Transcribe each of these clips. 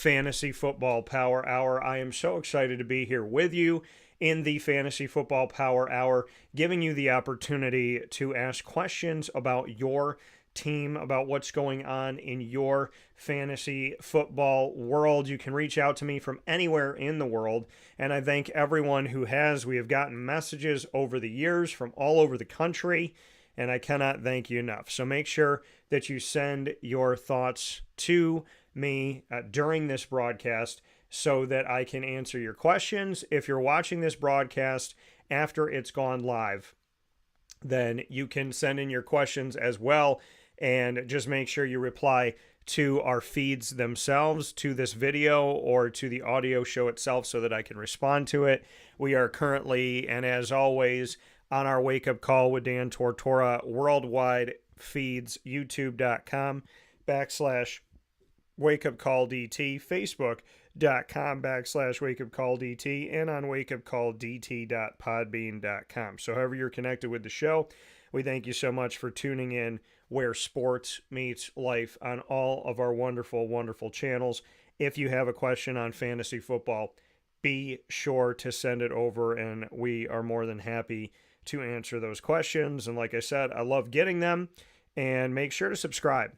Fantasy Football Power Hour. I am so excited to be here with you in the Fantasy Football Power Hour, giving you the opportunity to ask questions about your team, about what's going on in your fantasy football world. You can reach out to me from anywhere in the world, and I thank everyone who has. We have gotten messages over the years from all over the country, and I cannot thank you enough. So make sure that you send your thoughts to me during this broadcast so that I can answer your questions. If you're watching this broadcast after it's gone live, then you can send in your questions as well, and just make sure you reply to our feeds themselves, to this video or to the audio show itself, so that I can respond to it. We are currently, and as always, on our Wake Up Call with Dan Tortora worldwide feeds, youtube.com/wakeupcalldt, facebook.com/wakeupcalldt, and on wakeupcalldt.podbean.com. So however you're connected with the show, we thank you so much for tuning in where sports meets life on all of our wonderful, wonderful channels. If you have a question on fantasy football, be sure to send it over, and we are more than happy to answer those questions. And like I said, I love getting them. And make sure to subscribe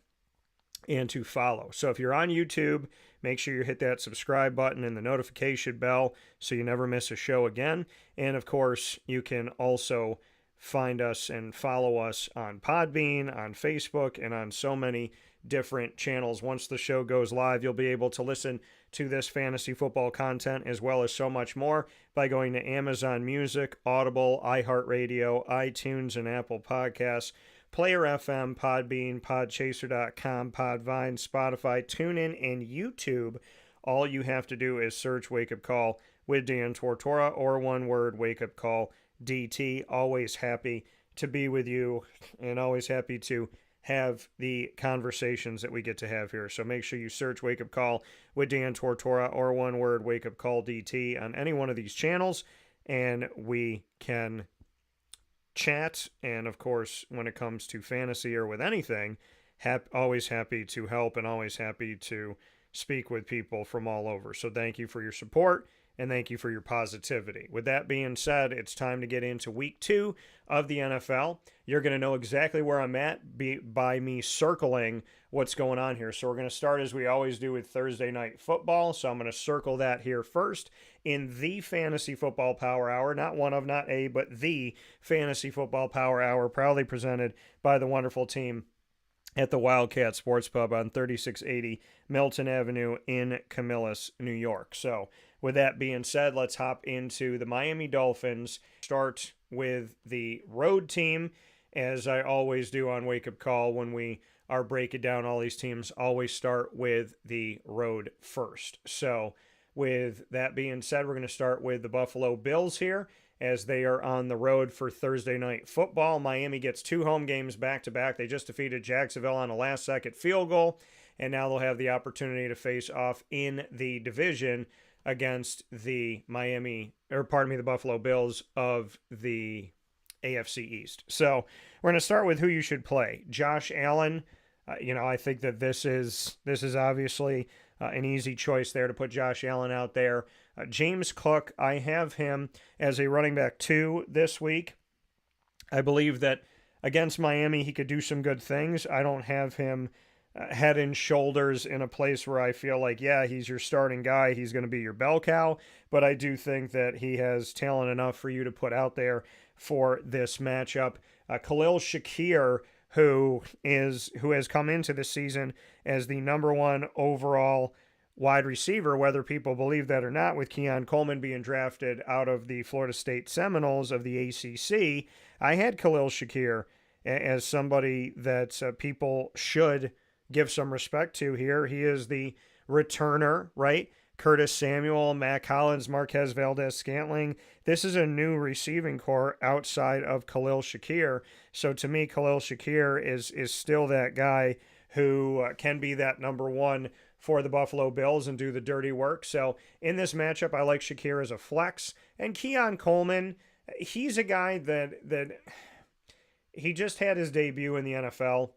and to follow. So if you're on YouTube, make sure you hit that subscribe button and the notification bell so you never miss a show again. And of course, you can also find us and follow us on Podbean, on Facebook, and on so many different channels. Once the show goes live, you'll be able to listen to this fantasy football content as well as so much more by going to Amazon Music, Audible, iHeartRadio, iTunes, and Apple Podcasts, Player FM, Podbean, Podchaser.com, Podvine, Spotify, TuneIn, and YouTube. All you have to do is search Wake Up Call with Dan Tortora, or one word, Wake Up Call DT. Always happy to be with you, and always happy to have the conversations that we get to have here. So make sure you search Wake Up Call with Dan Tortora, or one word, Wake Up Call DT, on any one of these channels, and we can chat. And of course, when it comes to fantasy or with anything, always happy to help and always happy to speak with people from all over. So thank you for your support, and thank you for your positivity. With that being said, it's time to get into week 2 of the NFL. You're going to know exactly where I'm at by me circling what's going on here. So we're going to start, as we always do, with Thursday Night Football. So I'm going to circle that here first in the Fantasy Football Power Hour. Not one of, not a, but the Fantasy Football Power Hour, proudly presented by the wonderful team at the Wildcat Sports Pub on 3680 Milton Avenue in Camillus, New York. So with that being said, let's hop into the Miami Dolphins. Start with the road team, as I always do on Wake Up Call when we are breaking down all these teams. Always start with the road first. So with that being said, we're going to start with the Buffalo Bills here, as they are on the road for Thursday Night Football. Miami gets 2 home games back-to-back. They just defeated Jacksonville on a last-second field goal, and now they'll have the opportunity to face off in the division against the the Buffalo Bills of the AFC East. So we're going to start with who you should play. Josh Allen, I think that this is obviously an easy choice there to put Josh Allen out there. James Cook, I have him as a running back 2 this week. I believe that against Miami, he could do some good things. I don't have him head and shoulders in a place where I feel like, yeah, he's your starting guy, he's going to be your bell cow, but I do think that he has talent enough for you to put out there for this matchup. Khalil Shakir, who has come into the season as the number 1 overall wide receiver, whether people believe that or not, with Keon Coleman being drafted out of the Florida State Seminoles of the ACC. I had Khalil Shakir as somebody that people should give some respect to here. He is the returner, right? Curtis Samuel, Mac Hollins, Marquez Valdez-Scantling. This is a new receiving core outside of Khalil Shakir. So to me, Khalil Shakir is still that guy who can be that number 1 for the Buffalo Bills and do the dirty work. So in this matchup, I like Shakir as a flex. And Keon Coleman, he's a guy that he just had his debut in the NFL.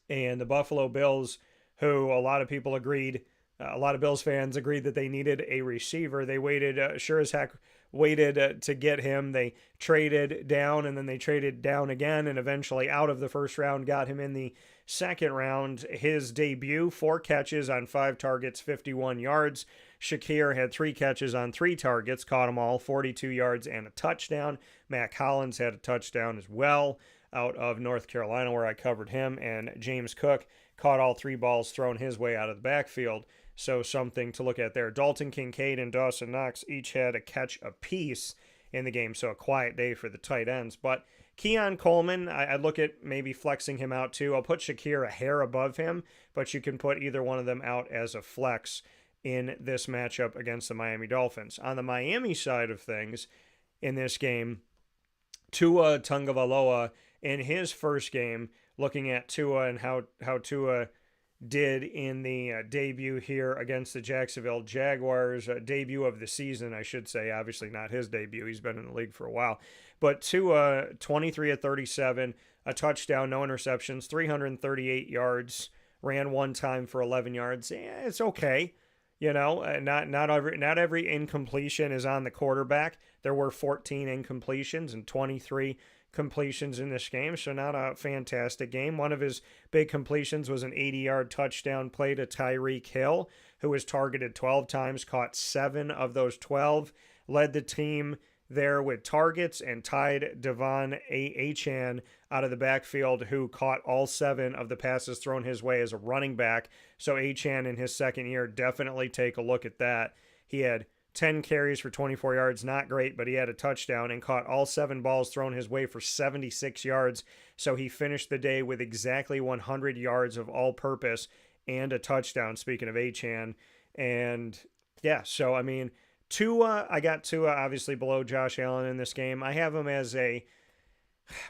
And the Buffalo Bills, who a lot of people agreed a lot of Bills fans agreed that they needed a receiver. They waited, sure as heck, waited to get him. They traded down, and then they traded down again, and eventually out of the first round got him in the second round. His debut, 4 catches on 5 targets, 51 yards. Shakir had 3 catches on 3 targets, caught them all, 42 yards and a touchdown. Mac Hollins had a touchdown as well out of North Carolina, where I covered him. And James Cook caught all 3 balls thrown his way out of the backfield. So something to look at there. Dalton Kincaid and Dawson Knox each had a catch apiece in the game, so a quiet day for the tight ends. But Keon Coleman, I'd look at maybe flexing him out too. I'll put Shakir a hair above him, but you can put either one of them out as a flex in this matchup against the Miami Dolphins. On the Miami side of things, in this game, Tua Tagovailoa in his first game, looking at Tua and how Tua did in the debut here against the Jacksonville Jaguars, debut of the season, I should say. Obviously not his debut. He's been in the league for a while. But Tua, 23 of 37, a touchdown, no interceptions, 338 yards, ran one time for 11 yards. It's okay. You know, not every incompletion is on the quarterback. There were 14 incompletions and 23 completions in this game, so not a fantastic game. One of his big completions was an 80-yard touchdown play to Tyreek Hill, who was targeted 12 times, caught 7 of those 12, led the team there with targets, and tied Devon Achane out of the backfield, who caught all 7 of the passes thrown his way as a running back. So Achane in his second year, definitely take a look at that. He had 10 carries for 24 yards, not great, but he had a touchdown and caught all 7 balls thrown his way for 76 yards. So he finished the day with exactly 100 yards of all-purpose and a touchdown, speaking of Achane. And yeah, so I mean, I got Tua obviously below Josh Allen in this game. I have him as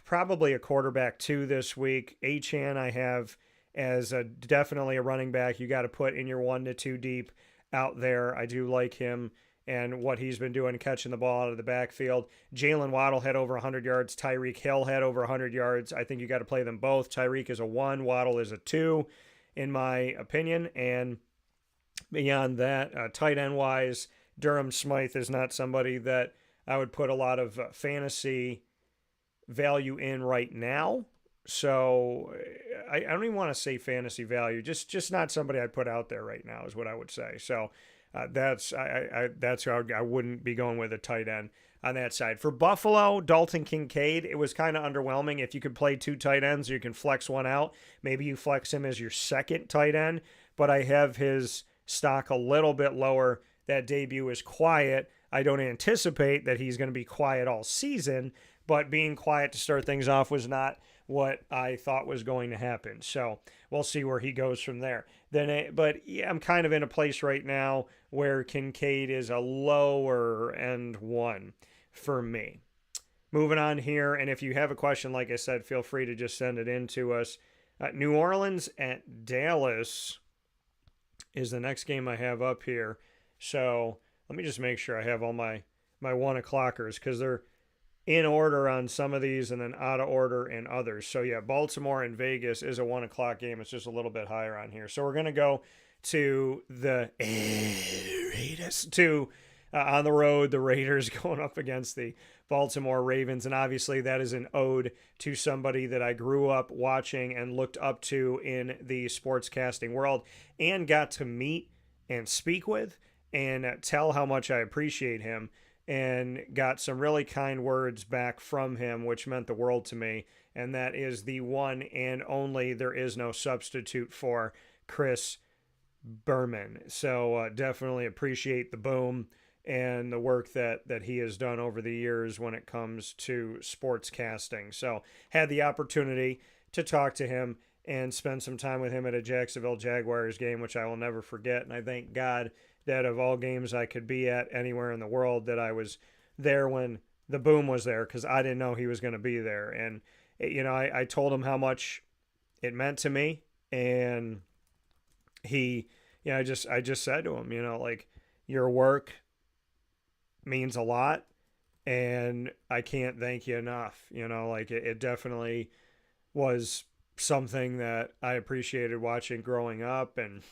probably a quarterback 2 this week. Achane I have as definitely a running back you got to put in your 1 to 2 deep out there. I do like him and what he's been doing, catching the ball out of the backfield. Jalen Waddle had over 100 yards. Tyreek Hill had over 100 yards. I think you got to play them both. Tyreek is a 1, Waddle is a 2, in my opinion. And beyond that, tight end-wise, Durham Smythe is not somebody that I would put a lot of fantasy value in right now. So I don't even want to say fantasy value, just not somebody I'd put out there right now is what I would say. So that's how I wouldn't be going with a tight end on that side. For Buffalo, Dalton Kincaid, it was kind of underwhelming. If you could play 2 tight ends, you can flex one out. Maybe you flex him as your second tight end, but I have his stock a little bit lower. That debut is quiet. I don't anticipate that he's going to be quiet all season, but being quiet to start things off was not what I thought was going to happen. So we'll see where he goes from there. But yeah, I'm kind of in a place right now where Kincaid is a lower end 1 for me. Moving on here, and if you have a question, like I said, feel free to just send it in to us. New Orleans at Dallas is the next game I have up here. So let me just make sure I have all my 1 o'clockers, because they're in order on some of these and then out of order in others. So yeah, Baltimore and Vegas is a 1 o'clock game. It's just a little bit higher on here. So we're going to go to the Raiders, on the road, the Raiders going up against the Baltimore Ravens. And obviously that is an ode to somebody that I grew up watching and looked up to in the sportscasting world and got to meet and speak with and tell how much I appreciate him, and got some really kind words back from him, which meant the world to me. And that is the one and only, there is no substitute for, Chris Berman. So definitely appreciate the boom and the work that he has done over the years when it comes to sportscasting. So had the opportunity to talk to him and spend some time with him at a Jacksonville Jaguars game, which I will never forget. And I thank God that of all games I could be at anywhere in the world, that I was there when the boom was there, because I didn't know he was going to be there. And, I told him how much it meant to me. And he, I just said to him, like, your work means a lot and I can't thank you enough. Like it definitely was something that I appreciated watching growing up, and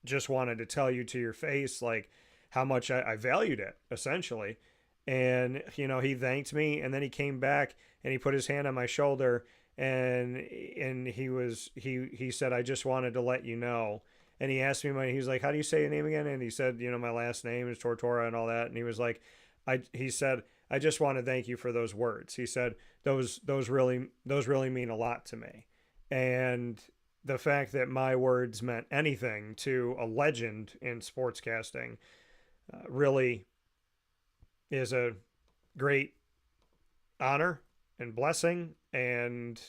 just wanted to tell you to your face, like, how much I valued it, essentially. And, he thanked me, and then he came back and he put his hand on my shoulder, and he said, I just wanted to let you know. And he asked me, he was like, how do you say your name again? And he said, my last name is Tortora and all that. And he was like, he said, I just want to thank you for those words. He said, those really mean a lot to me. And the fact that my words meant anything to a legend in sportscasting really is a great honor and blessing, and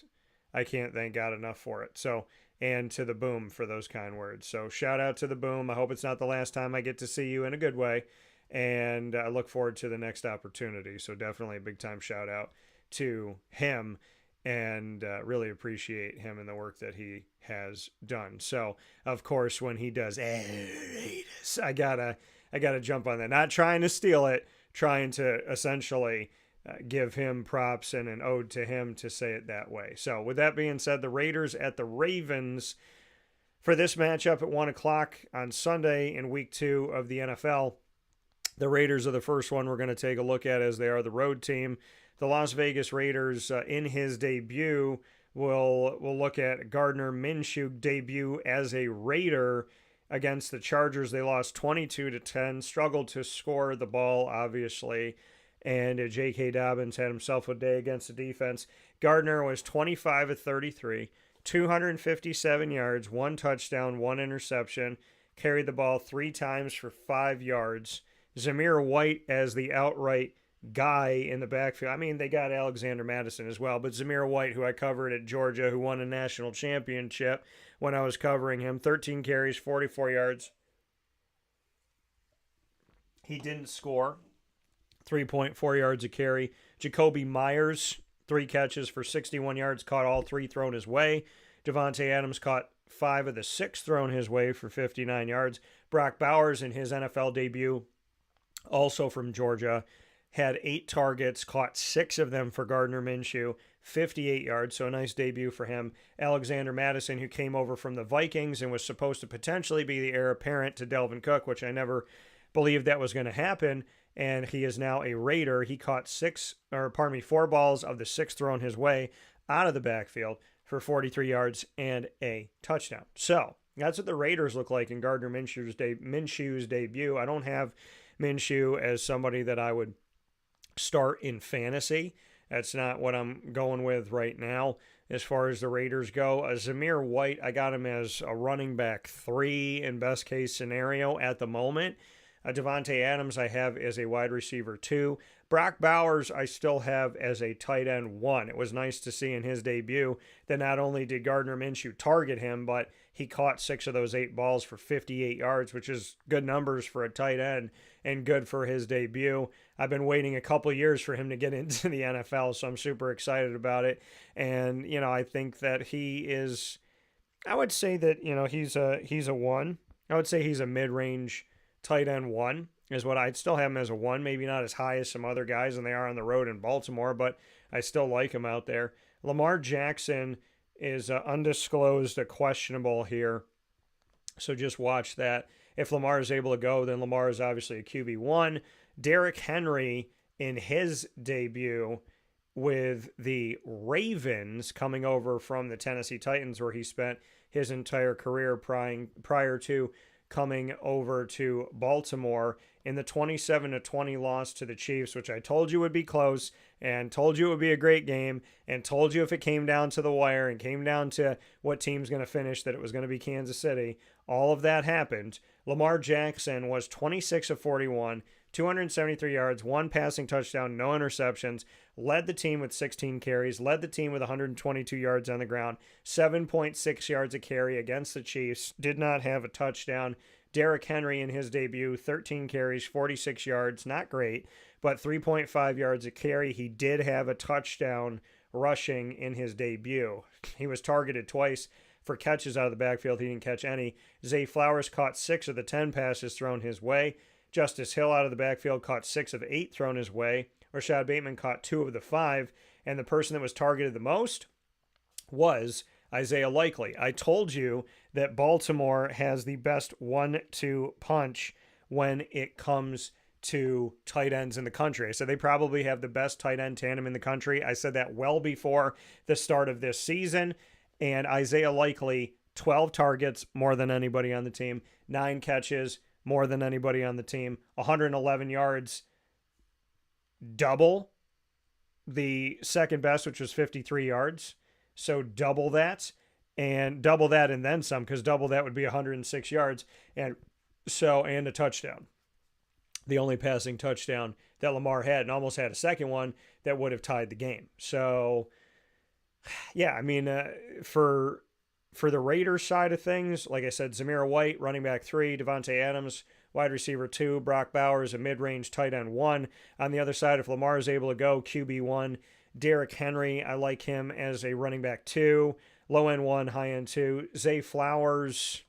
I can't thank God enough for it. So, and to the Boom for those kind words. So shout out to the Boom. I hope it's not the last time I get to see you in a good way, and I look forward to the next opportunity. So definitely a big time shout out to him, and really appreciate him and the work that he has done. So of course, when he does, I gotta jump on that. Not trying to steal it, trying to essentially give him props and an ode to him to say it that way. So with that being said, the Raiders at the Ravens for this matchup at 1 o'clock on Sunday in week 2 of the NFL. The Raiders are the first one we're going to take a look at, as they are the road team. The Las Vegas Raiders, in his debut, will look at Gardner Minshew debut as a Raider against the Chargers. They lost 22-10, struggled to score the ball, obviously, and J.K. Dobbins had himself a day against the defense. Gardner was 25 of 33, 257 yards, 1 touchdown, 1 interception, carried the ball 3 times for 5 yards. Zamir White as the outright guy in the backfield. I mean, they got Alexander Madison as well, but Zamir White, who I covered at Georgia, who won a national championship when I was covering him, 13 carries, 44 yards. He didn't score. 3.4 yards a carry. Jacoby Myers, 3 catches for 61 yards, caught all 3 thrown his way. Devontae Adams caught 5 of the 6 thrown his way for 59 yards. Brock Bowers in his NFL debut, also from Georgia, had 8 targets, caught 6 of them for Gardner Minshew, 58 yards, so a nice debut for him. Alexander Madison, who came over from the Vikings and was supposed to potentially be the heir apparent to Delvin Cook, which I never believed that was going to happen, and he is now a Raider. He caught 4 balls of the 6 thrown his way out of the backfield for 43 yards and a touchdown. So that's what the Raiders look like in Gardner Minshew's debut. I don't have Minshew as somebody that I would start in fantasy. That's not what I'm going with right now as far as the Raiders go. Zamir White, I got him as a running back 3 in best case scenario at the moment. Devontae Adams I have as a wide receiver 2. Brock Bowers I still have as a tight end 1. It was nice to see in his debut that not only did Gardner Minshew target him, but he caught 6 of those 8 balls for 58 yards, which is good numbers for a tight end and good for his debut. I've been waiting a couple years for him to get into the NFL, so I'm super excited about it. And, I think that he is, I would say that, he's a 1. I would say he's a mid-range tight end 1 is what I'd still have him as a 1, maybe not as high as some other guys, and they are on the road in Baltimore, but I still like him out there. Lamar Jackson is undisclosed, questionable here, so just watch that. If Lamar is able to go, then Lamar is obviously a QB1. Derrick Henry in his debut with the Ravens, coming over from the Tennessee Titans, where he spent his entire career prior to coming over to Baltimore in the 27-20 loss to the Chiefs, which I told you would be close and told you it would be a great game and told you if it came down to the wire and came down to what team's going to finish that it was going to be Kansas City. All of that happened. Lamar Jackson was 26 of 41, 273 yards, 1 passing touchdown, no interceptions, led the team with 16 carries, led the team with 122 yards on the ground, 7.6 yards a carry against the Chiefs, did not have a touchdown. Derrick Henry in his debut, 13 carries, 46 yards, not great, but 3.5 yards a carry. He did have a touchdown rushing in his debut. He was targeted twice for catches out of the backfield. He didn't catch any. Zay Flowers caught 6 of the 10 passes thrown his way. Justice Hill out of the backfield caught 6 of 8 thrown his way. Rashad Bateman caught 2 of the 5. And the person that was targeted the most was Isaiah Likely. I told you that Baltimore has the best 1-2 punch when it comes to tight ends in the country. I said they probably have the best tight end tandem in the country. I said that well before the start of this season. And Isaiah Likely, 12 targets, more than anybody on the team, 9 catches, more than anybody on the team, 111 yards, double the second best, which was 53 yards. So double that and then some, because double that would be 106 yards. And a touchdown. The only passing touchdown that Lamar had, and almost had a second one that would have tied the game. So, yeah, I mean, for the Raiders side of things, like I said, Zamir White, running back 3, Devontae Adams, wide receiver 2, Brock Bowers, a mid-range tight end 1. On the other side, if Lamar is able to go, QB 1. Derrick Henry, I like him as a running back 2. Low end 1, high end 2. Zay Flowers,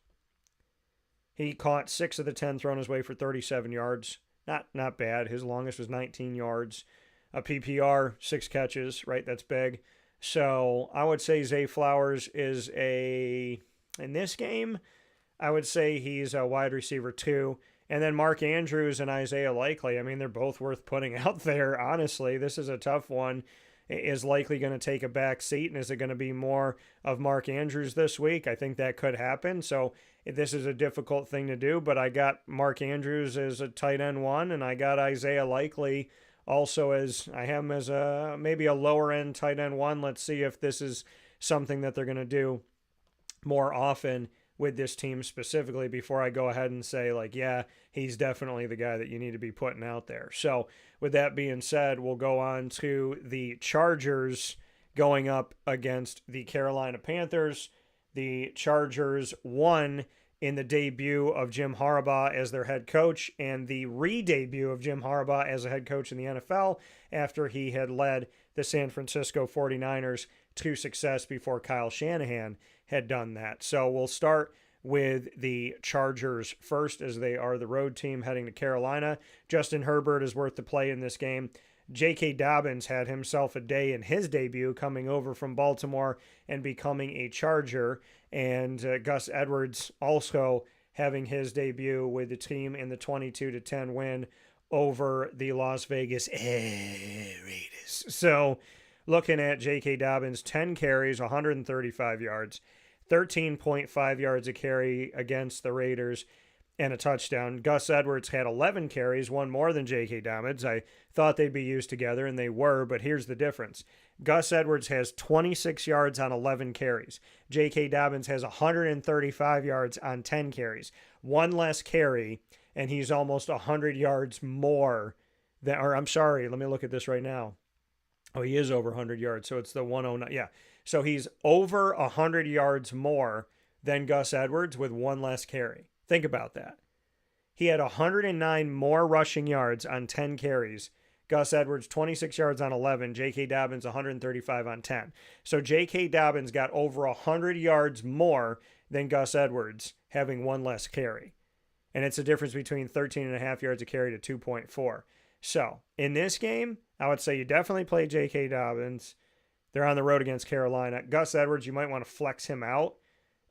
he caught 6 of the 10 thrown his way for 37 yards. Not bad. His longest was 19 yards. A PPR, 6 catches, right? That's big. So I would say Zay Flowers is in this game, I would say he's a wide receiver 2. And then Mark Andrews and Isaiah Likely, I mean, they're both worth putting out there. Honestly, this is a tough one. Is Likely going to take a back seat, and is it going to be more of Mark Andrews this week? I think that could happen. So this is a difficult thing to do, but I got Mark Andrews as a tight end 1, and I got Isaiah Likely also as maybe a lower end tight end 1. Let's see if this is something that they're going to do more often with this team specifically before I go ahead and say, like, yeah, he's definitely the guy that you need to be putting out there. So with that being said, we'll go on to the Chargers going up against the Carolina Panthers. The Chargers won in the debut of Jim Harbaugh as their head coach and the re-debut of Jim Harbaugh as a head coach in the NFL after he had led the San Francisco 49ers to success before Kyle Shanahan had done that. So we'll start with the Chargers first, as they are the road team heading to Carolina. Justin Herbert is worth the play in this game. J.K. Dobbins had himself a day in his debut, coming over from Baltimore and becoming a Charger. And Gus Edwards also having his debut with the team in the 22-10 win over the Las Vegas Raiders. So looking at J.K. Dobbins, 10 carries, 135 yards, 13.5 yards a carry against the Raiders, and a touchdown. Gus Edwards had 11 carries, one more than J.K. Dobbins. I thought they'd be used together, and they were, but here's the difference. Gus Edwards has 26 yards on 11 carries. J.K. Dobbins has 135 yards on 10 carries. One less carry, and he's almost 100 yards more than, or I'm sorry, let me look at this right now. Oh, he is over 100 yards, so it's the 109. Yeah, so he's over 100 yards more than Gus Edwards with one less carry. Think about that. He had 109 more rushing yards on 10 carries. Gus Edwards, 26 yards on 11. J.K. Dobbins, 135 on 10. So J.K. Dobbins got over 100 yards more than Gus Edwards, having one less carry. And it's a difference between 13.5 yards a carry to 2.4. So in this game, I would say you definitely play J.K. Dobbins. They're on the road against Carolina. Gus Edwards, you might want to flex him out.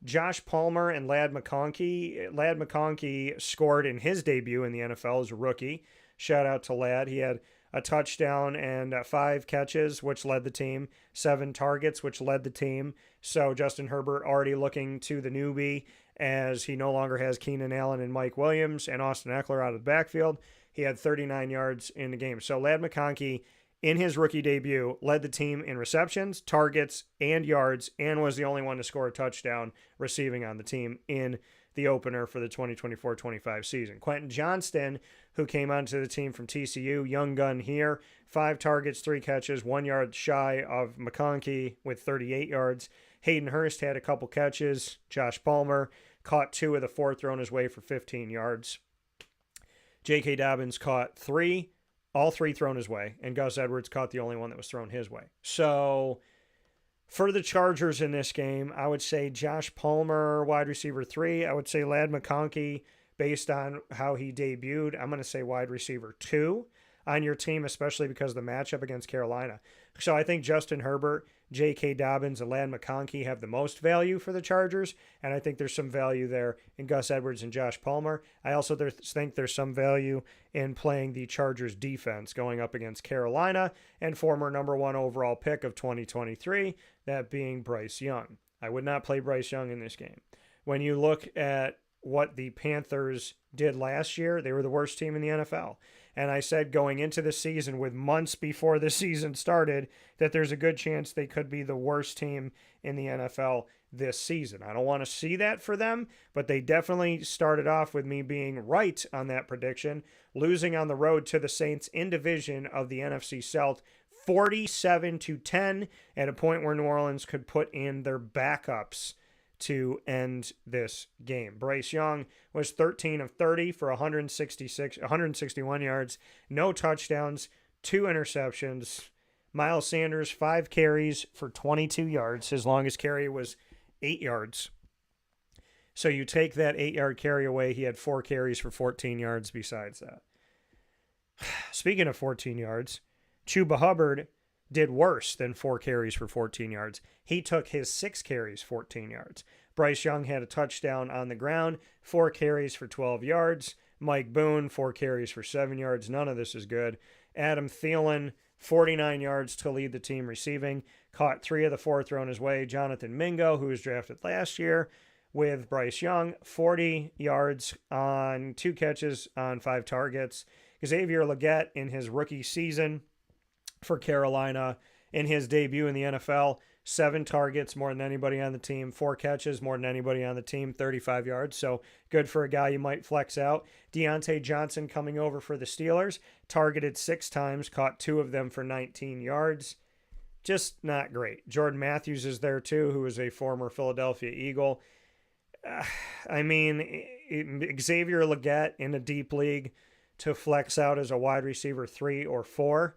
Josh Palmer and Ladd McConkey. Ladd McConkey scored in his debut in the NFL as a rookie. Shout out to Ladd. He had a touchdown and 5 catches, which led the team. 7 targets, which led the team. So Justin Herbert already looking to the newbie as he no longer has Keenan Allen and Mike Williams and Austin Eckler out of the backfield. He had 39 yards in the game. So Ladd McConkey, in his rookie debut, led the team in receptions, targets, and yards, and was the only one to score a touchdown receiving on the team in the opener for the 2024-25 season. Quentin Johnston, who came onto the team from TCU, young gun here, 5 targets, 3 catches, 1 yard shy of McConkey with 38 yards. Hayden Hurst had a couple catches. Josh Palmer caught 2 of the 4 thrown his way for 15 yards. J.K. Dobbins caught 3, all 3 thrown his way, and Gus Edwards caught the only one that was thrown his way. So for the Chargers in this game, I would say Josh Palmer, wide receiver 3. I would say Ladd McConkey, based on how he debuted. I'm going to say wide receiver 2 on your team, especially because of the matchup against Carolina. So I think Justin Herbert J.K. Dobbins and Ladd McConkey have the most value for the Chargers, and I think there's some value there in Gus Edwards and Josh Palmer. I also think there's some value in playing the Chargers defense going up against Carolina and former number 1 overall pick of 2023, that being Bryce Young. I would not play Bryce Young in this game. When you look at what the Panthers did last year, they were the worst team in the NFL. And I said going into the season, with months before the season started, that there's a good chance they could be the worst team in the NFL this season. I don't want to see that for them, but they definitely started off with me being right on that prediction, losing on the road to the Saints in division of the NFC South 47-10, at a point where New Orleans could put in their backups to end this game. Bryce Young was 13 of 30 for 161 yards, no touchdowns, 2 interceptions. Miles Sanders, 5 carries for 22 yards. His longest carry was 8 yards. So you take that 8-yard carry away, he had 4 carries for 14 yards besides that. Speaking of 14 yards, Chuba Hubbard did worse than 4 carries for 14 yards. He took his 6 carries, 14 yards. Bryce Young had a touchdown on the ground, 4 carries for 12 yards. Mike Boone, 4 carries for 7 yards. None of this is good. Adam Thielen, 49 yards to lead the team receiving. Caught 3 of the 4 thrown his way. Jonathan Mingo, who was drafted last year with Bryce Young, 40 yards on 2 catches on 5 targets. Xavier Legette, in his rookie season for Carolina, in his debut in the NFL, 7 targets, more than anybody on the team, 4 catches, more than anybody on the team, 35 yards. So good for a guy you might flex out. Deontay Johnson, coming over for the Steelers, targeted 6 times, caught 2 of them for 19 yards. Just not great. Jordan Matthews is there too, who is a former Philadelphia Eagle. I mean, Xavier Legette in a deep league to flex out as a wide receiver 3 or 4.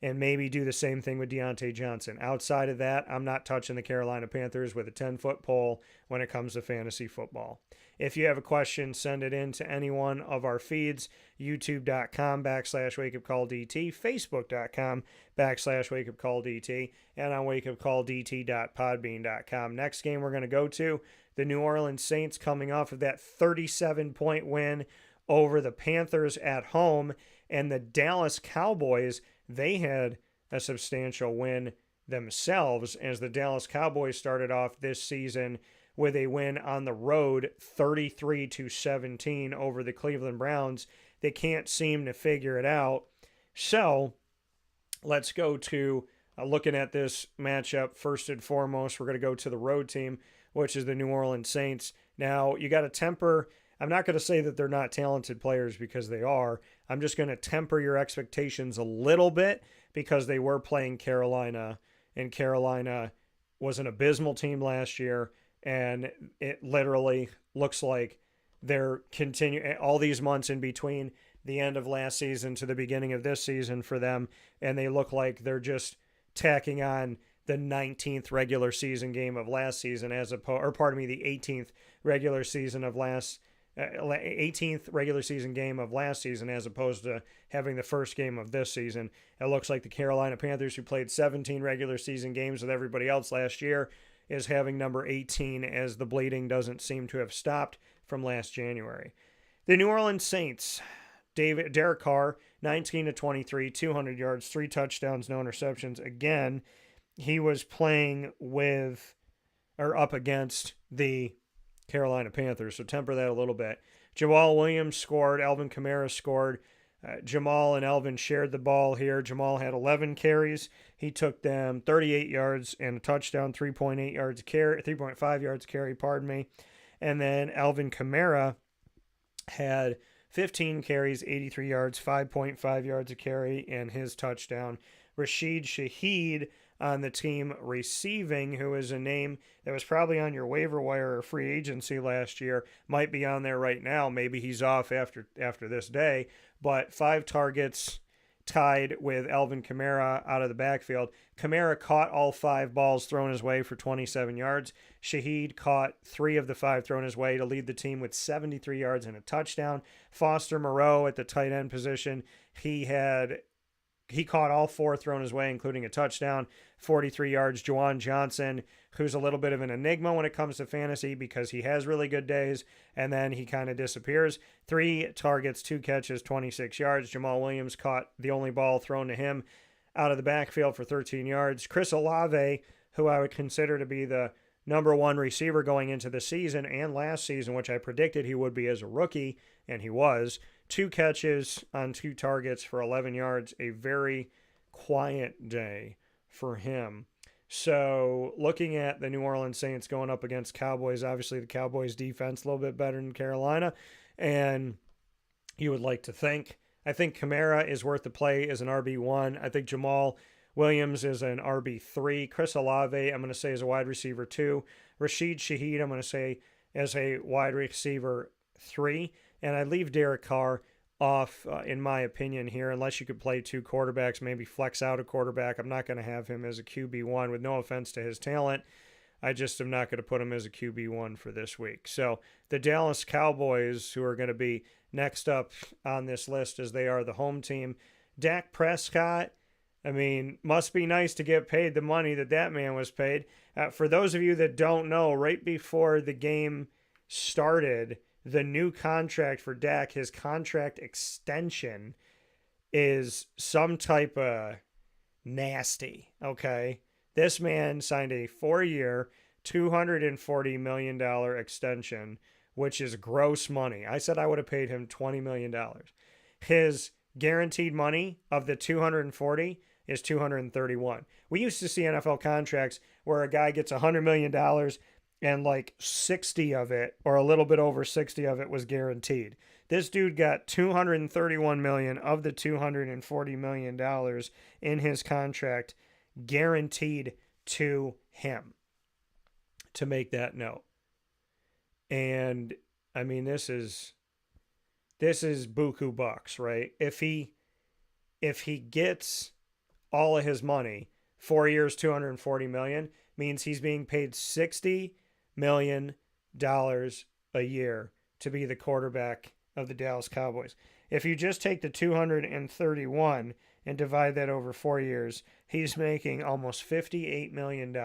And maybe do the same thing with Deontay Johnson. Outside of that, I'm not touching the Carolina Panthers with a 10-foot pole when it comes to fantasy football. If you have a question, send it in to any one of our feeds, youtube.com/wakeupcalldt, facebook.com/wakeupcalldt, and on wakeupcalldt.podbean.com. Next game we're going to go to, the New Orleans Saints, coming off of that 37-point win over the Panthers at home, and the Dallas Cowboys, they had a substantial win themselves, as the Dallas Cowboys started off this season with a win on the road, 33-17 over the Cleveland Browns. They can't seem to figure it out. So let's go to looking at this matchup. First and foremost, we're going to go to the road team, which is the New Orleans Saints. Now, you got to temper. I'm not going to say that they're not talented players, because they are. I'm just going to temper your expectations a little bit, because they were playing Carolina, and Carolina was an abysmal team last year, and it literally looks like they're continuing all these months in between the end of last season to the beginning of this season for them, and they look like they're just tacking on the 19th regular season game of last season, the 18th regular season of last 18th regular season game of last season, as opposed to having the first game of this season. It looks like the Carolina Panthers, who played 17 regular season games with everybody else last year, is having number 18, as the bleeding doesn't seem to have stopped from last January. The New Orleans Saints, Derek Carr, 19-23, 200 yards, 3 touchdowns, no interceptions. Again, he was playing up against the Carolina Panthers, so temper that a little bit. Jamal Williams scored. Alvin Kamara scored. Jamal and Alvin shared the ball here. Jamal had 11 carries. He took them 38 yards and a touchdown, 3.5 yards carry, And then Alvin Kamara had 15 carries, 83 yards, 5.5 yards a carry, and his touchdown. Rashid Shaheed on the team receiving, who is a name that was probably on your waiver wire or free agency last year, might be on there right now. Maybe he's off after this day, but 5 targets, tied with Alvin Kamara out of the backfield. Kamara caught all 5 balls thrown his way for 27 yards. Shaheed caught 3 of the 5 thrown his way to lead the team with 73 yards and a touchdown. Foster Moreau at the tight end position, he had he caught all 4 thrown his way, including a touchdown, 43 yards. Juwan Johnson, who's a little bit of an enigma when it comes to fantasy because he has really good days and then he kind of disappears. 3 targets, 2 catches, 26 yards. Jamal Williams caught the only ball thrown to him out of the backfield for 13 yards. Chris Olave, who I would consider to be the number 1 receiver going into the season and last season, which I predicted he would be as a rookie, and he was. 2 catches on 2 targets for 11 yards. A very quiet day for him. So looking at the New Orleans Saints going up against Cowboys, obviously the Cowboys defense a little bit better than Carolina, and you would like to think. I think Kamara is worth the play as an RB1. I think Jamal Williams is an RB3. Chris Olave, I'm going to say, is a wide receiver 2. Rashid Shaheed, I'm going to say, as a wide receiver 3. And I leave Derek Carr off, in my opinion, here, unless you could play 2 quarterbacks, maybe flex out a quarterback. I'm not going to have him as a QB1 with no offense to his talent. I just am not going to put him as a QB1 for this week. So the Dallas Cowboys, who are going to be next up on this list as they are the home team. Dak Prescott, I mean, must be nice to get paid the money that man was paid. For those of you that don't know, right before the game started, the new contract for Dak, his contract extension, is some type of nasty, okay? This man signed a 4-year, $240 million extension, which is gross money. I said I would have paid him $20 million. His guaranteed money of the 240 is 231. We used to see NFL contracts where a guy gets $100 million and like 60 of it, or a little bit over 60 of it, was guaranteed. This dude got $231 million of the $240 million in his contract guaranteed to him, to make that note. And I mean, this is buku bucks, right? If he gets all of his money, 4 years, $240 million, means he's being paid $60 million a year to be the quarterback of the Dallas Cowboys. If you just take the 231 and divide that over 4 years, he's making almost $58 million.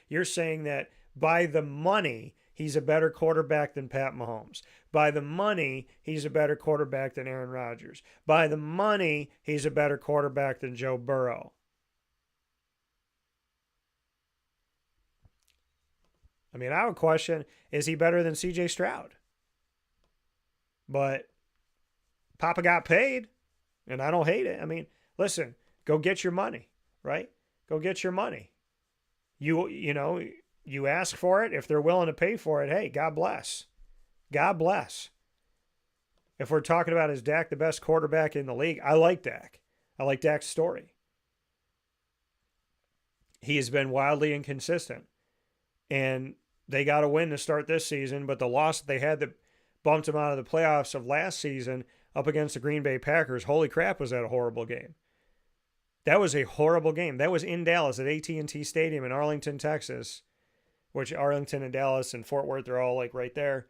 You're saying that by the money, he's a better quarterback than Pat Mahomes. By the money, he's a better quarterback than Aaron Rodgers. By the money, he's a better quarterback than Joe Burrow. I mean, I would question, is he better than C.J. Stroud? But Papa got paid, and I don't hate it. I mean, listen, go get your money, right? Go get your money. You ask for it. If they're willing to pay for it, hey, God bless. God bless. If we're talking about, is Dak the best quarterback in the league? I like Dak. I like Dak's story. He has been wildly inconsistent. And they got a win to start this season, but the loss that they had that bumped them out of the playoffs of last season up against the Green Bay Packers, holy crap, was that a horrible game. That was a horrible game. That was in Dallas at AT&T Stadium in Arlington, Texas, which Arlington and Dallas and Fort Worth are all like right there.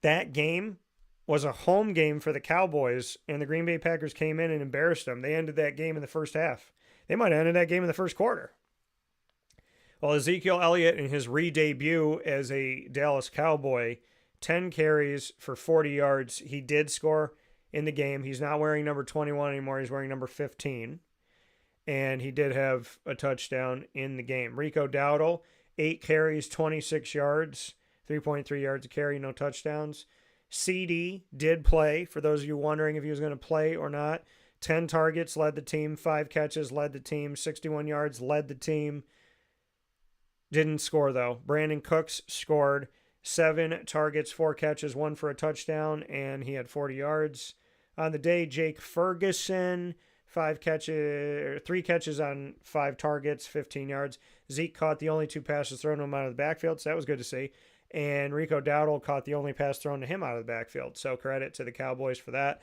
That game was a home game for the Cowboys, and the Green Bay Packers came in and embarrassed them. They ended that game in the first half. They might have ended that game in the first quarter. Well, Ezekiel Elliott in his re-debut as a Dallas Cowboy, 10 carries for 40 yards. He did score in the game. He's not wearing number 21 anymore. He's wearing number 15. And he did have a touchdown in the game. Rico Dowdle, 8 carries, 26 yards, 3.3 yards a carry, no touchdowns. CD did play, for those of you wondering if he was going to play or not. 10 targets, led the team. 5 catches, led the team. 61 yards, led the team. Didn't score, though. Brandon Cooks scored 7 targets, 4 catches, 1 for a touchdown, and he had 40 yards. On the day, Jake Ferguson, 3 catches on 5 targets, 15 yards. Zeke caught the only 2 passes thrown to him out of the backfield, so that was good to see. And Rico Dowdle caught the only pass thrown to him out of the backfield, so credit to the Cowboys for that.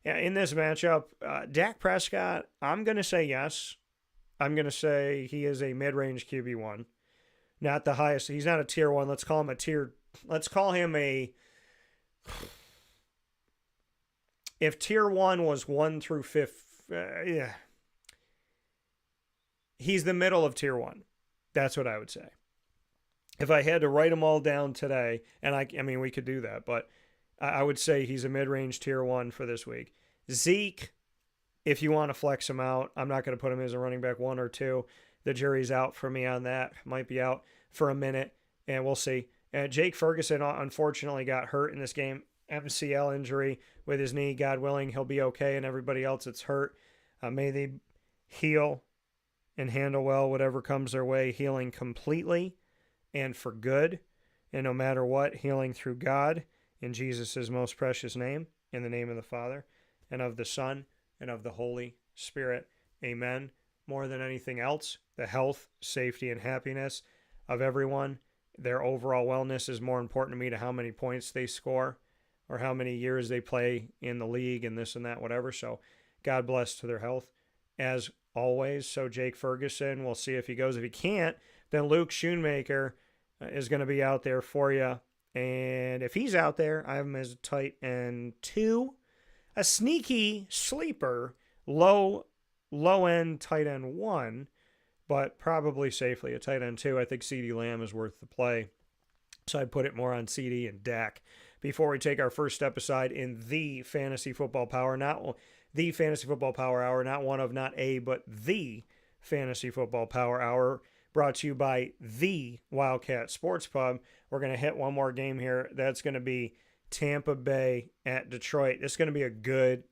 In this matchup, Dak Prescott, I'm going to say yes. I'm going to say he is a mid-range QB1. Not the highest. He's not a tier 1. Let's call him a... If tier 1 was 1 through 5, yeah. He's the middle of tier 1. That's what I would say. If I had to write them all down today, and I mean, we could do that, but I would say he's a mid-range tier 1 for this week. Zeke, if you want to flex him out, I'm not going to put him as a running back 1 or 2. The jury's out for me on that. Might be out for a minute, and we'll see. Jake Ferguson, unfortunately, got hurt in this game. MCL injury with his knee. God willing, he'll be okay, and everybody else that's hurt, may they heal and handle well whatever comes their way, healing completely and for good. And no matter what, healing through God in Jesus' most precious name, in the name of the Father and of the Son and of the Holy Spirit. Amen. More than anything else, the health, safety, and happiness of everyone, their overall wellness is more important to me to how many points they score or how many years they play in the league and this and that, whatever. So God bless to their health as always. So Jake Ferguson, we'll see if he goes. If he can't, then Luke Schoonmaker is going to be out there for you. And if he's out there, I have him as a tight end 2. A sneaky sleeper, low end tight end 1, but probably safely a tight end 2. I think CeeDee Lamb is worth the play. So I'd put it more on CeeDee and Dak. Before we take our first step aside in the Fantasy Football Power, not the Fantasy Football Power Hour, not one of, not a, but the Fantasy Football Power Hour, brought to you by the Wildcat Sports Pub. We're going to hit one more game here. That's going to be Tampa Bay at Detroit. This is going to be a good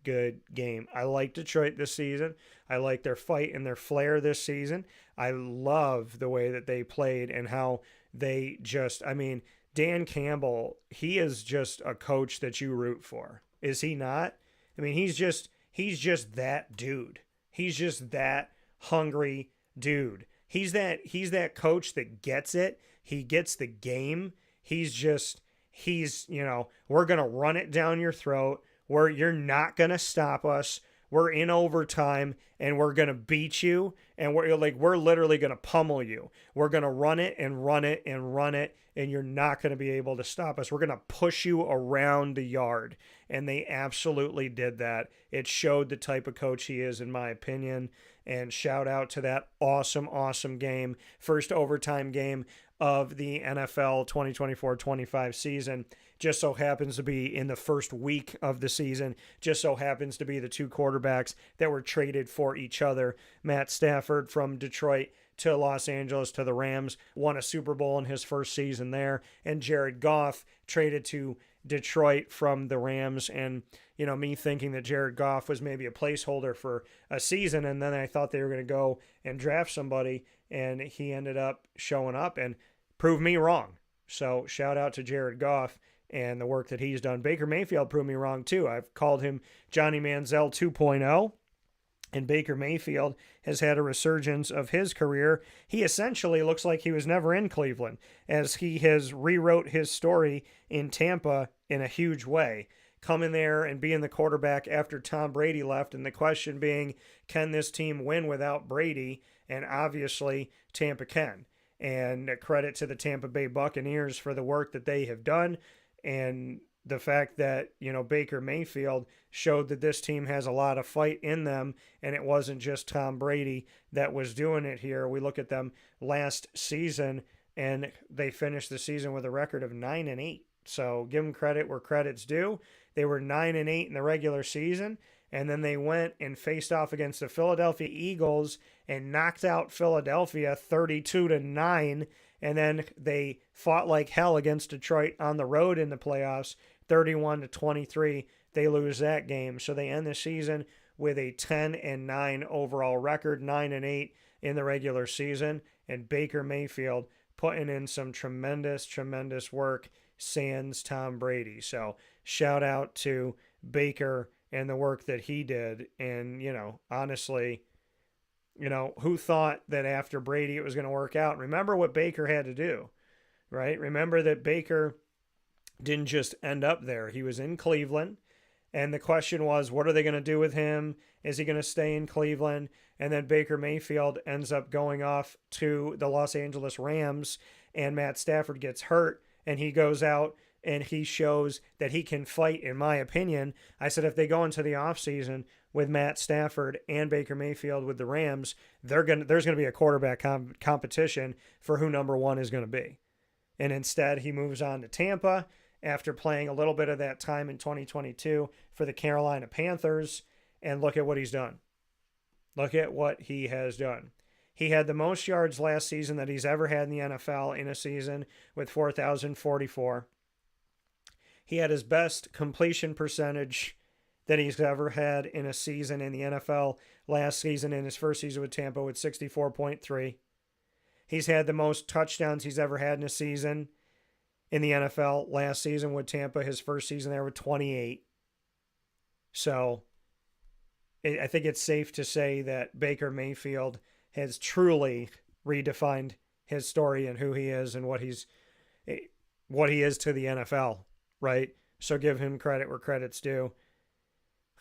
game. I like Detroit this season. I like their fight and their flair this season. I love the way that they played and how they just, I mean, Dan Campbell, he is just a coach that you root for. Is he not? I mean, he's just that dude. He's just that hungry dude. He's that coach that gets it. He gets the game. He's, you know, we're going to run it down your throat. You're not going to stop us. We're in overtime and we're going to beat you. And we're literally going to pummel you. We're going to run it and run it and run it. And you're not going to be able to stop us. We're going to push you around the yard. And they absolutely did that. It showed the type of coach he is, in my opinion. And shout out to that awesome game. First overtime game of the NFL 2024-25 season. Just so happens to be in the first week of the season. Just so happens to be the 2 quarterbacks that were traded for each other. Matt Stafford from Detroit to Los Angeles to the Rams, won a Super Bowl in his first season there, and Jared Goff traded to Detroit from the Rams. And, you know, me thinking that Jared Goff was maybe a placeholder for a season, and then I thought they were going to go and draft somebody, and he ended up showing up and proved me wrong. So shout out to Jared Goff and the work that he's done. Baker Mayfield proved me wrong too. I've called him Johnny Manziel 2.0. And Baker Mayfield has had a resurgence of his career. He essentially looks like he was never in Cleveland, as he has rewrote his story in Tampa in a huge way. Coming there and being the quarterback after Tom Brady left, and the question being, can this team win without Brady? And obviously, Tampa can. And credit to the Tampa Bay Buccaneers for the work that they have done, and the fact that, you know, Baker Mayfield showed that this team has a lot of fight in them, and it wasn't just Tom Brady that was doing it here. We look at them last season, and they finished the season with a record of 9-8. So give them credit where credit's due. They were 9-8 in the regular season, and then they went and faced off against the Philadelphia Eagles and knocked out Philadelphia 32-9. And then they fought like hell against Detroit on the road in the playoffs, 31-23. They lose that game. So they end the season with a 10-9 overall record, 9-8 in the regular season. And Baker Mayfield putting in some tremendous work, sans Tom Brady. So shout out to Baker and the work that he did. And, you know, honestly, you know, who thought that after Brady it was going to work out? Remember what Baker had to do, right? Remember that Baker didn't just end up there. He was in Cleveland, and the question was, what are they going to do with him? Is he going to stay in Cleveland? And then Baker Mayfield ends up going off to the Los Angeles Rams, and Matt Stafford gets hurt, and he goes out and he shows that he can fight, in my opinion. I said if they go into the offseason with Matt Stafford and Baker Mayfield with the Rams, there's going to be a quarterback competition for who number one is going to be. And instead, he moves on to Tampa after playing a little bit of that time in 2022 for the Carolina Panthers. And look at what he's done. Look at what he has done. He had the most yards last season that he's ever had in the NFL in a season with 4,044. He had his best completion percentage that he's ever had in a season in the NFL last season in his first season with Tampa with 64.3. He's had the most touchdowns he's ever had in a season in the NFL last season with Tampa, his first season there with 28. So I think it's safe to say that Baker Mayfield has truly redefined his story and who he is and what he is to the NFL, right? So give him credit where credit's due.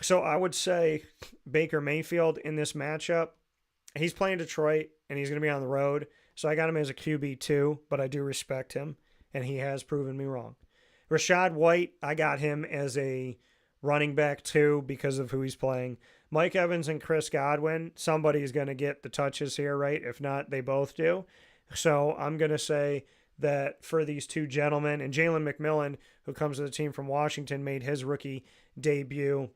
So I would say Baker Mayfield in this matchup, he's playing Detroit and he's going to be on the road. So I got him as a QB2, but I do respect him, and he has proven me wrong. Rachaad White, I got him as a running back 2 because of who he's playing. Mike Evans and Chris Godwin, somebody's going to get the touches here, right? If not, they both do. So I'm going to say that for these two gentlemen, and Jalen McMillan, who comes to the team from Washington, made his rookie debut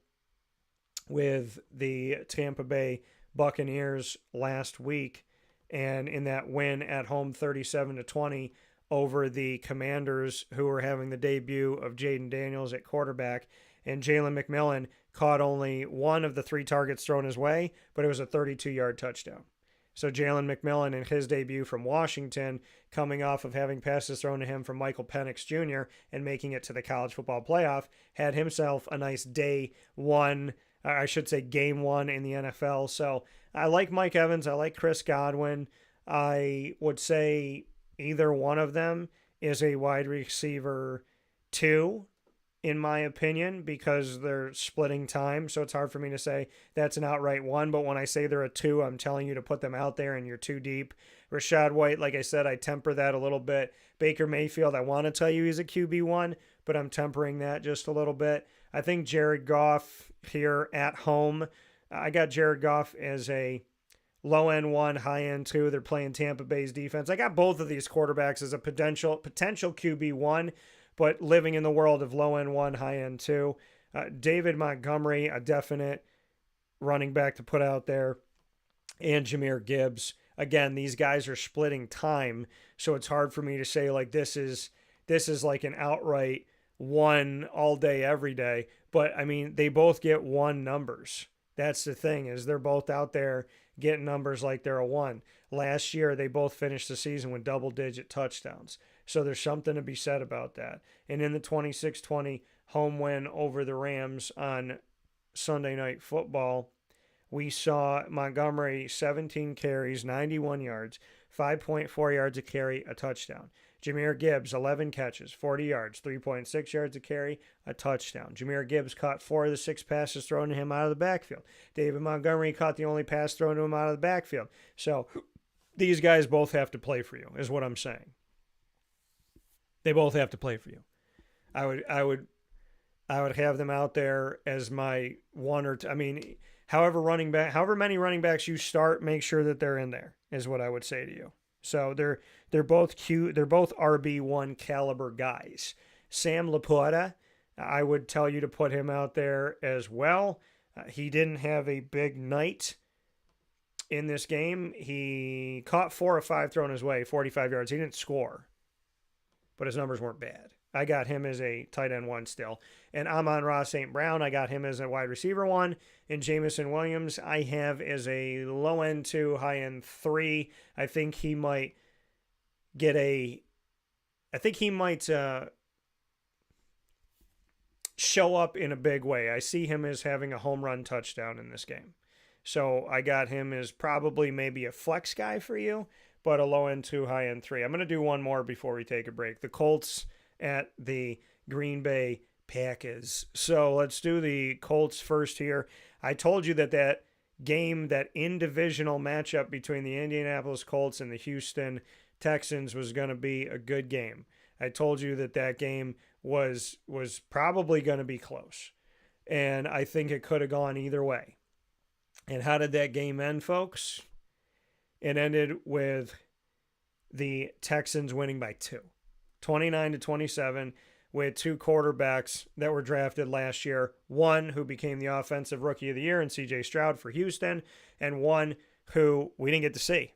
with the Tampa Bay Buccaneers last week. And in that win at home 37-20 over the Commanders, who were having the debut of Jaden Daniels at quarterback. And Jalen McMillan caught only one of the 3 targets thrown his way, but it was a 32-yard touchdown. So Jalen McMillan in his debut from Washington, coming off of having passes thrown to him from Michael Penix Jr. and making it to the college football playoff, had himself a nice game one in the NFL. So I like Mike Evans. I like Chris Godwin. I would say either one of them is a wide receiver 2, in my opinion, because they're splitting time. So it's hard for me to say that's an outright 1. But when I say they're a 2, I'm telling you to put them out there and you're too deep. Rachaad White, like I said, I temper that a little bit. Baker Mayfield, I want to tell you he's a QB1, but I'm tempering that just a little bit. I think Jared Goff here at home, I got Jared Goff as a low-end 1, high-end 2. They're playing Tampa Bay's defense. I got both of these quarterbacks as a potential QB1, but living in the world of low-end 1, high-end 2. David Montgomery, a definite running back to put out there, and Jahmyr Gibbs. Again, these guys are splitting time, so it's hard for me to say like this is like an outright 1 all day, every day. But, I mean, they both get 1 numbers. That's the thing, is they're both out there getting numbers like they're a 1. Last year, they both finished the season with double-digit touchdowns. So there's something to be said about that. And in the 26-20 home win over the Rams on Sunday Night Football, we saw Montgomery 17 carries, 91 yards, 5.4 yards a carry, a touchdown. Jahmyr Gibbs, 11 catches, 40 yards, 3.6 yards a carry, a touchdown. Jahmyr Gibbs caught 4 of the 6 passes thrown to him out of the backfield. David Montgomery caught the only pass thrown to him out of the backfield. So these guys both have to play for you, is what I'm saying. They both have to play for you. I would have them out there as my 1 or 2. I mean, however many running backs you start, make sure that they're in there, is what I would say to you. So they're both cute. They're both RB1 caliber guys. Sam Laporta, I would tell you to put him out there as well. He didn't have a big night in this game. He caught 4 or 5 thrown his way, 45 yards. He didn't score, but his numbers weren't bad. I got him as a tight end 1 still. And Amon-Ra St. Brown, I got him as a wide receiver 1. And Jameson Williams, I have as a low end 2, high end 3. I think he might show up in a big way. I see him as having a home run touchdown in this game. So I got him as probably maybe a flex guy for you, but a low end 2, high end 3. I'm going to do one more before we take a break. The Colts at the Green Bay Packers. So let's do the Colts first here. I told you that game, that in-divisional matchup between the Indianapolis Colts and the Houston Texans was going to be a good game. I told you that game was probably going to be close. And I think it could have gone either way. And how did that game end, folks? It ended with the Texans winning by 2, 29-27, with 2 quarterbacks that were drafted last year. One who became the offensive rookie of the year in C.J. Stroud for Houston, and one who we didn't get to see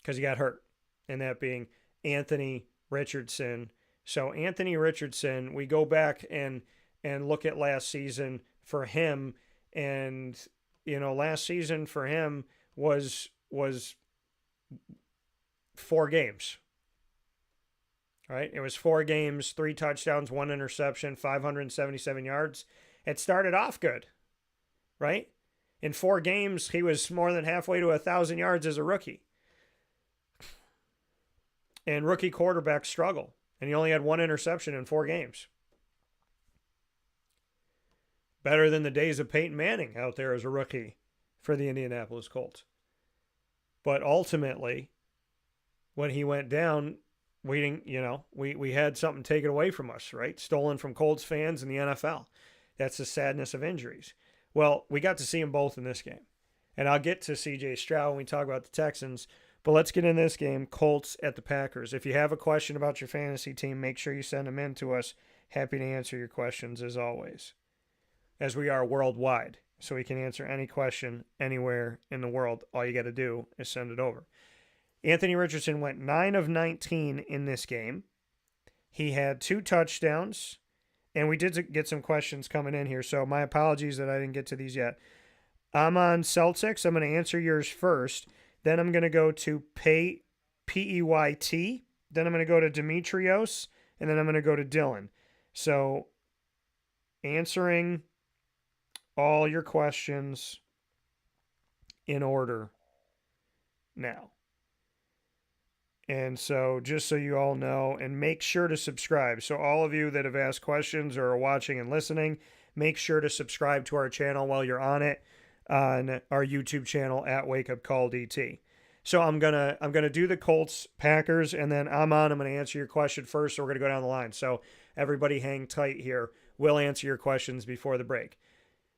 because he got hurt, and that being Anthony Richardson. So Anthony Richardson, we go back and look at last season for him, and last season for him was 4 games. Right? It was 4 games, 3 touchdowns, 1 interception, 577 yards. It started off good, right? In 4 games, he was more than halfway to 1,000 yards as a rookie. And rookie quarterbacks struggle. And he only had 1 interception in 4 games. Better than the days of Peyton Manning out there as a rookie for the Indianapolis Colts. But ultimately, when he went down, we didn't, we had something taken away from us, right? Stolen from Colts fans in the NFL. That's the sadness of injuries. Well, we got to see them both in this game. And I'll get to C.J. Stroud when we talk about the Texans. But let's get in this game, Colts at the Packers. If you have a question about your fantasy team, make sure you send them in to us. Happy to answer your questions as always, as we are worldwide. So we can answer any question anywhere in the world. All you got to do is send it over. Anthony Richardson went 9 of 19 in this game. He had 2 touchdowns, and we did get some questions coming in here, so my apologies that I didn't get to these yet. I'm on Celtics. I'm going to answer yours first. Then I'm going to go to P-E-Y-T. Then I'm going to go to Demetrios, and then I'm going to go to Dylan. So answering all your questions in order now. And so just so you all know, and make sure to subscribe. So all of you that have asked questions or are watching and listening, make sure to subscribe to our channel while you're on it, on our YouTube channel at Wake Up Call DT. So I'm gonna do the Colts Packers, and then I'm gonna answer your question first. So we're gonna go down the line. So everybody hang tight here. We'll answer your questions before the break.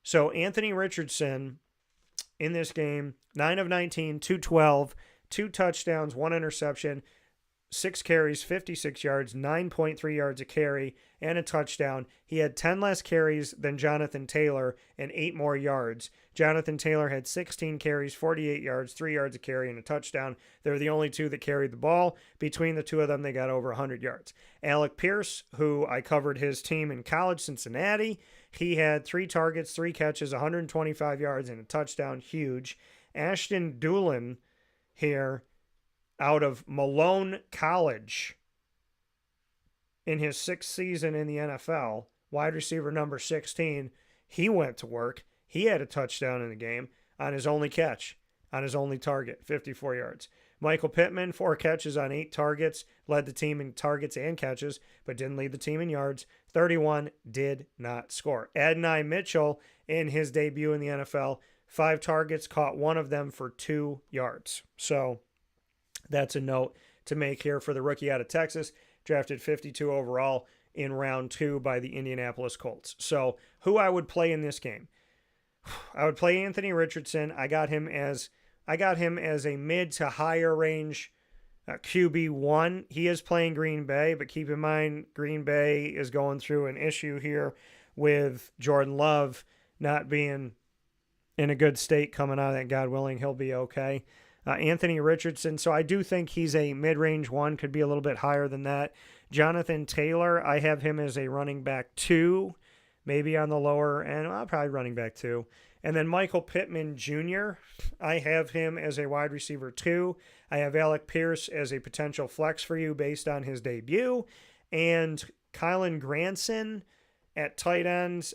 So Anthony Richardson in this game, 9 of 19, 212. 2 touchdowns, 1 interception, 6 carries, 56 yards, 9.3 yards a carry, and a touchdown. He had 10 less carries than Jonathan Taylor and 8 more yards. Jonathan Taylor had 16 carries, 48 yards, 3 yards a carry, and a touchdown. They were the only 2 that carried the ball. Between the 2 of them, they got over 100 yards. Alec Pierce, who I covered his team in college, Cincinnati, he had 3 targets, 3 catches, 125 yards, and a touchdown. Huge. Ashton Doolin here out of Malone College in his 6th season in the NFL, wide receiver number 16. He went to work. He had a touchdown in the game on his only catch, on his only target, 54 yards. Michael Pittman, 4 catches on 8 targets, led the team in targets and catches, but didn't lead the team in yards. 31, did not score. Adonai Mitchell, in his debut in the NFL, 5 targets, caught 1 of them for 2 yards. So that's a note to make here for the rookie out of Texas, drafted 52 overall in round 2 by the Indianapolis Colts. So who I would play in this game? I would play Anthony Richardson. I got him as a mid to higher range QB1. He is playing Green Bay, but keep in mind Green Bay is going through an issue here with Jordan Love not being in a good state coming out of that. God willing, he'll be okay. Anthony Richardson, so I do think he's a mid-range 1, could be a little bit higher than that. Jonathan Taylor, I have him as a running back 2, maybe on the lower end. Well, probably running back 2. And then Michael Pittman Jr., I have him as a wide receiver 2. I have Alec Pierce as a potential flex for you based on his debut. And Kylan Granson at tight ends,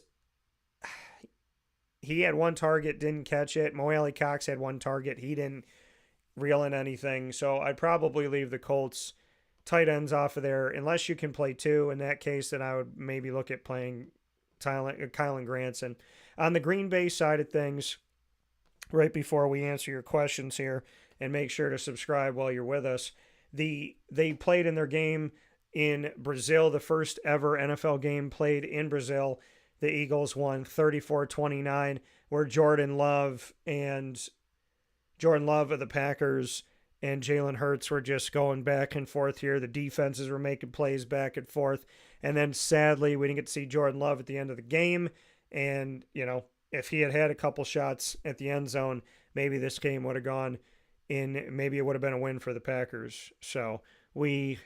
he had 1 target, didn't catch it. Mo Alley Cox had 1 target. He didn't reel in anything. So I'd probably leave the Colts tight ends off of there. Unless you can play 2. In that case, then I would maybe look at playing Kylan Granson. On the Green Bay side of things, right before we answer your questions here, and make sure to subscribe while you're with us, they played in their game in Brazil, the first ever NFL game played in Brazil. The Eagles won 34-29, where Jordan Love of the Packers and Jalen Hurts were just going back and forth here. The defenses were making plays back and forth. And then sadly, we didn't get to see Jordan Love at the end of the game. And, if he had had a couple shots at the end zone, maybe this game would have gone in, maybe it would have been a win for the Packers. So we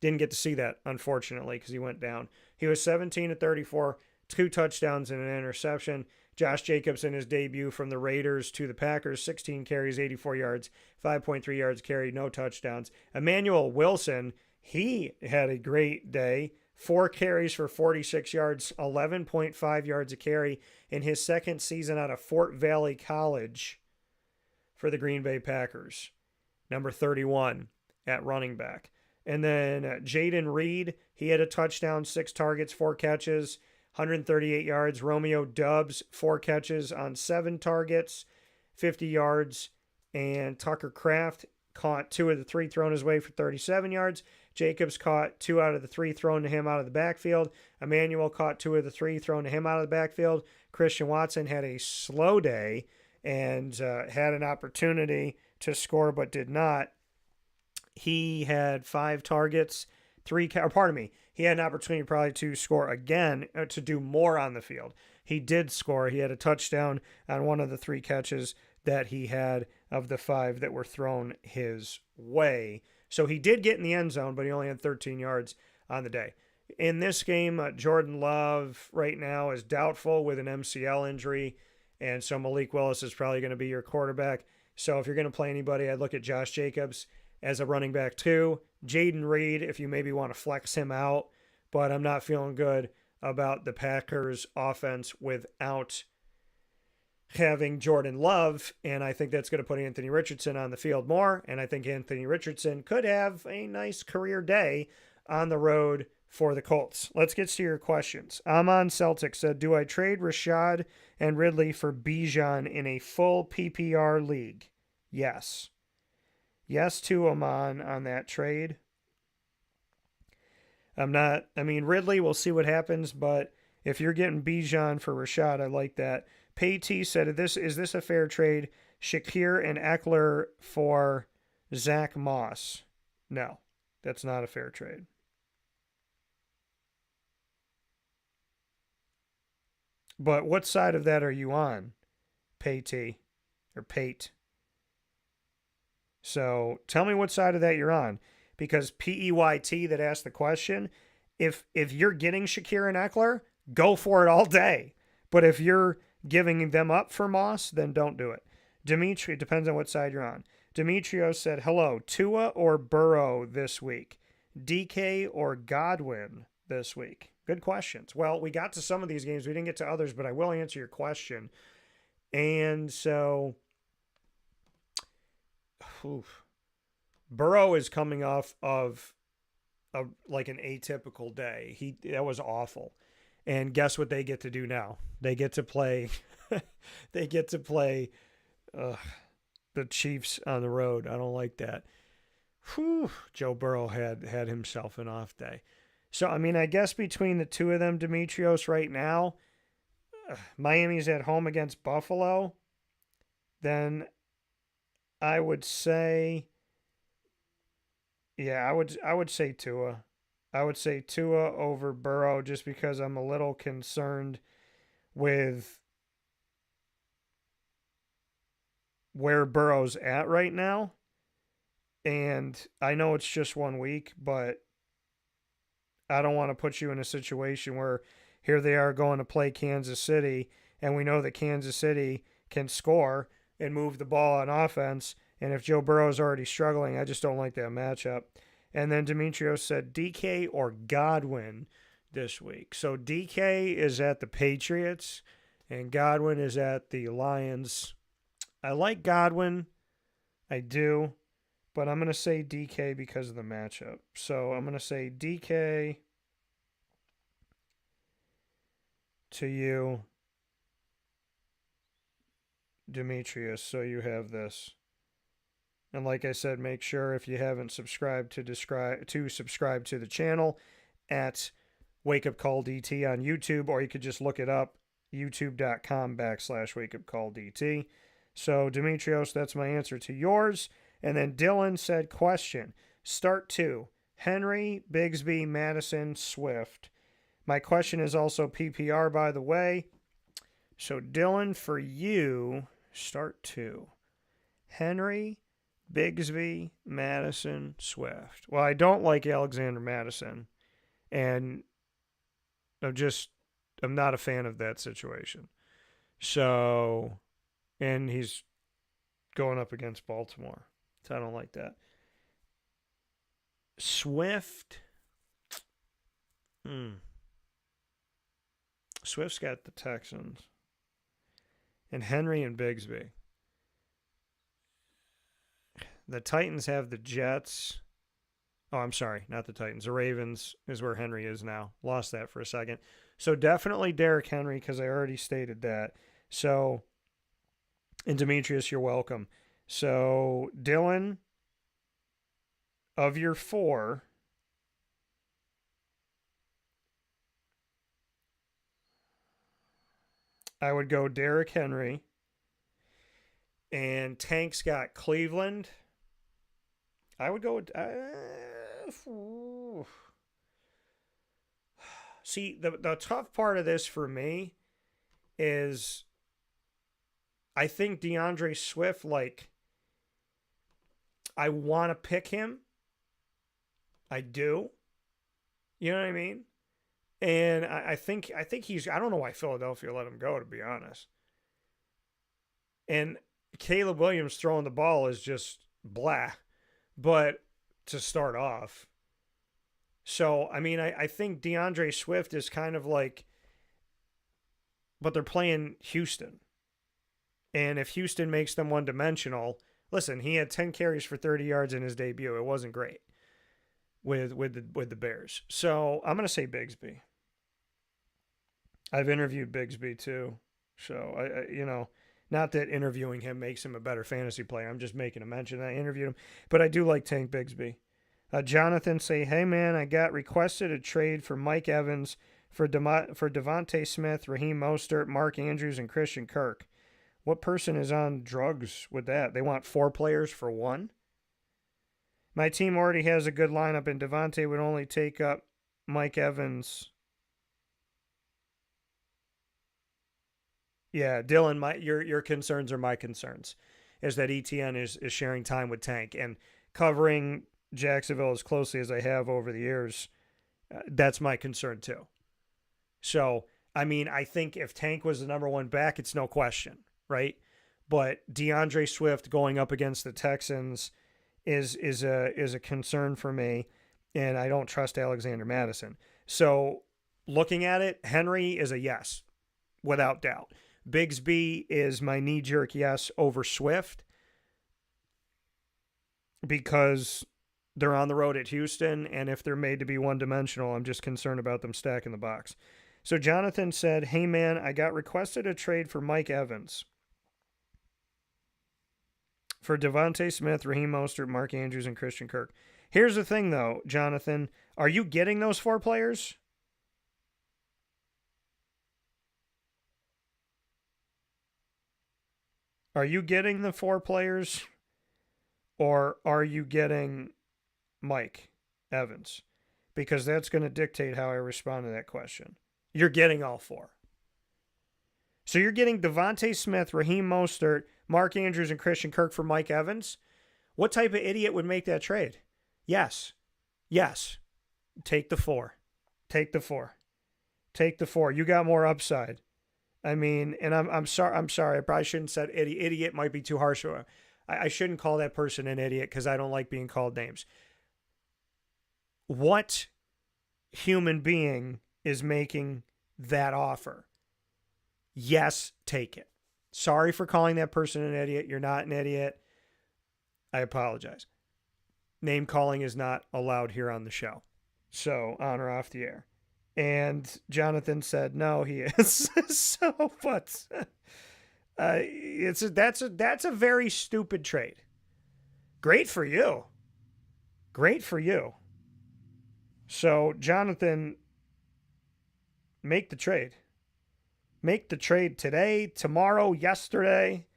didn't get to see that, unfortunately, because he went down. He was 17-34, 2 touchdowns and an interception. Josh Jacobs in his debut from the Raiders to the Packers, 16 carries, 84 yards, 5.3 yards carried, no touchdowns. Emmanuel Wilson, he had a great day. 4 carries for 46 yards, 11.5 yards a carry in his second season out of Fort Valley College for the Green Bay Packers. Number 31 at running back. And then Jaden Reed, he had a touchdown, 6 targets, 4 catches, 138 yards. Romeo Doubs, 4 catches on 7 targets, 50 yards. And Tucker Kraft caught 2 of the 3 thrown his way for 37 yards. Jacobs caught 2 out of the 3 thrown to him out of the backfield. Emmanuel caught 2 of the 3 thrown to him out of the backfield. Christian Watson had a slow day and had an opportunity to score but did not. He had 5 targets, he had an opportunity probably to score again, to do more on the field. He did score. He had a touchdown on 1 of the 3 catches that he had of the 5 that were thrown his way. So he did get in the end zone, but he only had 13 yards on the day. In this game, Jordan Love right now is doubtful with an MCL injury, and so Malik Willis is probably going to be your quarterback. So if you're going to play anybody, I'd look at Josh Jacobs as a running back too. Jaden Reed, if you maybe want to flex him out, but I'm not feeling good about the Packers offense without having Jordan Love, and I think that's going to put Anthony Richardson on the field more, and I think Anthony Richardson could have a nice career day on the road for the Colts. Let's get to your questions. Amon Celtic said, do I trade Rashad and Ridley for Bijan in a full PPR league? Yes. Yes to Amon on that trade. Ridley, we'll see what happens, but if you're getting Bijan for Rashad, I like that. Payt said, is this a fair trade? Shakir and Eckler for Zach Moss. No, that's not a fair trade. But what side of that are you on, Payt or Pate? So tell me what side of that you're on, because PEYT that asked the question, if you're getting Shakir and Eckler, go for it all day. But if you're giving them up for Moss, then don't do it. Dimitri, it depends on what side you're on. Demetrios said, hello, Tua or Burrow this week? DK or Godwin this week? Good questions. Well, we got to some of these games. We didn't get to others, but I will answer your question. And so, Burrow is coming off of like an atypical day. That was awful. And guess what they get to do now? They get to play the Chiefs on the road. I don't like that. Joe Burrow had himself an off day. So, I guess between the two of them, Demetrios, right now, Miami's at home against Buffalo, then I would say, I would say Tua. I would say Tua over Burrow, just because I'm a little concerned with where Burrow's at right now. And I know it's just 1 week, but I don't want to put you in a situation where here they are going to play Kansas City, and we know that Kansas City can score and move the ball on offense. And if Joe Burrow is already struggling, I just don't like that matchup. And then Demetrios said DK or Godwin this week. So DK is at the Patriots and Godwin is at the Lions. I like Godwin. I do. But I'm going to say DK because of the matchup. So I'm going to say DK to you, Demetrius. So you have this. And like I said, make sure if you haven't subscribed to subscribe to the channel at Wake Up Call DT on YouTube, or you could just look it up, youtube.com/Wake Up Call DT. So, Demetrios, that's my answer to yours. And then Dylan said, question, start 2, Henry, Bigsby, Madison, Swift. My question is also PPR, by the way. So, Dylan, for you, start 2, Henry, Bigsby, Madison, Swift. Well, I don't like Alexander Madison, and I'm not a fan of that situation. So, and he's going up against Baltimore, so I don't like that. Swift, Swift's got the Texans, and Henry and Bigsby. The Titans have the Jets. Oh, I'm sorry, not the Titans. The Ravens is where Henry is now. Lost that for a second. So definitely Derrick Henry, because I already stated that. So, and Demetrius, you're welcome. So, Dylan, of your 4, I would go Derrick Henry. And Tank's got Cleveland. I would go with... See, the tough part of this for me is I think DeAndre Swift, like, I want to pick him. I do. You know what I mean? And I think he's... I don't know why Philadelphia let him go, to be honest. And Caleb Williams throwing the ball is just blah. But to start off. So, I mean, I think DeAndre Swift is kind of like... But they're playing Houston. And if Houston makes them one-dimensional... Listen, he had 10 carries for 30 yards in his debut. It wasn't great with the Bears. So, I'm going to say Bigsby. I've interviewed Bigsby, too. So, I not that interviewing him makes him a better fantasy player. I'm just making a mention. I interviewed him. But I do like Tank Bigsby. Jonathan say, hey, man, I got requested a trade for Mike Evans for Devontae Smith, Raheem Mostert, Mark Andrews, and Christian Kirk. What person is on drugs with that? They want 4 players for 1? My team already has a good lineup, and Devontae would only take up Mike Evans. Yeah, Dylan, your concerns are my concerns, is that ETN is sharing time with Tank. And covering Jacksonville as closely as I have over the years, that's my concern too. So, I mean, I think if Tank was the number 1 back, it's no question, right? But DeAndre Swift going up against the Texans is a concern for me, and I don't trust Alexander Madison. So, looking at it, Henry is a yes, without doubt. Bigsby is my knee-jerk yes over Swift because they're on the road at Houston, and if they're made to be one-dimensional, I'm just concerned about them stacking the box. So Jonathan said, hey, man, I got requested a trade for Mike Evans for Devontae Smith, Raheem Mostert, Mark Andrews, and Christian Kirk. Here's the thing, though, Jonathan. Are you getting those 4 players? Are you getting the 4 players, or are you getting Mike Evans? Because that's going to dictate how I respond to that question. You're getting all 4. So you're getting Devontae Smith, Raheem Mostert, Mark Andrews, and Christian Kirk for Mike Evans? What type of idiot would make that trade? Yes. Yes. Take the 4. Take the 4. Take the 4. You got more upside. I mean, and I'm sorry. I probably shouldn't have said idiot. Idiot might be too harsh. I shouldn't call that person an idiot because I don't like being called names. What human being is making that offer? Yes, take it. Sorry for calling that person an idiot. You're not an idiot. I apologize. Name calling is not allowed here on the show. So, on or off the air. And Jonathan said, no, he is. So, but that's a very stupid trade. Great for you. Great for you. So, Jonathan, make the trade. Make the trade today, tomorrow, yesterday.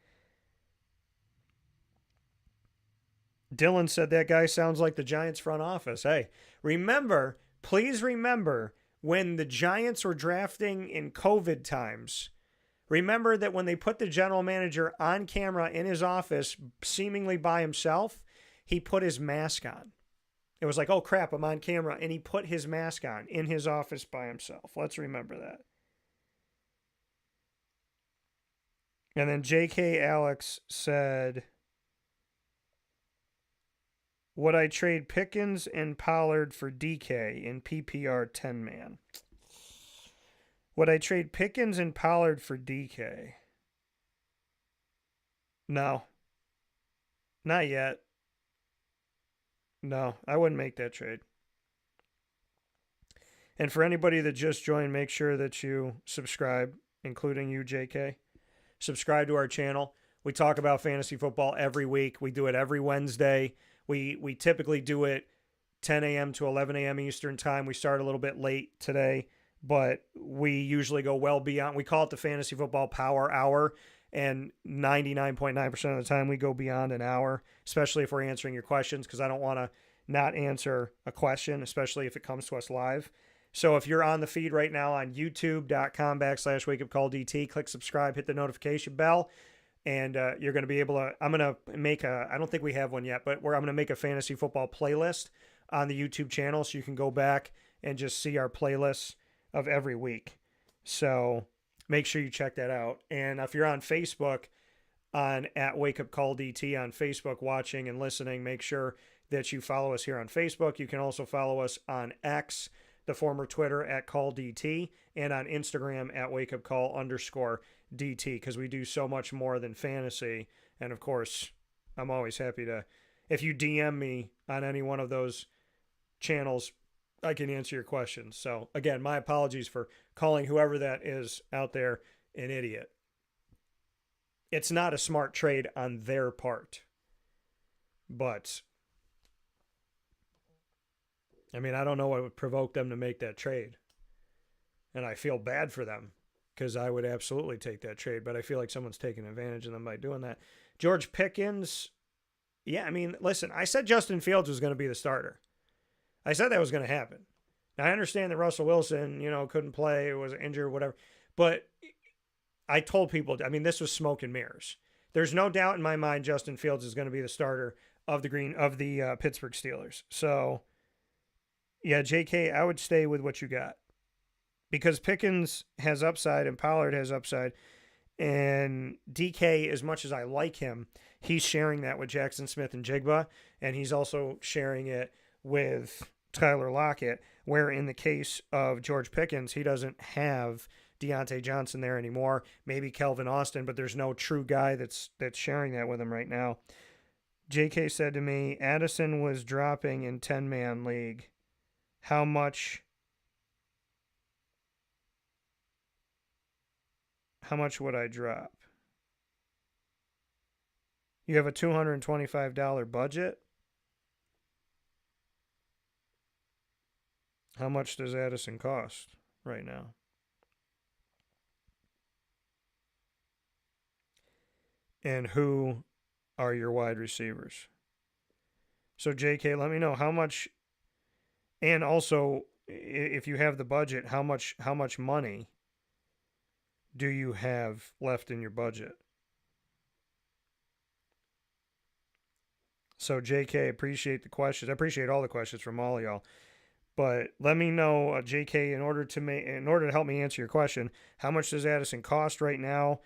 Dylan said that guy sounds like the Giants front office. Hey, remember, please remember when the Giants were drafting in COVID times. Remember that when they put the general manager on camera in his office, seemingly by himself, he put his mask on. It was like, oh crap, I'm on camera. And he put his mask on in his office by himself. Let's remember that. And then J.K. Alex said, would I trade Pickens and Pollard for DK in PPR 10-man? Would I trade Pickens and Pollard for DK? No. Not yet. No, I wouldn't make that trade. And for anybody that just joined, make sure that you subscribe, including you, JK. Subscribe to our channel. We talk about fantasy football every week. We do it every Wednesday. We typically do it 10 a.m. to 11 a.m. Eastern time. We start a little bit late today, but we usually go well beyond. We call it the Fantasy Football Power Hour, and 99.9% of the time we go beyond an hour, especially if we're answering your questions, because I don't want to not answer a question, especially if it comes to us live. So if you're on the feed right now on youtube.com/wakeupcalldt, click subscribe, hit the notification bell, and you're going to be able to, I'm going to make I don't think we have one yet, but I'm going to make a fantasy football playlist on the YouTube channel, so you can go back and just see our playlists of every week. So make sure you check that out. And if you're on Facebook, on @WakeUpCallDT on Facebook, watching and listening, make sure that you follow us here on Facebook. You can also follow us on X, the former Twitter, @CallDT, and on Instagram @WakeUpCall_DT, because we do so much more than fantasy. And of course, I'm always happy to, if you DM me on any one of those channels, I can answer your questions. So again, my apologies for calling whoever that is out there an idiot. It's not a smart trade on their part. But I mean, I don't know what would provoke them to make that trade. And I feel bad for them, because I would absolutely take that trade, but I feel like someone's taking advantage of them by doing that. George Pickens, yeah, I mean, listen, I said Justin Fields was going to be the starter. I said that was going to happen. Now, I understand that Russell Wilson, couldn't play, was injured, whatever. But I told people, I mean, this was smoke and mirrors. There's no doubt in my mind Justin Fields is going to be the starter of the Pittsburgh Steelers. So, yeah, JK, I would stay with what you got, because Pickens has upside and Pollard has upside. And DK, as much as I like him, he's sharing that with Jackson Smith and Jigba, and he's also sharing it with Tyler Lockett, where in the case of George Pickens, he doesn't have Deontay Johnson there anymore, maybe Kelvin Austin, but there's no true guy that's sharing that with him right now. JK said to me, Addison was dropping in 10-man league. How much would I drop? You have a $225 budget? How much does Addison cost right now? And who are your wide receivers? So JK, let me know how much, and also if you have the budget, how much money do you have left in your budget? So JK, appreciate the questions. I appreciate all the questions from all of y'all. But let me know, JK, in order to help me answer your question, how much does Addison cost right now?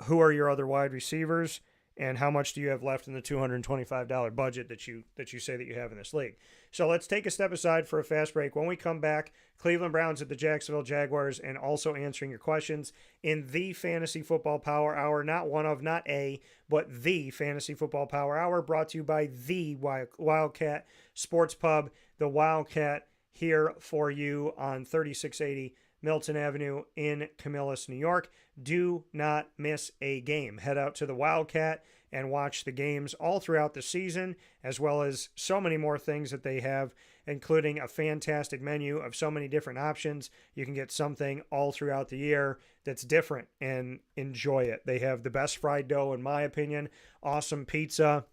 Who are your other wide receivers? And how much do you have left in the $225 budget that you say that you have in this league? So let's take a step aside for a fast break. When we come back, Cleveland Browns at the Jacksonville Jaguars, and also answering your questions in the Fantasy Football Power Hour, not a, but the Fantasy Football Power Hour, brought to you by the Wildcat Sports Pub. The Wildcat here for you on 3680 Milton Avenue in Camillus, New York. Do not miss a game. Head out to the Wildcat and watch the games all throughout the season, as well as so many more things that they have, including a fantastic menu of so many different options. You can get something all throughout the year that's different and enjoy it. They have the best fried dough, in my opinion, awesome pizza,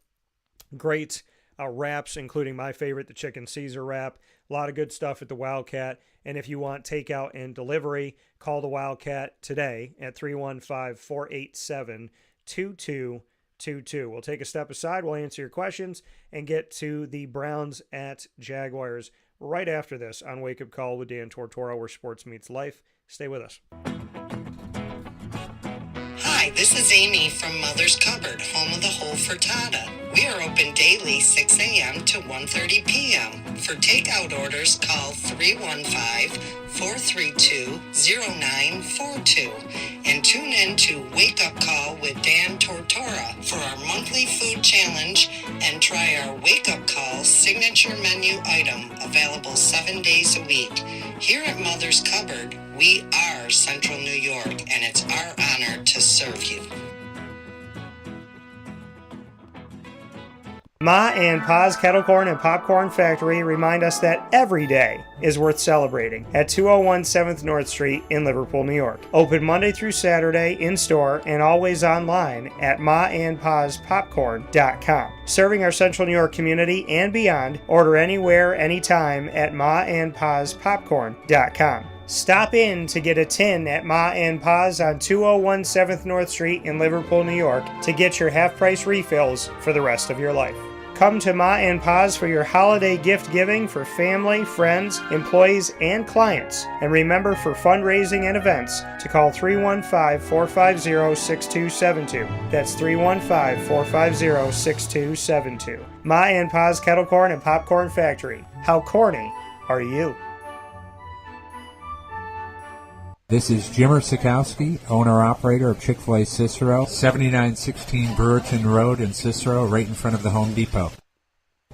great wraps, including my favorite, the chicken Caesar wrap. A lot of good stuff at the Wildcat. And if you want takeout and delivery, call the Wildcat today at 315-487-2222. We'll take a step aside. We'll answer your questions and get to the Browns at Jaguars right after this on Wake Up Call with Dan Tortora, where sports meets life. Stay with us. Hi, this is Amy from Mother's Cupboard, home of the whole frittata. We are open daily 6 a.m. to 1:30 p.m. For takeout orders, call 315-432-0942 and tune in to Wake Up Call with Dan Tortora for our monthly food challenge and try our Wake Up Call signature menu item available 7 days a week. Here at Mother's Cupboard, we are Central New York, and it's our honor to serve you. Ma and Pa's Kettle Corn and Popcorn Factory remind us that every day is worth celebrating at 201 7th North Street in Liverpool, New York. Open Monday through Saturday in-store and always online at maandpaspopcorn.com. Serving our Central New York community and beyond, order anywhere, anytime at maandpaspopcorn.com. Stop in to get a tin at Ma and Pa's on 201 7th North Street in Liverpool, New York to get your half-price refills for the rest of your life. Come to Ma and Pa's for your holiday gift giving for family, friends, employees, and clients. And remember, for fundraising and events, to call 315-450-6272. That's 315-450-6272. Ma and Pa's Kettle Corn and Popcorn Factory. How corny are you? This is Jimmer Sikowski, owner-operator of Chick-fil-A Cicero, 7916 Brewerton Road in Cicero, right in front of the Home Depot.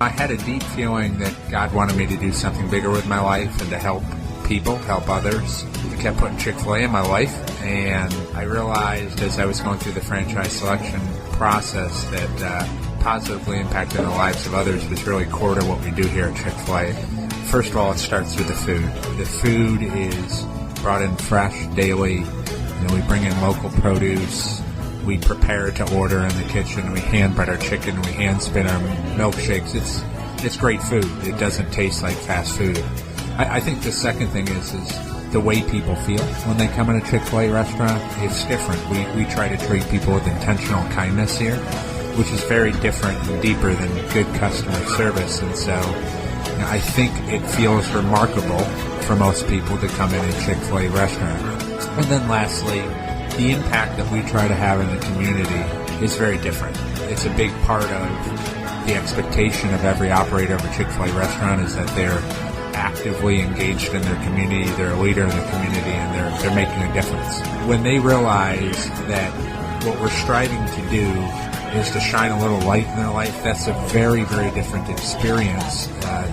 I had a deep feeling that God wanted me to do something bigger with my life and to help people, help others. I kept putting Chick-fil-A in my life, and I realized as I was going through the franchise selection process that positively impacting the lives of others was really core to what we do here at Chick-fil-A. First of all, it starts with the food. The food is brought in fresh daily. We bring in local produce. We prepare to order in the kitchen. We hand bread our chicken. We hand spin our milkshakes. It's great food. It doesn't taste like fast food. I think the second thing is the way people feel when they come in a Chick-fil-A restaurant. It's different. We try to treat people with intentional kindness here, which is very different and deeper than good customer service. And so I think it feels remarkable for most people to come in a Chick-fil-A restaurant. And then lastly, the impact that we try to have in the community is very different. It's a big part of the expectation of every operator of a Chick-fil-A restaurant is that they're actively engaged in their community, they're a leader in the community, and they're making a difference. When they realize that what we're striving to do is to shine a little light in their life, that's a very, very different experience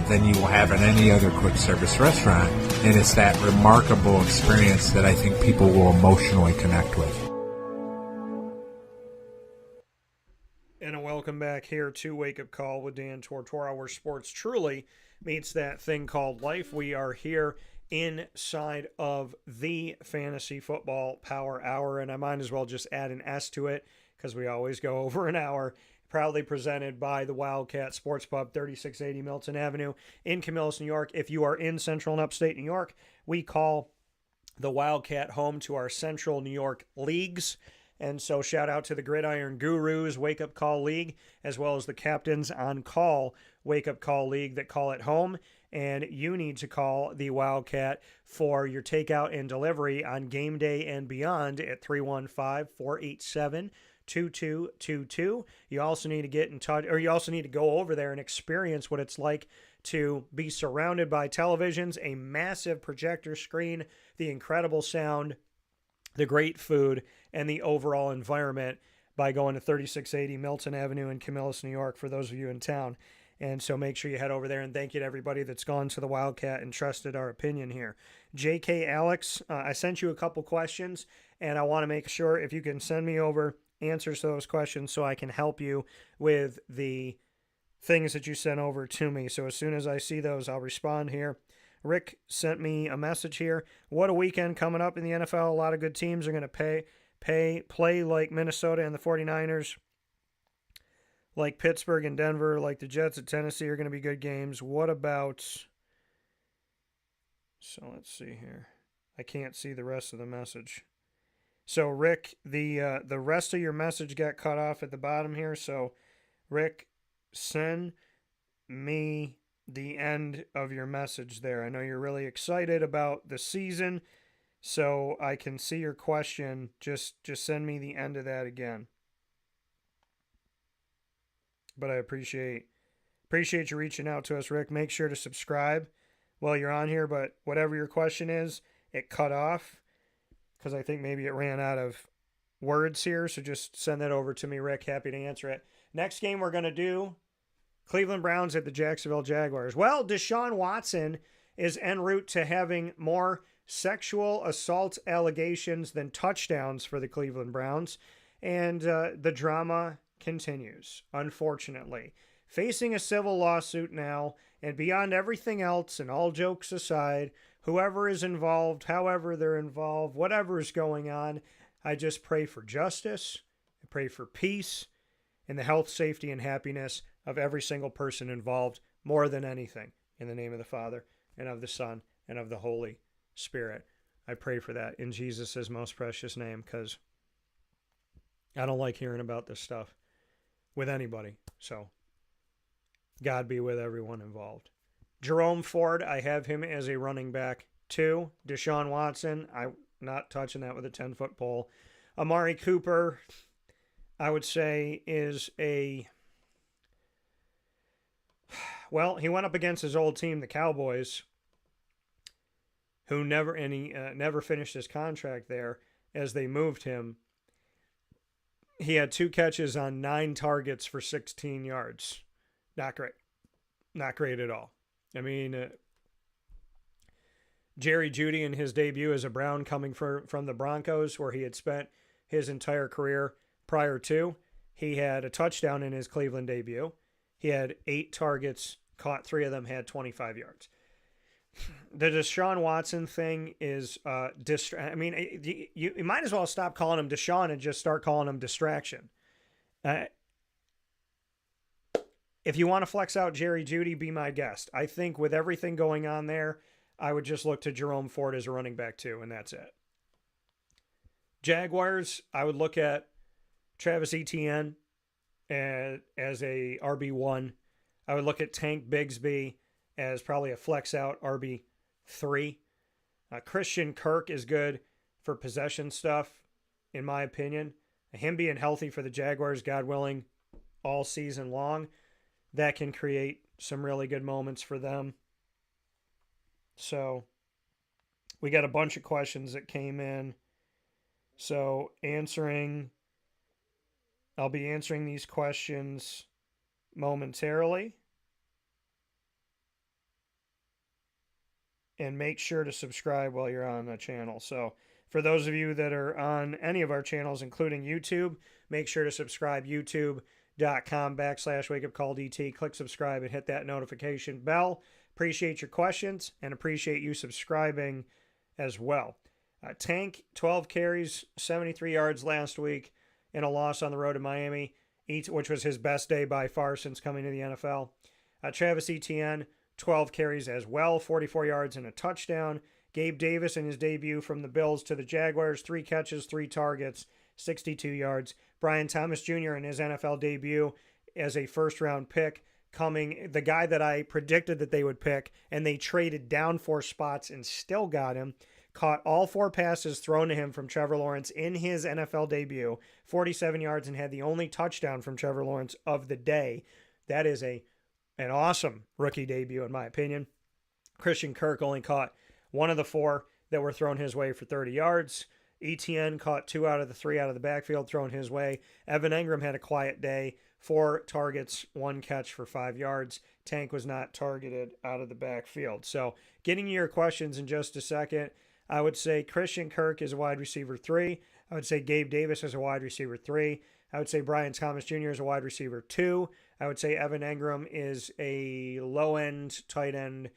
than you will have in any other quick service restaurant. And it's that remarkable experience that I think people will emotionally connect with. And a welcome back here to Wake Up Call with Dan Tortora, where sports truly meets that thing called life. We are here inside of the Fantasy Football Power Hour, and I might as well just add an S to it, because we always go over an hour. Proudly presented by the Wildcat Sports Pub, 3680 Milton Avenue in Camillus, New York. If you are in Central and Upstate New York, we call the Wildcat home to our Central New York leagues. And so shout out to the Gridiron Gurus Wake Up Call League, as well as the Captains on Call Wake Up Call League that call it home. And you need to call the Wildcat for your takeout and delivery on game day and beyond at 315-487-2222. You also need to get in touch, or you also need to go over there and experience what it's like to be surrounded by televisions, a massive projector screen, the incredible sound, the great food, and the overall environment by going to 3680 Milton Avenue in Camillus, New York, for those of you in town. And so make sure you head over there, and thank you to everybody that's gone to the Wildcat and trusted our opinion here. JK Alex, I sent you a couple questions, and I want to make sure if you can send me over answers to those questions so I can help you with the things that you sent over to me. So as soon as I see those, I'll respond here. Rick sent me a message here. What a weekend coming up in the NFL. A lot of good teams are going to play like Minnesota and the 49ers, like Pittsburgh and Denver, like the Jets at Tennessee are going to be good games. What about... So let's see here. I can't see the rest of the message. So Rick, the rest of your message got cut off at the bottom here. So Rick, send me the end of your message there. I know you're really excited about the season, so I can see your question. Just send me the end of that again. But I appreciate you reaching out to us, Rick. Make sure to subscribe while you're on here, but whatever your question is, it cut off because I think maybe it ran out of words here, so just send that over to me, Rick. Happy to answer it. Next game we're going to do, Cleveland Browns at the Jacksonville Jaguars. Well, Deshaun Watson is en route to having more sexual assault allegations than touchdowns for the Cleveland Browns, and the drama continues, unfortunately. Facing a civil lawsuit now, and beyond everything else, and all jokes aside, whoever is involved, however they're involved, whatever is going on, I just pray for justice, I pray for peace, and the health, safety, and happiness of every single person involved, more than anything. In the name of the Father, and of the Son, and of the Holy Spirit. I pray for that in Jesus' most precious name, because I don't like hearing about this stuff with anybody. So, God be with everyone involved. Jerome Ford, I have him as a running back 2. Deshaun Watson, I'm not touching that with a 10-foot pole. Amari Cooper, I would say, is a... Well, he went up against his old team, the Cowboys, who never finished his contract there as they moved him. He had 2 catches on 9 targets for 16 yards. Not great. Not great at all. I mean, Jerry Jeudy in his debut as a Brown coming from the Broncos, where he had spent his entire career prior to, he had a touchdown in his Cleveland debut. He had 8 targets, caught 3 of them, had 25 yards. The Deshaun Watson thing is, I mean, you might as well stop calling him Deshaun and just start calling him distraction. If you want to flex out Jerry Jeudy, be my guest. I think with everything going on there, I would just look to Jerome Ford as a running back 2, and that's it. Jaguars, I would look at Travis Etienne as a RB1. I would look at Tank Bigsby as probably a flex out RB3. Christian Kirk is good for possession stuff, in my opinion. Him being healthy for the Jaguars, God willing, all season long, that can create some really good moments for them. So we got a bunch of questions that came in. So I'll be answering these questions momentarily. And make sure to subscribe while you're on the channel. So for those of you that are on any of our channels, including YouTube, make sure to subscribe, youtube.com/wakeupcalldt. Click subscribe and hit that notification bell. Appreciate your questions and appreciate you subscribing as well. Tank, 12 carries, 73 yards last week in a loss on the road to Miami, which was his best day by far since coming to the NFL. Travis Etienne, 12 carries as well, 44 yards and a touchdown. Gabe Davis in his debut from the Bills to the Jaguars, 3 catches, 3 targets, 62 yards. Brian Thomas Jr. in his NFL debut as a first-round pick, the guy that I predicted that they would pick, and they traded down 4 spots and still got him. Caught all 4 passes thrown to him from Trevor Lawrence in his NFL debut, 47 yards, and had the only touchdown from Trevor Lawrence of the day. That is an awesome rookie debut, in my opinion. Christian Kirk only caught 1 of the 4 that were thrown his way for 30 yards. ETN caught 2 out of the 3 out of the backfield thrown his way. Evan Engram had a quiet day, 4 targets, 1 catch for 5 yards. Tank was not targeted out of the backfield. So getting your questions in just a second, I would say Christian Kirk is a wide receiver 3. I would say Gabe Davis is a wide receiver 3. I would say Brian Thomas Jr. is a wide receiver 2. I would say Evan Engram is a low-end tight end.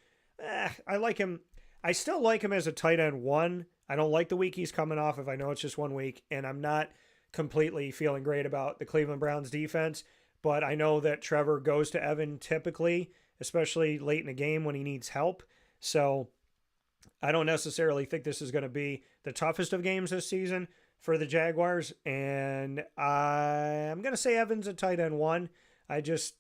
I like him. I still like him as a tight end 1. I don't like the week he's coming off of. I know it's just 1 week, and I'm not completely feeling great about the Cleveland Browns defense, but I know that Trevor goes to Evan typically, especially late in the game when he needs help. So I don't necessarily think this is going to be the toughest of games this season for the Jaguars, and I'm going to say Evan's a tight end 1. I just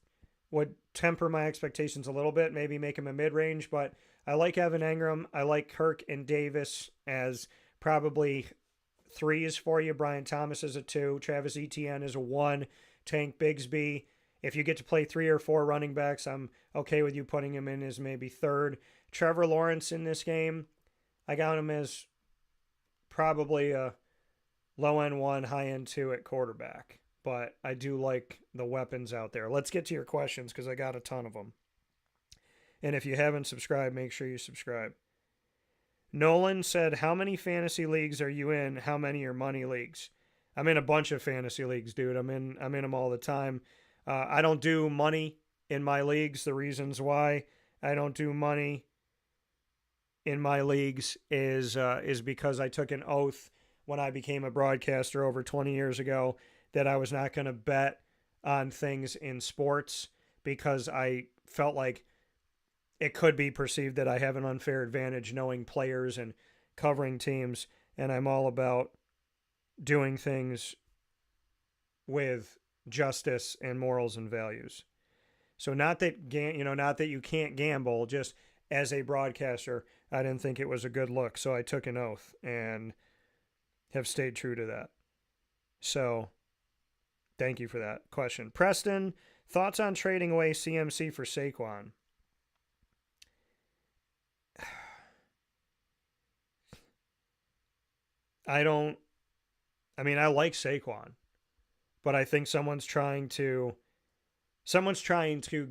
would temper my expectations a little bit, maybe make him a mid-range, but I like Evan Engram. I like Kirk and Davis as probably 3s for you. Brian Thomas is a 2. Travis Etienne is a 1. Tank Bigsby. If you get to play 3 or 4 running backs, I'm okay with you putting him in as maybe 3rd. Trevor Lawrence in this game, I got him as probably a low-end 1, high-end 2 at quarterback. But I do like the weapons out there. Let's get to your questions because I got a ton of them. And if you haven't subscribed, make sure you subscribe. Nolan said, how many fantasy leagues are you in? How many are money leagues? I'm in a bunch of fantasy leagues, dude. I'm in them all the time. I don't do money in my leagues. The reasons why I don't do money in my leagues is because I took an oath when I became a broadcaster over 20 years ago that I was not going to bet on things in sports because I felt like it could be perceived that I have an unfair advantage knowing players and covering teams, and I'm all about doing things with justice and morals and values. So not that you can't gamble, just as a broadcaster, I didn't think it was a good look, so I took an oath and have stayed true to that. So thank you for that question. Preston, thoughts on trading away CMC for Saquon? I like Saquon, but I think someone's trying to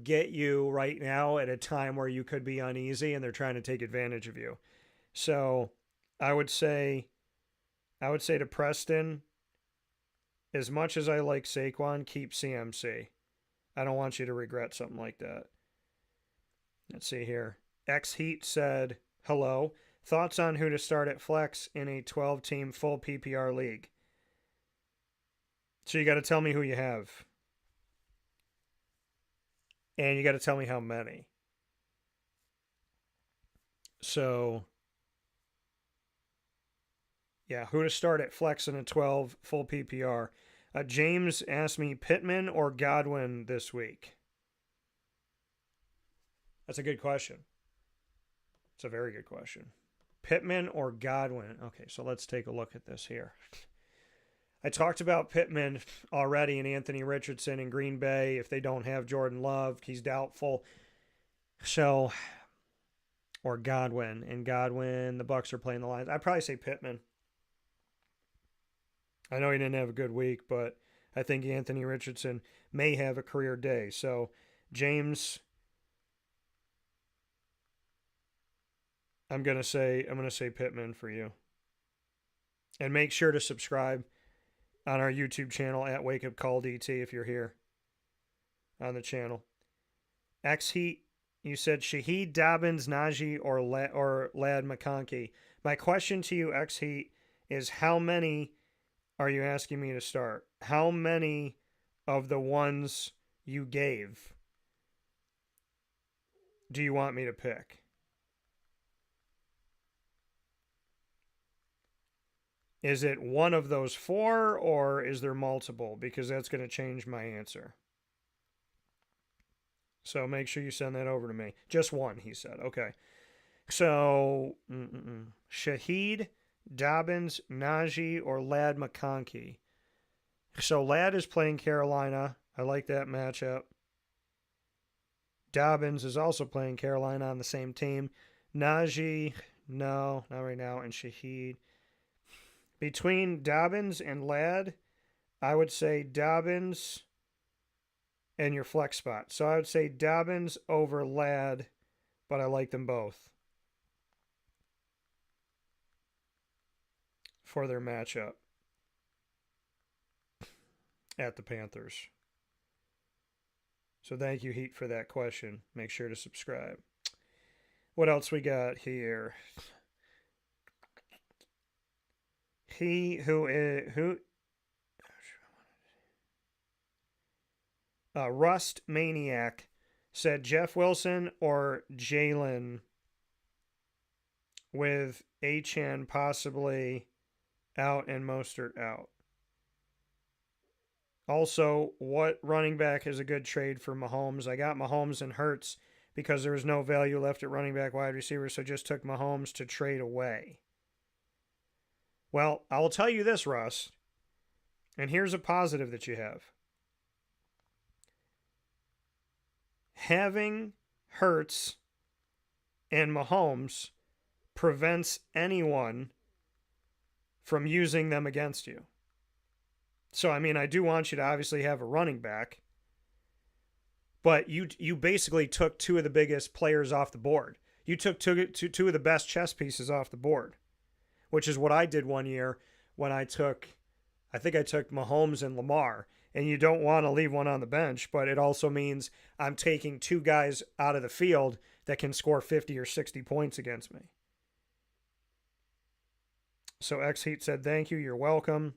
get you right now at a time where you could be uneasy and they're trying to take advantage of you. So I would say to Preston, as much as I like Saquon, keep CMC. I don't want you to regret something like that. Let's see here. X Heat said, hello. Thoughts on who to start at flex in a 12-team full PPR league? So you got to tell me who you have. And you got to tell me how many. So, yeah, who to start at flex in a 12 full PPR. James asked me Pittman or Godwin this week. That's a good question. It's a very good question. Pittman or Godwin? Okay, so let's take a look at this here. I talked about Pittman already and Anthony Richardson in Green Bay. If they don't have Jordan Love, he's doubtful. So, or Godwin. And Godwin, the Bucs are playing the Lions. I'd probably say Pittman. I know he didn't have a good week, but I think Anthony Richardson may have a career day. So, James, I'm gonna say Pittman for you. And make sure to subscribe on our YouTube channel at Wake Up Call DT if you're here on the channel. X Heat, you said Shaheed, Dobbins, Najee, or Lad McConkey. My question to you, X Heat, is how many are you asking me to start? How many of the ones you gave do you want me to pick? Is it one of those 4 or is there multiple? Because that's going to change my answer. So make sure you send that over to me. Just one, he said. Okay. So, Shaheed, Dobbins, Najee, or Lad McConkey. So Lad is playing Carolina. I like that matchup. Dobbins is also playing Carolina on the same team. Najee, no, not right now. And Shaheed. Between Dobbins and Ladd, I would say Dobbins and your flex spot. So I would say Dobbins over Ladd, but I like them both for their matchup at the Panthers. So thank you, Heat, for that question. Make sure to subscribe. What else we got here? Rust Maniac said Jeff Wilson or Jalen with Achane possibly out and Mostert out. Also, what running back is a good trade for Mahomes? I got Mahomes and Hurts because there was no value left at running back wide receiver, so just took Mahomes to trade away. Well, I'll tell you this, Russ, and here's a positive that you have. Having Hurts and Mahomes prevents anyone from using them against you. So, I mean, I do want you to obviously have a running back, but you basically took two of the biggest players off the board. You took two of the best chess pieces off the board, which is what I did one year when I took Mahomes and Lamar. And you don't want to leave one on the bench, but it also means I'm taking two guys out of the field that can score 50 or 60 points against me. So X-Heat said, thank you, you're welcome.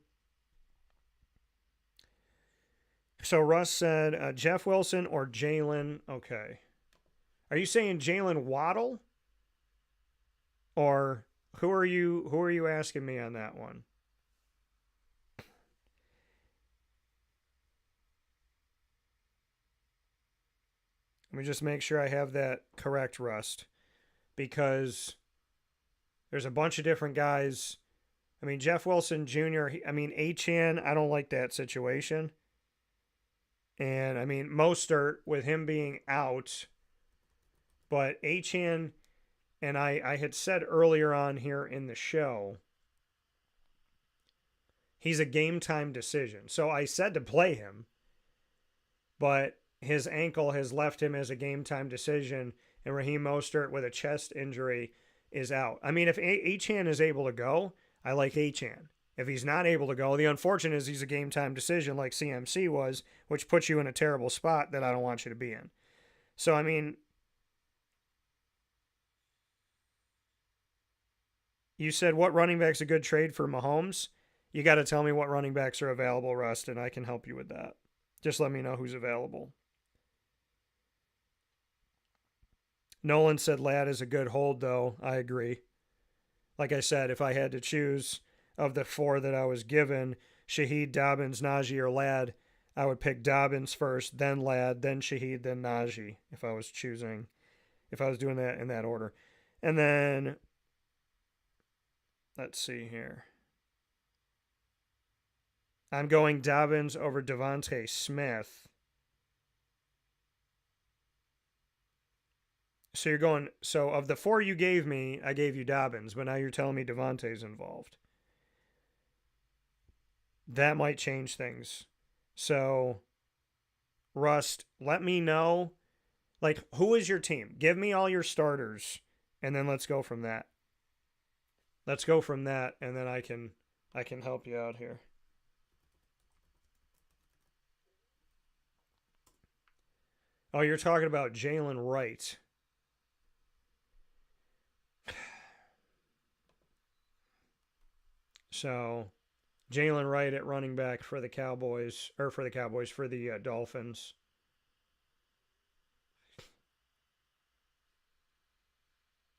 So Russ said, Jeff Wilson or Jalen. Okay. Are you saying Jalen Waddle? Or who are you asking me on that one? Let me just make sure I have that correct, Rust, because there's a bunch of different guys. I mean, Jeff Wilson Jr., Achane, I don't like that situation. And, I mean, Mostert with him being out. But Achane, and I had said earlier on here in the show, he's a game-time decision. So I said to play him, but his ankle has left him as a game-time decision, and Raheem Mostert with a chest injury is out. I mean, if Achane is able to go, I like Achane. If he's not able to go, the unfortunate is he's a game-time decision like CMC was, which puts you in a terrible spot that I don't want you to be in. So, I mean, you said what running back's a good trade for Mahomes? You got to tell me what running backs are available, Rust, and I can help you with that. Just let me know who's available. Nolan said Ladd is a good hold, though. I agree. Like I said, if I had to choose of the four that I was given, Shaheed, Dobbins, Najee, or Ladd, I would pick Dobbins first, then Ladd, then Shaheed, then Najee if I was doing that in that order. And then, let's see here. I'm going Dobbins over Devontae Smith. So of the four you gave me, I gave you Dobbins, but now you're telling me Devontae's involved. That might change things. So, Rust, let me know, like, who is your team? Give me all your starters, and then let's go from that. And then I can help you out here. Oh, you're talking about Jalen Wright. So, Jalen Wright at running back for the Dolphins.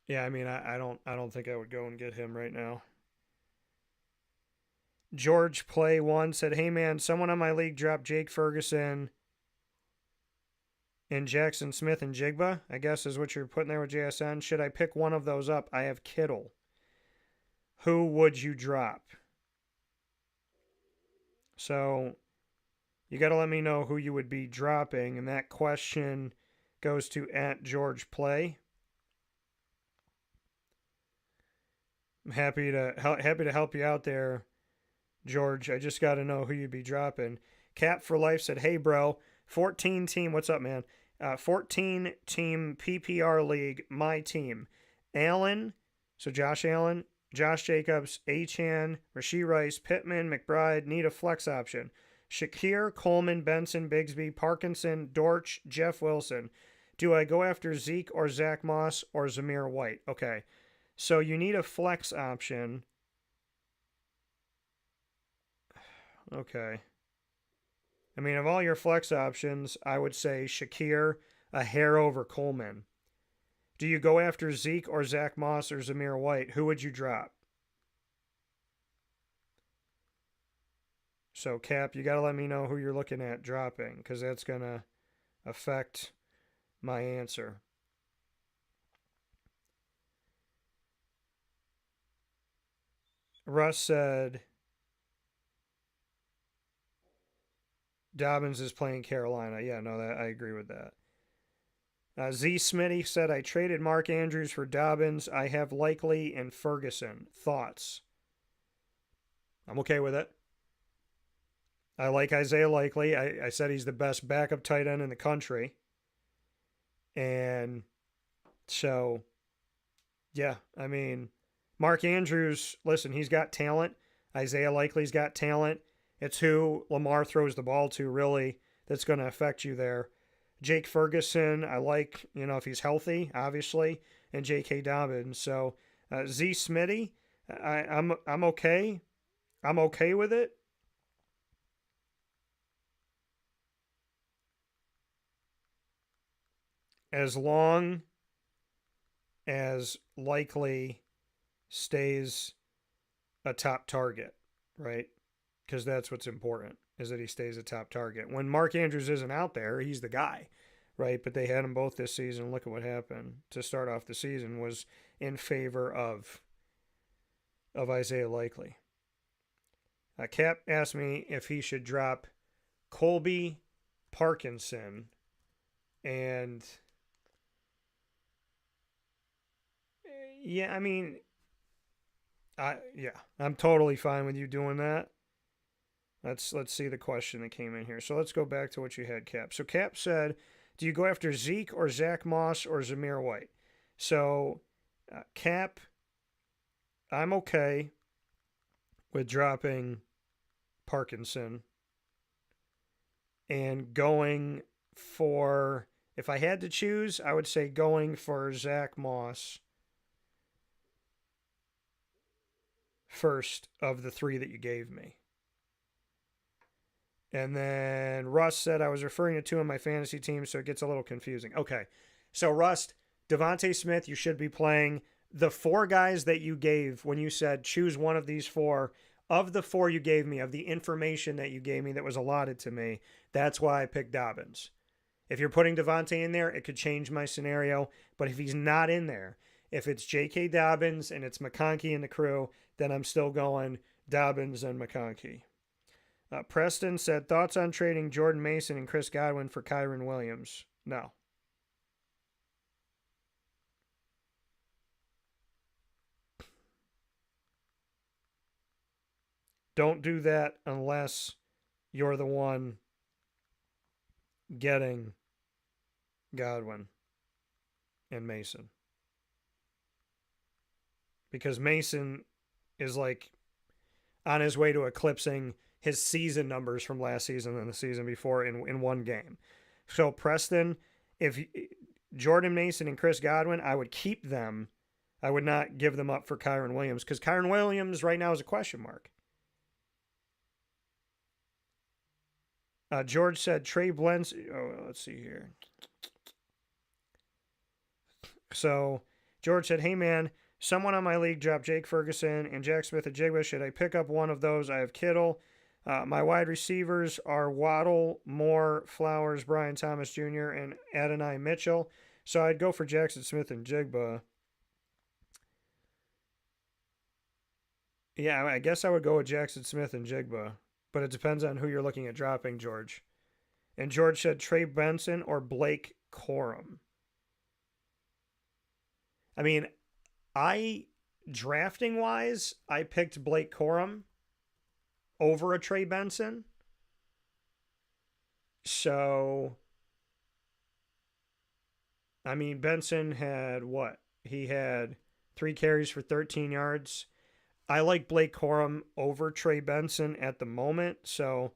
Yeah, I mean, I don't think I would go and get him right now. George Play 1 said, hey man, someone on my league dropped Jake Ferguson and Jackson Smith and Jigba, I guess is what you're putting there with JSN. Should I pick one of those up? I have Kittle. Who would you drop? So you got to let me know who you would be dropping, and that question goes to @GeorgePlay. I'm happy to help you out there. George, I just got to know who you'd be dropping. Cap for Life said, hey, bro, 14 team, what's up, man? 14 team PPR league, my team. Allen, so Josh Allen, Josh Jacobs, Achane, Rashee Rice, Pittman, McBride, need a flex option. Shakir, Coleman, Benson, Bigsby, Parkinson, Dortch, Jeff Wilson. Do I go after Zeke or Zach Moss or Zamir White? Okay, so you need a flex option. Okay. I mean, of all your flex options, I would say Shakir, a hair over Coleman. Do you go after Zeke or Zach Moss or Zamir White? Who would you drop? So, Cap, you got to let me know who you're looking at dropping, because that's going to affect my answer. Russ said Dobbins is playing Carolina. Yeah, no, that I agree with that. Z. Smitty said, I traded Mark Andrews for Dobbins. I have Likely and Ferguson. Thoughts? I'm okay with it. I like Isaiah Likely. I said he's the best backup tight end in the country. And so, yeah, I mean, Mark Andrews, listen, he's got talent. Isaiah Likely's got talent. It's who Lamar throws the ball to, really, that's going to affect you there. Jake Ferguson, I like, if he's healthy, obviously, and J.K. Dobbins. So, Z. Smitty, I'm okay. I'm okay with it. As long as Likely stays a top target, right? Because that's what's important, is that he stays a top target. When Mark Andrews isn't out there, he's the guy, right? But they had them both this season. Look at what happened to start off the season was in favor of Isaiah Likely. Cap asked me if he should drop Colby Parkinson, and yeah, I mean, I'm totally fine with you doing that. Let's see the question that came in here. So let's go back to what you had, Cap. So Cap said, do you go after Zeke or Zach Moss or Zamir White? So, Cap, I'm okay with dropping Parkinson and going for, if I had to choose, I would say going for Zach Moss first of the three that you gave me. And then Russ said I was referring to two on my fantasy team, so it gets a little confusing. Okay, so Russ, Devontae Smith, you should be playing. The four guys that you gave when you said choose one of these four, of the four you gave me, of the information that you gave me that was allotted to me, that's why I picked Dobbins. If you're putting Devontae in there, it could change my scenario. But if he's not in there, if it's J.K. Dobbins and it's McConkey and the crew, then I'm still going Dobbins and McConkey. Preston said, thoughts on trading Jordan Mason and Chris Godwin for Kyron Williams? No. Don't do that unless you're the one getting Godwin and Mason. Because Mason is like on his way to eclipsing his season numbers from last season and the season before in one game. So Preston, if Jordan Mason and Chris Godwin, I would keep them. I would not give them up for Kyron Williams, because Kyron Williams right now is a question mark. George said Trey Blentz. Oh, let's see here. So George said, hey man, someone on my league dropped Jake Ferguson and Jack Smith-Njigba. Should I pick up one of those? I have Kittle. My wide receivers are Waddle, Moore, Flowers, Brian Thomas Jr., and Adonai Mitchell. So I'd go for Jackson Smith-Njigba. Yeah, I guess I would go with Jackson Smith-Njigba, but it depends on who you're looking at dropping, George. And George said Trey Benson or Blake Corum. I mean, drafting-wise, I picked Blake Corum over a Trey Benson. So, I mean, Benson had what? He had 3 carries for 13 yards. I like Blake Corum over Trey Benson at the moment. So,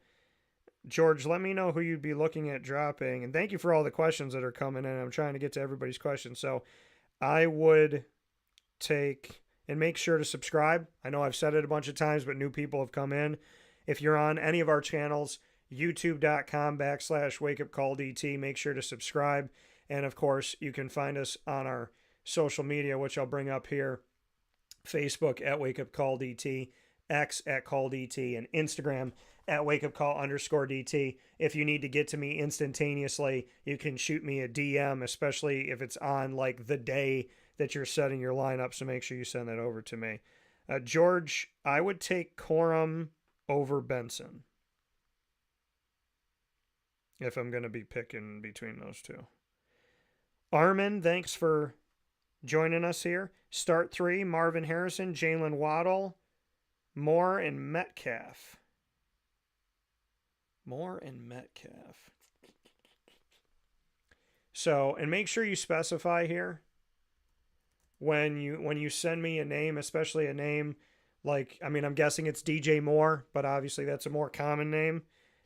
George, let me know who you'd be looking at dropping. And thank you for all the questions that are coming in. I'm trying to get to everybody's questions. So, I would take and make sure to subscribe. I know I've said it a bunch of times, but new people have come in. If you're on any of our channels, youtube.com/wakeupcalldt, make sure to subscribe. And of course, you can find us on our social media, which I'll bring up here. Facebook at wakeupcalldt, X at calldt, and Instagram at wakeupcall_DT. If you need to get to me instantaneously, you can shoot me a DM, especially if it's on like the day that you're setting your lineup. So make sure you send that over to me. George, I would take Corum over Benson if I'm going to be picking between those two. Armin, thanks for joining us here. Start 3, Marvin Harrison, Jalen Waddle, Moore, and Metcalf. Moore and Metcalf. So, and make sure you specify here when you send me a name, especially a name like, I mean, I'm guessing it's DJ Moore, but obviously that's a more common name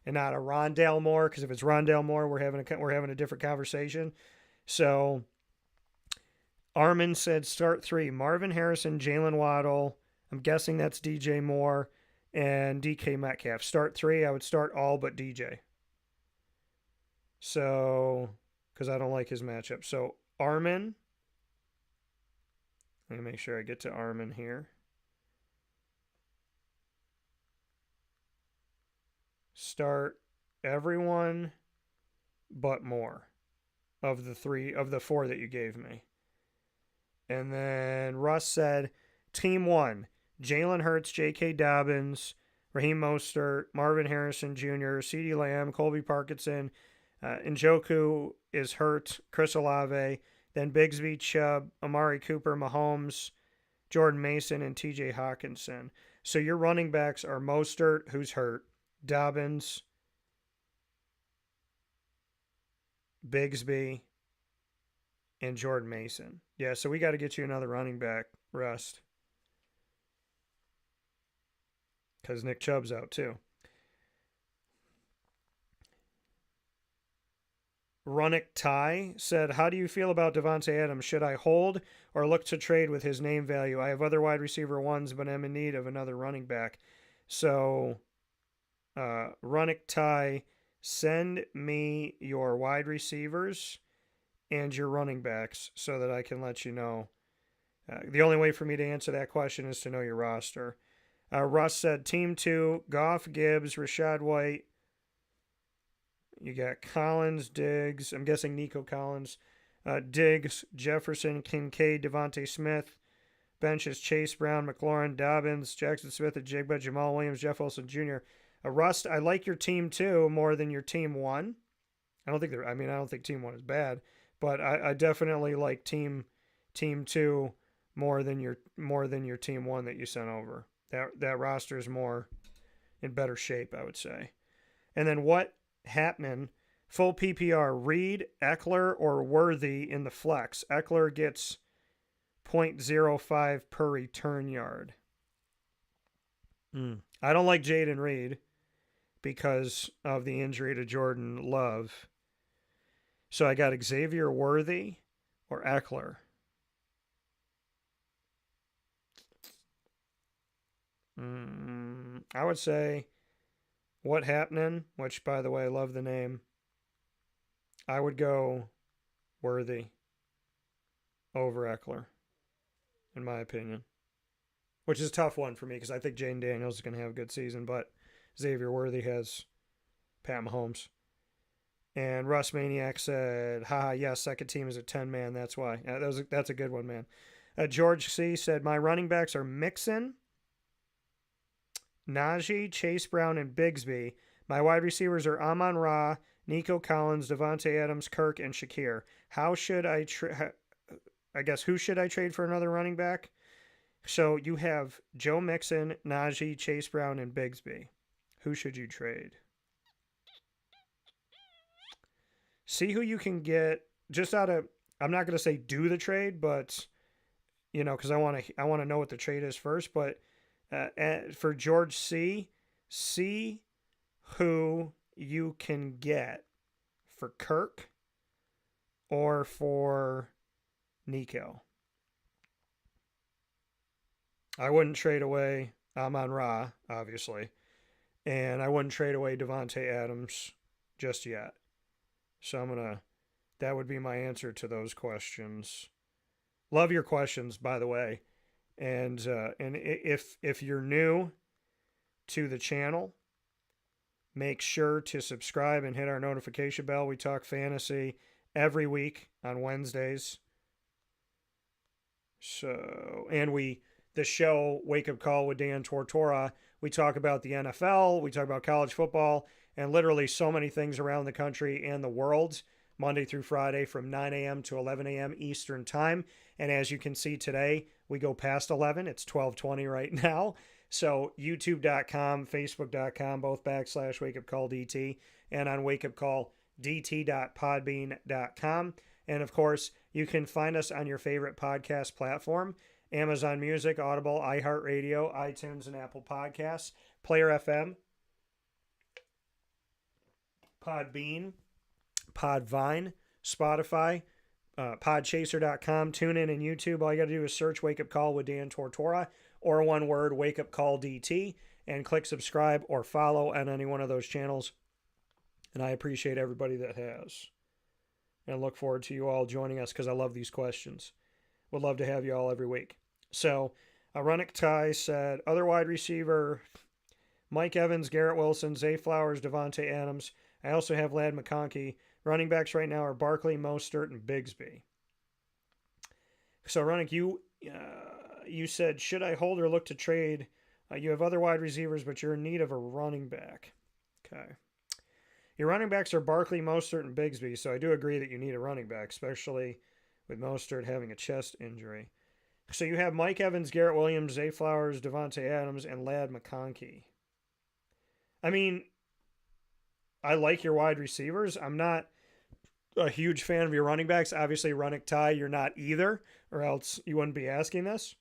and not a Rondale Moore, because if it's Rondale Moore, we're having a different conversation. So, Armin said start 3, Marvin Harrison, Jalen Waddle. I'm guessing that's DJ Moore and DK Metcalf. Start 3, I would start all but DJ. So, because I don't like his matchup. So, Armin. Let me make sure I get to Armin here. Start everyone but Moore of the 4 that you gave me. And then Russ said, Team 1, Jalen Hurts, J.K. Dobbins, Raheem Mostert, Marvin Harrison Jr., CeeDee Lamb, Colby Parkinson, Njoku is hurt, Chris Olave, then Bigsby, Chubb, Amari Cooper, Mahomes, Jordan Mason, and T.J. Hawkinson. So your running backs are Mostert, who's hurt, Dobbins, Bigsby, and Jordan Mason. Yeah, so we got to get you another running back, Rust. Because Nick Chubb's out too. Runick Ty said, how do you feel about Devontae Adams? Should I hold or look to trade with his name value? I have other wide receiver ones, but I'm in need of another running back. So, Runick Ty, send me your wide receivers and your running backs so that I can let you know. The only way for me to answer that question is to know your roster. Russ said, Team 2, Goff, Gibbs, Rashad White. You got Collins, Diggs. I'm guessing Nico Collins. Diggs, Jefferson, Kincaid, Devontae Smith. Benches, Chase Brown, McLaurin, Dobbins, Jackson Smith, Jigba, Jamal Williams, Jeff Wilson Jr. Rust, I like your Team 2 more than your Team 1. I don't think Team 1 is bad, but I definitely like Team 2 more than your Team 1 that you sent over. That roster is more in better shape, I would say. And then what happening? Full PPR, Reed, Eckler, or Worthy in the flex. Eckler gets 0.05 per return yard. I don't like Jaden Reed because of the injury to Jordan Love. So I got Xavier Worthy or Eckler. I would say what happening, which by the way, I love the name. I would go Worthy over Eckler, in my opinion. Which is a tough one for me because I think Jaden Daniels is going to have a good season, but Xavier Worthy has Pat Mahomes. And Russ Maniac said, haha, yes, second team is a 10-man, that's why. That's a good one, man. George C. said, my running backs are Mixon, Najee, Chase Brown, and Bigsby. My wide receivers are Amon-Ra, Nico Collins, Devontae Adams, Kirk, and Shakir. How should I who should I trade for another running back? So you have Joe Mixon, Najee, Chase Brown, and Bigsby. Who should you trade? See who you can get just out of, I'm not going to say do the trade, but, you know, because I want to know what the trade is first. But for George C., see who you can get for Kirk or for Nico. I wouldn't trade away Amon-Ra, obviously. And I wouldn't trade away Devontae Adams just yet. So that would be my answer to those questions. Love your questions, by the way. And if you're new to the channel, make sure to subscribe and hit our notification bell. We talk fantasy every week on Wednesdays. So, and the show Wake Up Call with Dan Tortora, we talk about the NFL, we talk about college football, and literally so many things around the country and the world, Monday through Friday from 9 a.m. to 11 a.m. Eastern Time. And as you can see today, we go past 11. It's 12:20 right now. So youtube.com, facebook.com, both / Wake Up Call DT, and on wakeupcalldt.podbean.com. And of course, you can find us on your favorite podcast platform: Amazon Music, Audible, iHeartRadio, iTunes, and Apple Podcasts, Player FM, Podbean, Podvine, Spotify, Podchaser.com, TuneIn, and YouTube. All you got to do is search Wake Up Call with Dan Tortora, or one word, Wake Up Call DT, and click subscribe or follow on any one of those channels. And I appreciate everybody that has. And look forward to you all joining us because I love these questions. Would love to have you all every week. So, Runick Ty said, other wide receiver, Mike Evans, Garrett Wilson, Zay Flowers, Devontae Adams. I also have Ladd McConkey. Running backs right now are Barkley, Mostert, and Bigsby. So, Runick, you said, should I hold or look to trade? You have other wide receivers, but you're in need of a running back. Okay. Your running backs are Barkley, Mostert, and Bigsby, so I do agree that you need a running back, especially with Mostert having a chest injury. So you have Mike Evans, Garrett Williams, Zay Flowers, Devontae Adams, and Ladd McConkey. I mean, I like your wide receivers. I'm not a huge fan of your running backs. Obviously, Runick Ty, you're not either, or else you wouldn't be asking this.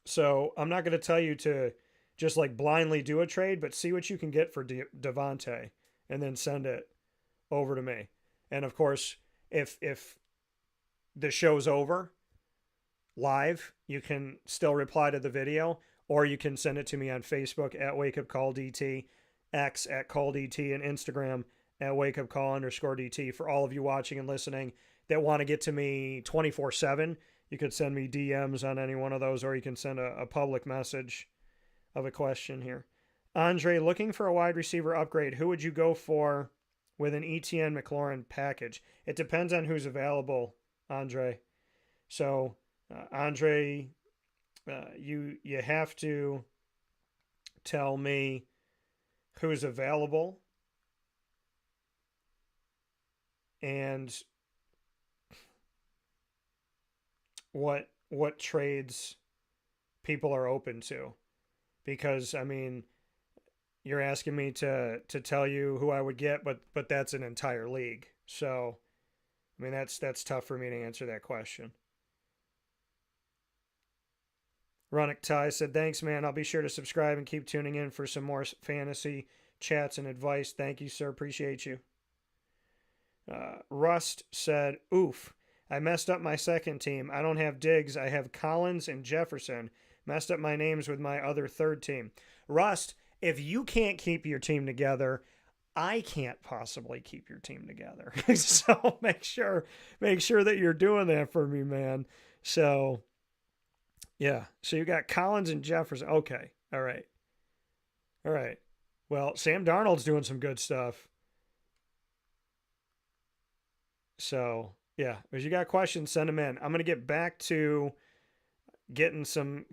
So I'm not going to tell you to just like blindly do a trade, but see what you can get for Devontae and then send it over to me. And of course, if the show's over live, you can still reply to the video, or you can send it to me on Facebook at Wake Up Call DT, X at Call DT, and Instagram at Wake Up Call _DT. For all of you watching and listening that want to get to me 24/7, you could send me DMs on any one of those, or you can send a public message of a question here. Andre, looking for a wide receiver upgrade, who would you go for with an ETN McLaurin package? It depends on who's available, Andre. So, Andre, you have to tell me who's available and what trades people are open to. Because, I mean, you're asking me to tell you who I would get, but that's an entire league. So, I mean, that's tough for me to answer that question. Runick Ty said, thanks, man. I'll be sure to subscribe and keep tuning in for some more fantasy chats and advice. Thank you, sir. Appreciate you. Rust said, oof, I messed up my second team. I don't have Diggs. I have Collins and Jefferson. Messed up my names with my other third team. Rust, if you can't keep your team together, I can't possibly keep your team together. So make sure that you're doing that for me, man. So, yeah. So you got Collins and Jefferson. Okay. All right. Well, Sam Darnold's doing some good stuff. So, yeah. If you got questions, send them in. I'm going to get back to getting some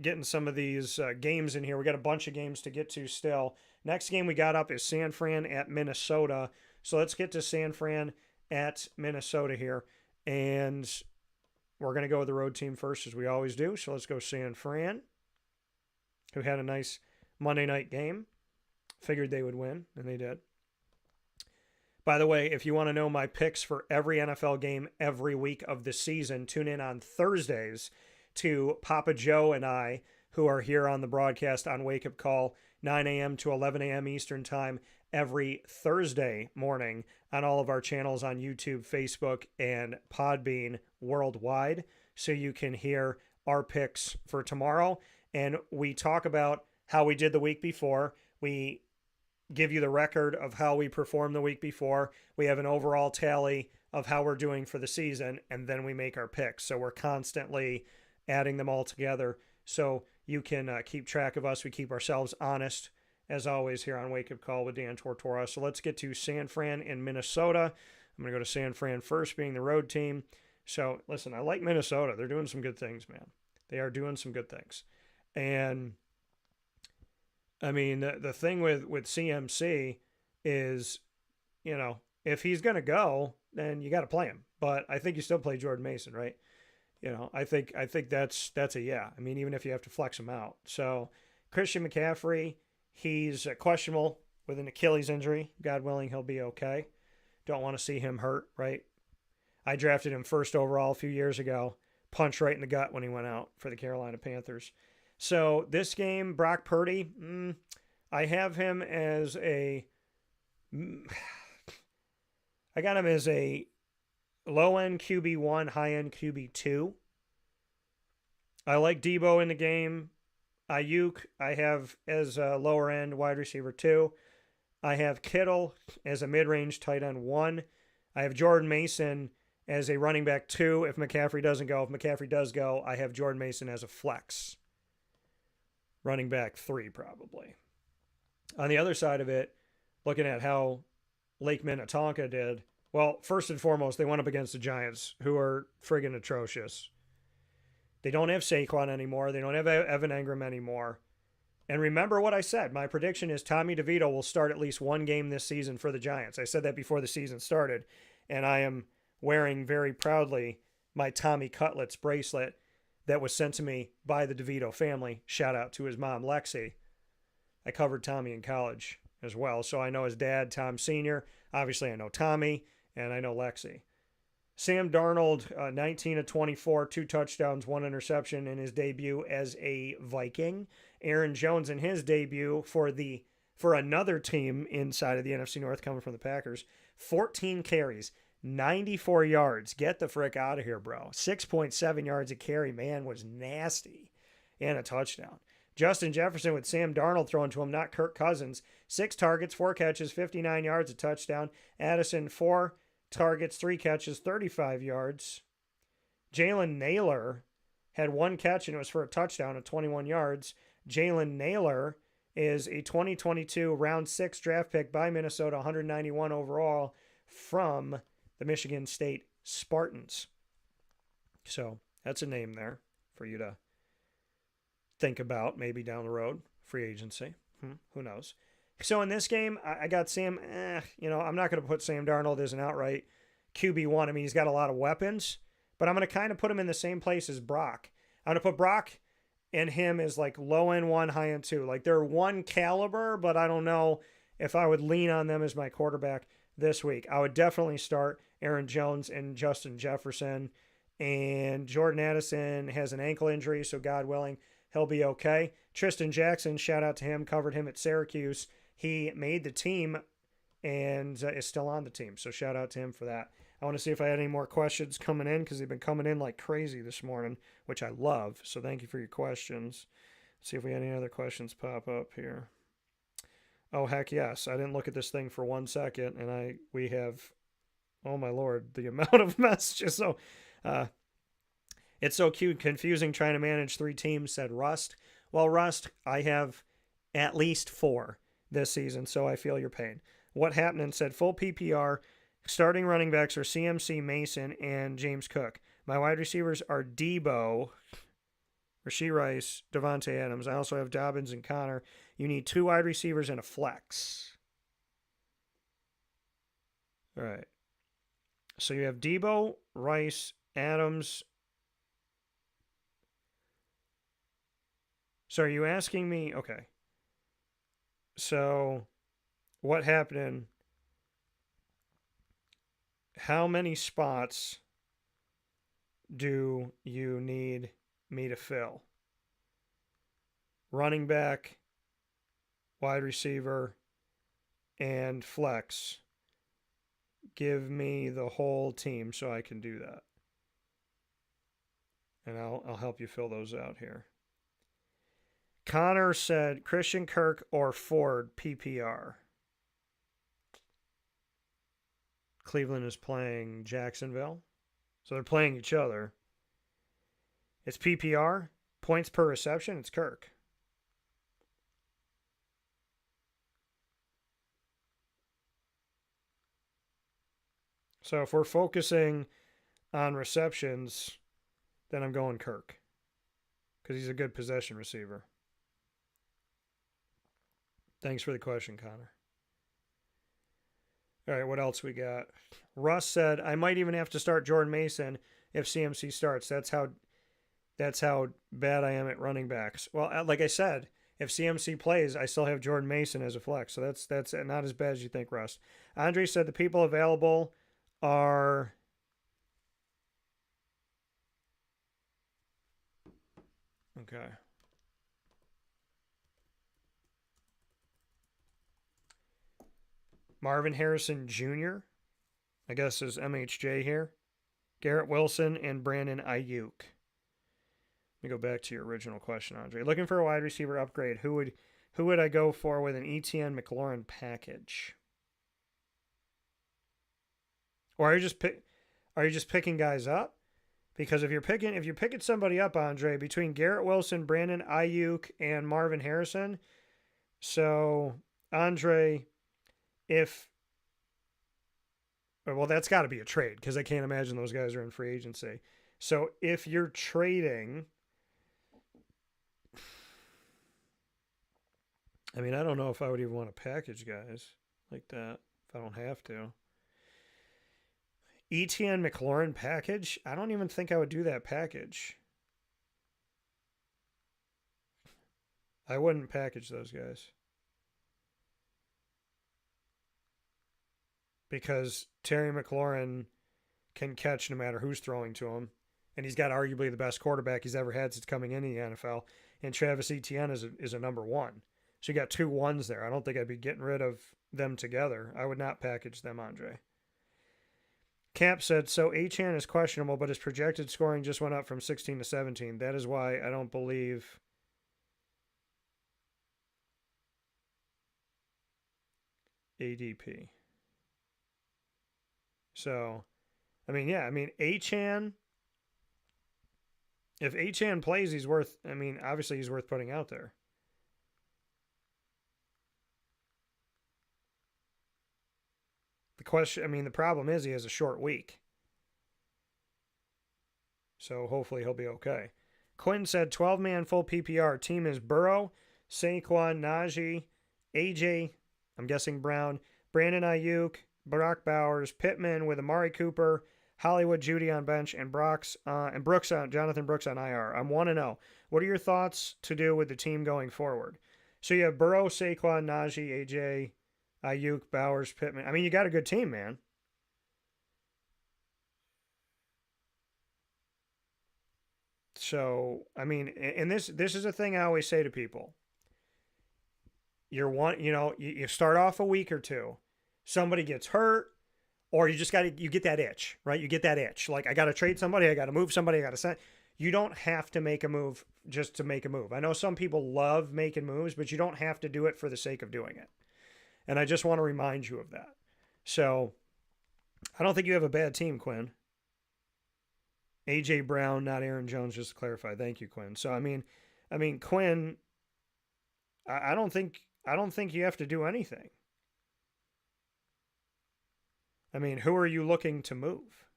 of these games in here. We got a bunch of games to get to still. Next game we got up is San Fran at Minnesota. So let's get to San Fran at Minnesota here. And we're going to go with the road team first, as we always do. So let's go San Fran, who had a nice Monday night game. Figured they would win, and they did. By the way, if you want to know my picks for every NFL game every week of the season, tune in on Thursdays to Papa Joe and I, who are here on the broadcast on Wake Up Call, 9 a.m. to 11 a.m. Eastern Time every Thursday morning on all of our channels on YouTube, Facebook, and Podbean worldwide, so you can hear our picks for tomorrow. And we talk about how we did the week before. We give you the record of how we performed the week before. We have an overall tally of how we're doing for the season, and then we make our picks. So we're constantly adding them all together so you can keep track of us. We keep ourselves honest, as always, here on Wake Up Call with Dan Tortora. So let's get to San Fran in Minnesota. I'm going to go to San Fran first, being the road team. So, listen, I like Minnesota. They're doing some good things, man. They are doing some good things. And I mean, the thing with CMC is, you know, if he's going to go, then you got to play him. But I think you still play Jordan Mason, right? You know, I think that's a yeah. I mean, even if you have to flex him out. So Christian McCaffrey, he's questionable with an Achilles injury. God willing, he'll be okay. Don't want to see him hurt, right? I drafted him first overall a few years ago. Punched right in the gut when he went out for the Carolina Panthers. So this game, Brock Purdy, I have him as I got him as a low-end QB1, high-end QB2. I like Debo in the game. Ayuk, I have as a lower-end wide receiver 2. I have Kittle as a mid-range tight end 1. I have Jordan Mason as a running back 2 if McCaffrey doesn't go. If McCaffrey does go, I have Jordan Mason as a flex. Running back 3, probably. On the other side of it, looking at how Lake Minnetonka did, well, first and foremost, they went up against the Giants, who are friggin' atrocious. They don't have Saquon anymore. They don't have Evan Engram anymore. And remember what I said. My prediction is Tommy DeVito will start at least one game this season for the Giants. I said that before the season started, and I am wearing very proudly my Tommy Cutlets bracelet that was sent to me by the DeVito family. Shout out to his mom, Lexi. I covered Tommy in college as well, so I know his dad, Tom Sr. Obviously, I know Tommy, and I know Lexi. Sam Darnold, 19 of 24, 2 touchdowns, 1 interception in his debut as a Viking. Aaron Jones in his debut for another team inside of the NFC North coming from the Packers, 14 carries, 94 yards. Get the frick out of here, bro. 6.7 yards a carry, man, was nasty. And a touchdown. Justin Jefferson with Sam Darnold throwing to him, not Kirk Cousins. 6 targets, 4 catches, 59 yards, a touchdown. Addison, 4 targets, 3 catches, 35 yards. Jalen Naylor had 1 catch, and it was for a touchdown at 21 yards. Jalen Naylor is a 2022 round 6 draft pick by Minnesota, 191 overall from the Michigan State Spartans. So that's a name there for you to think about maybe down the road. Free agency. Who knows? So in this game, I got Sam. I'm not going to put Sam Darnold as an outright QB1. I mean, he's got a lot of weapons, but I'm going to kind of put him in the same place as Brock. I'm going to put Brock and him as like low end 1, high end 2. Like they're one caliber, but I don't know if I would lean on them as my quarterback this week. I would definitely start Aaron Jones and Justin Jefferson. And Jordan Addison has an ankle injury, so God willing, he'll be okay. Tristan Jackson, shout out to him, covered him at Syracuse. He made the team and is still on the team, so shout out to him for that. I want to see if I had any more questions coming in because they've been coming in like crazy this morning, which I love. So thank you for your questions. Let's see if we had any other questions pop up here. Oh, heck yes. I didn't look at this thing for 1 second, and we have, oh my Lord, the amount of messages. So it's so cute, confusing trying to manage 3 teams, said Rust. Well, Rust, I have at least 4 this season, so I feel your pain. What happened said full PPR, starting running backs are CMC, Mason, and James Cook. My wide receivers are Debo, Rashee Rice, Devontae Adams. I also have Dobbins and Connor. You need 2 wide receivers and a flex. All right. So you have Debo, Rice, Adams. So are you asking me? Okay. So, what happened? How many spots do you need me to fill? Running back, wide receiver, and flex. Give me the whole team so I can do that. And I'll help you fill those out here. Connor said Christian Kirk or Ford PPR. Cleveland is playing Jacksonville. So they're playing each other. It's PPR. Points per reception, it's Kirk. So if we're focusing on receptions, then I'm going Kirk. Because he's a good possession receiver. Thanks for the question, Connor. All right, what else we got? Russ said, I might even have to start Jordan Mason if CMC starts. That's how bad I am at running backs. Well, like I said, if CMC plays, I still have Jordan Mason as a flex. So that's not as bad as you think, Russ. Andre said the people available are okay. Marvin Harrison Jr., I guess is MHJ here. Garrett Wilson and Brandon Ayuk. Let me go back to your original question, Andre. Looking for a wide receiver upgrade. Who would I go for with an ETN McLaurin package? Or are you just picking guys up? Because if you're picking somebody up, Andre, between Garrett Wilson, Brandon Ayuk, and Marvin Harrison, so Andre, well, that's got to be a trade because I can't imagine those guys are in free agency. So if you're trading, I mean, I don't know if I would even want to package guys like that if I don't have to. ETN McLaurin package? I don't even think I would do that package. I wouldn't package those guys. Because Terry McLaurin can catch no matter who's throwing to him. And he's got arguably the best quarterback he's ever had since coming into the NFL. And Travis Etienne is a number one. So you got 2 ones there. I don't think I'd be getting rid of them together. I would not package them, Andre. Camp said, so Achane is questionable, but his projected scoring just went up from 16 to 17. That is why I don't believe ADP. So, Achane, if Achane plays, obviously he's worth putting out there. The problem is he has a short week. So hopefully he'll be okay. Quinn said 12-man full PPR. Team is Burrow, Saquon, Najee, AJ, I'm guessing Brown, Brandon Ayuk, Brock Bowers, Pittman with Amari Cooper, Hollywood Jeudy on bench, and Jonathan Brooks on IR. I'm 1-0. What are your thoughts to do with the team going forward? So you have Burrow, Saquon, Najee, AJ, Ayuk, Bowers, Pittman. You got a good team, man. So, and this is a thing I always say to people. You start off a week or two, somebody gets hurt, or you get that itch, right? You get that itch. Like, I got to trade somebody, I got to move somebody, I got to send. You don't have to make a move just to make a move. I know some people love making moves, but you don't have to do it for the sake of doing it. And I just want to remind you of that. So, I don't think you have a bad team, Quinn. A.J. Brown, not Aaron Jones, just to clarify. Thank you, Quinn. So, Quinn, I don't think you have to do anything. Who are you looking to move?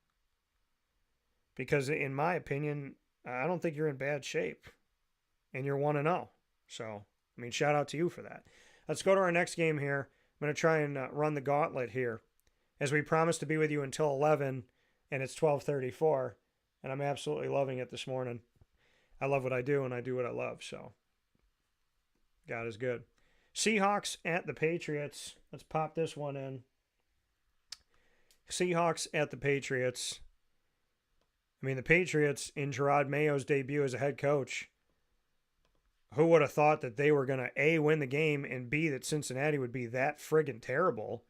Because in my opinion, I don't think you're in bad shape. And you're 1-0. So, shout out to you for that. Let's go to our next game here. I'm going to try and run the gauntlet here. As we promised to be with you until 11, and it's 12:34, and I'm absolutely loving it this morning. I love what I do, and I do what I love, so God is good. Seahawks at the Patriots. Let's pop this one in. Seahawks at the Patriots. I mean, the Patriots in Gerard Mayo's debut as a head coach. Who would have thought that they were going to A, win the game, and B, that Cincinnati would be that friggin' terrible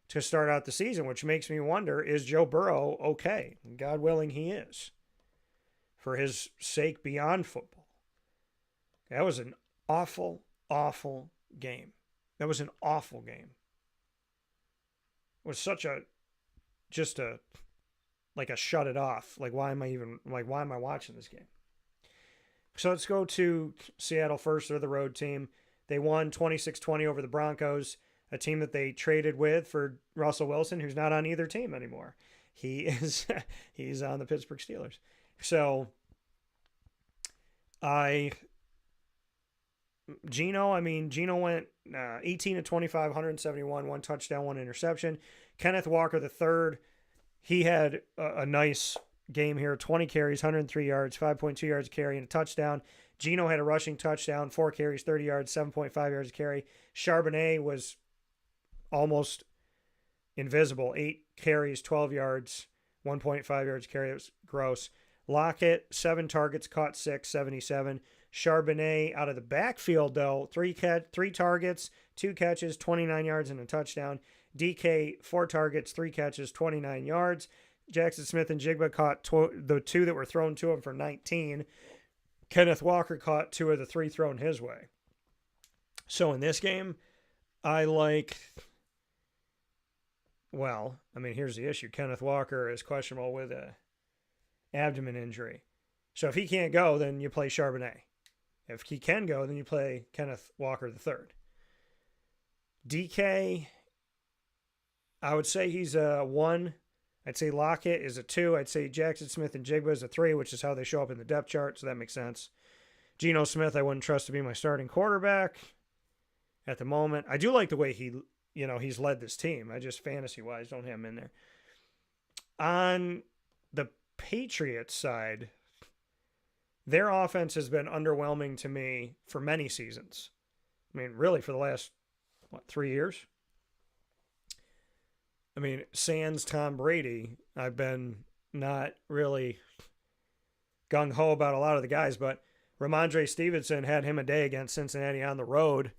to start out the season, which makes me wonder, is Joe Burrow okay? God willing, he is. For his sake beyond football. That was an awful, awful game. That was an awful game. It was such a, like a shut it off. Why am I watching this game? So let's go to Seattle first. They're the road team. They won 26-20 over the Broncos, a team that they traded with for Russell Wilson, who's not on either team anymore. He's on the Pittsburgh Steelers. So Gino went 18 to 25, 171, one touchdown, one interception. Kenneth Walker III, he had a nice game here, 20 carries, 103 yards, 5.2 yards a carry, and a touchdown. Gino had a rushing touchdown, 4 carries, 30 yards, 7.5 yards a carry. Charbonnet was almost invisible, 8 carries, 12 yards, 1.5 yards a carry. It was gross. Lockett, 7 targets, caught 6, 77. Charbonnet out of the backfield, though, 3 targets, 2 catches, 29 yards, and a touchdown. DK, 4 targets, 3 catches, 29 yards. Jackson Smith and Jigba caught the 2 that were thrown to him for 19. Kenneth Walker caught 2 of the 3 thrown his way. So in this game, here's the issue. Kenneth Walker is questionable with a abdomen injury. So if he can't go, then you play Charbonnet. If he can go, then you play Kenneth Walker III. DK, I would say he's a 1. I'd say Lockett is a 2. I'd say Jackson Smith and Jigba is a 3, which is how they show up in the depth chart, so that makes sense. Geno Smith, I wouldn't trust to be my starting quarterback at the moment. I do like the way he's led this team. I just, fantasy-wise, don't have him in there. On the Patriots side, their offense has been underwhelming to me for many seasons. I mean, really for the last, 3 years? I mean, sans Tom Brady, I've been not really gung-ho about a lot of the guys, but Ramondre Stevenson had him a day against Cincinnati on the road.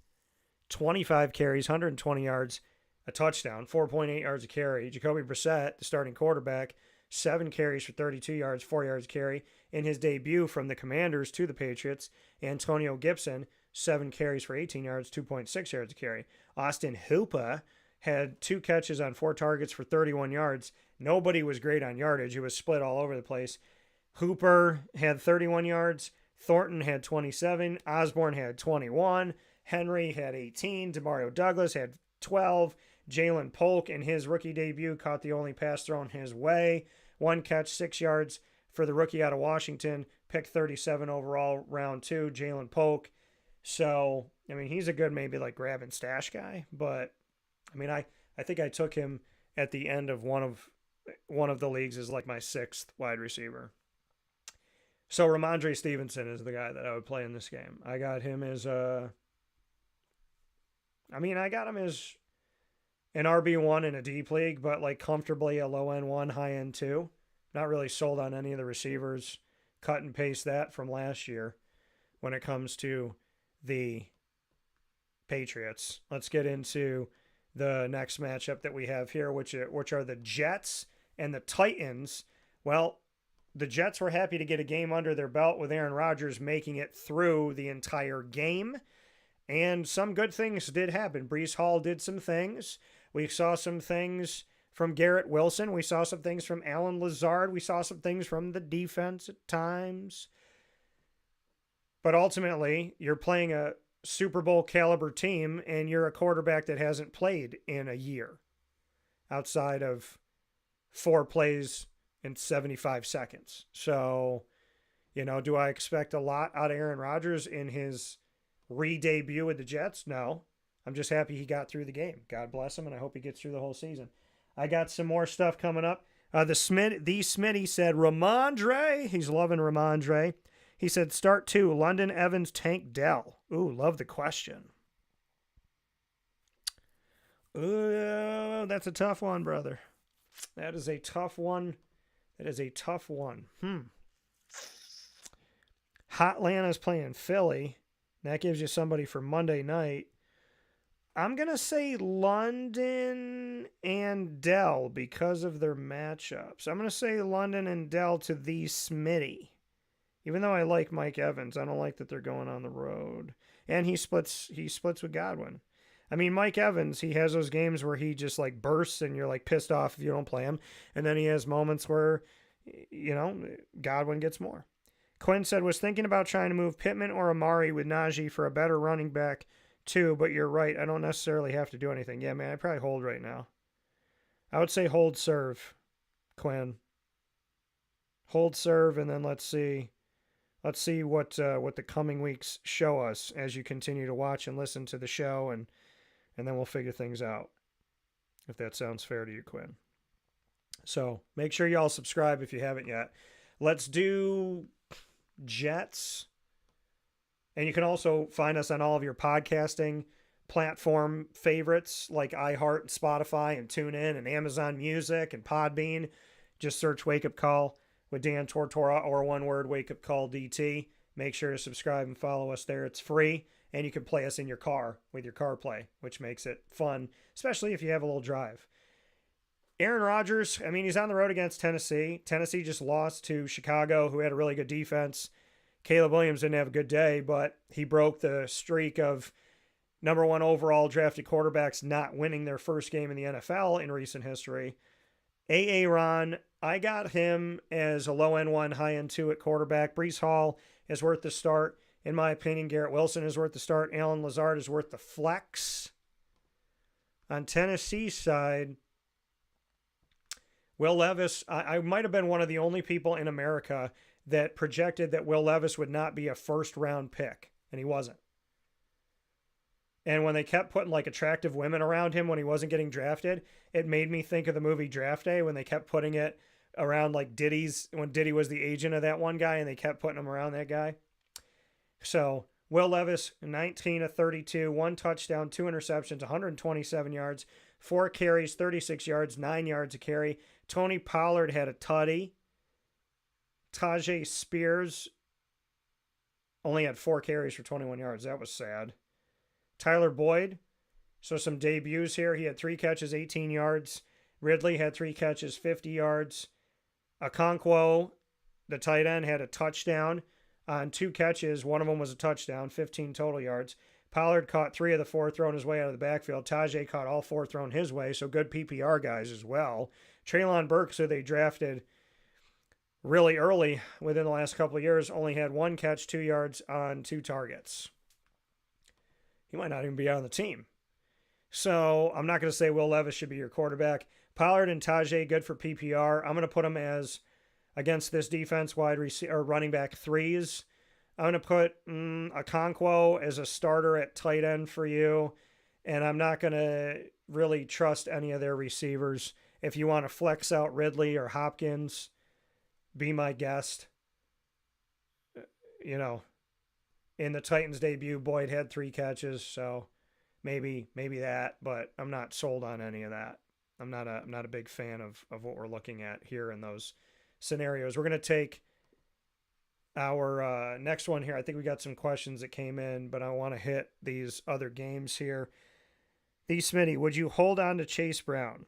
25 carries, 120 yards, a touchdown, 4.8 yards a carry. Jacoby Brissett, the starting quarterback, 7 carries for 32 yards, 4 yards a carry. In his debut from the Commanders to the Patriots, Antonio Gibson, 7 carries for 18 yards, 2.6 yards a carry. Austin Hooper had 2 catches on 4 targets for 31 yards. Nobody was great on yardage. It was split all over the place. Hooper had 31 yards. Thornton had 27. Osborne had 21. Henry had 18. Demario Douglas had 12. Jalen Polk in his rookie debut caught the only pass thrown his way. 1 catch, 6 yards for the rookie out of Washington. Pick 37 overall, round 2, Jalen Polk. So, I mean, he's a good maybe grab and stash guy, but I mean, I think I took him at the end of one of the leagues as my 6th wide receiver. So Ramondre Stevenson is the guy that I would play in this game. I got him as an RB1 in a deep league, but comfortably a low end 1, high end 2. Not really sold on any of the receivers. Cut and paste that from last year when it comes to the Patriots. Let's get into the next matchup that we have here, which are the Jets and the Titans. Well, the Jets were happy to get a game under their belt with Aaron Rodgers making it through the entire game. And some good things did happen. Breece Hall did some things. We saw some things from Garrett Wilson. We saw some things from Alan Lazard. We saw some things from the defense at times. But ultimately, you're playing a Super Bowl caliber team, and you're a quarterback that hasn't played in a year outside of 4 plays in 75 seconds. So, do I expect a lot out of Aaron Rodgers in his re-debut with the Jets? No. I'm just happy he got through the game. God bless him, and I hope he gets through the whole season. I got some more stuff coming up. The Smitty said Ramondre. He's loving Ramondre. He said, start 2, London, Evans, Tank, Dell. Ooh, love the question. That's a tough one, brother. That is a tough one. That is a tough one. Atlanta's playing Philly. That gives you somebody for Monday night. I'm going to say London and Dell because of their matchups. I'm going to say London and Dell to the Smitty. Even though I like Mike Evans, I don't like that they're going on the road. And he splits with Godwin. I mean, Mike Evans, he has those games where he just like bursts and you're like pissed off if you don't play him. And then he has moments where, Godwin gets more. Quinn said, was thinking about trying to move Pittman or Amari with Najee for a better running back too, but you're right. I don't necessarily have to do anything. Yeah, man, I'd probably hold right now. I would say hold serve, Quinn. Hold serve, and then let's see what the coming weeks show us as you continue to watch and listen to the show, and then we'll figure things out, if that sounds fair to you, Quinn. So make sure y'all subscribe if you haven't yet. Let's do Jets. And you can also find us on all of your podcasting platform favorites like iHeart and Spotify and TuneIn and Amazon Music and Podbean. Just search Wake Up Call with Dan Tortora, or one word, Wake Up Call DT. Make sure to subscribe and follow us there. It's free, and you can play us in your car with your CarPlay, which makes it fun, especially if you have a little drive. Aaron Rodgers, I mean, he's on the road against Tennessee. Tennessee just lost to Chicago, who had a really good defense. Caleb Williams didn't have a good day, but he broke the streak of number one overall drafted quarterbacks not winning their first game in the NFL in recent history. Ron, I got him as a low-end one, high-end two at quarterback. Breece Hall is worth the start. In my opinion, Garrett Wilson is worth the start. Alan Lazard is worth the flex. On Tennessee's side, Will Levis, I might have been one of the only people in America that projected that Will Levis would not be a first-round pick, and he wasn't. And when they kept putting like attractive women around him when he wasn't getting drafted, it made me think of the movie Draft Day when they kept putting it around like Diddy's, when Diddy was the agent of that one guy and they kept putting him around that guy. So Will Levis, 19 of 32, 1 touchdown, 2 interceptions, 127 yards, 4 carries, 36 yards, 9 yards a carry. Tony Pollard had a tutty. Tajay Spears only had 4 carries for 21 yards. That was sad. Tyler Boyd, so some debuts here. He had 3 catches, 18 yards. Ridley had 3 catches, 50 yards. Okonkwo, the tight end, had a touchdown on 2 catches. One of them was a touchdown, 15 total yards. Pollard caught 3 of the 4 thrown his way out of the backfield. Tajay caught all 4 thrown his way, so good PPR guys as well. Treylon Burks, who they drafted really early within the last couple of years, only had 1 catch, 2 yards on 2 targets. He might not even be on the team. So I'm not going to say Will Levis should be your quarterback. Pollard and Tajay, good for PPR. I'm going to put them as, against this defense, wide receiver or running back 3s. I'm going to put Okonkwo as a starter at tight end for you. And I'm not going to really trust any of their receivers. If you want to flex out Ridley or Hopkins, be my guest. In the Titans debut, Boyd had 3 catches, so maybe that, but I'm not sold on any of that. I'm not a big fan of what we're looking at here in those scenarios. We're going to take our next one here. I think we got some questions that came in, but I want to hit these other games here. Smitty, would you hold on to Chase Brown?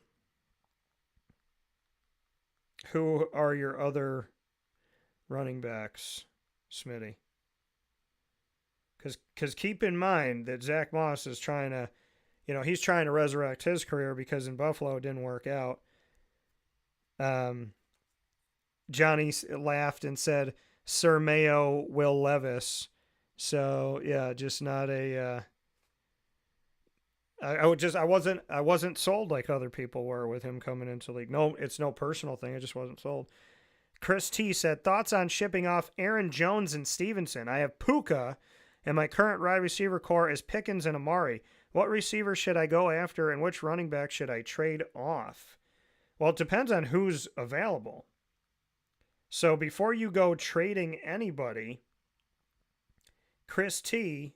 Who are your other running backs, Smitty? Because keep in mind that Zach Moss is trying to, he's trying to resurrect his career because in Buffalo it didn't work out. Johnny laughed and said, Sir Mayo Will Levis. So yeah, just not a. I wasn't sold like other people were with him coming into the league. No, it's no personal thing. I just wasn't sold. Chris T said, thoughts on shipping off Aaron Jones and Stevenson? I have Puka, and my current wide receiver core is Pickens and Amari. What receiver should I go after, and which running back should I trade off? Well, it depends on who's available. So before you go trading anybody, Chris T,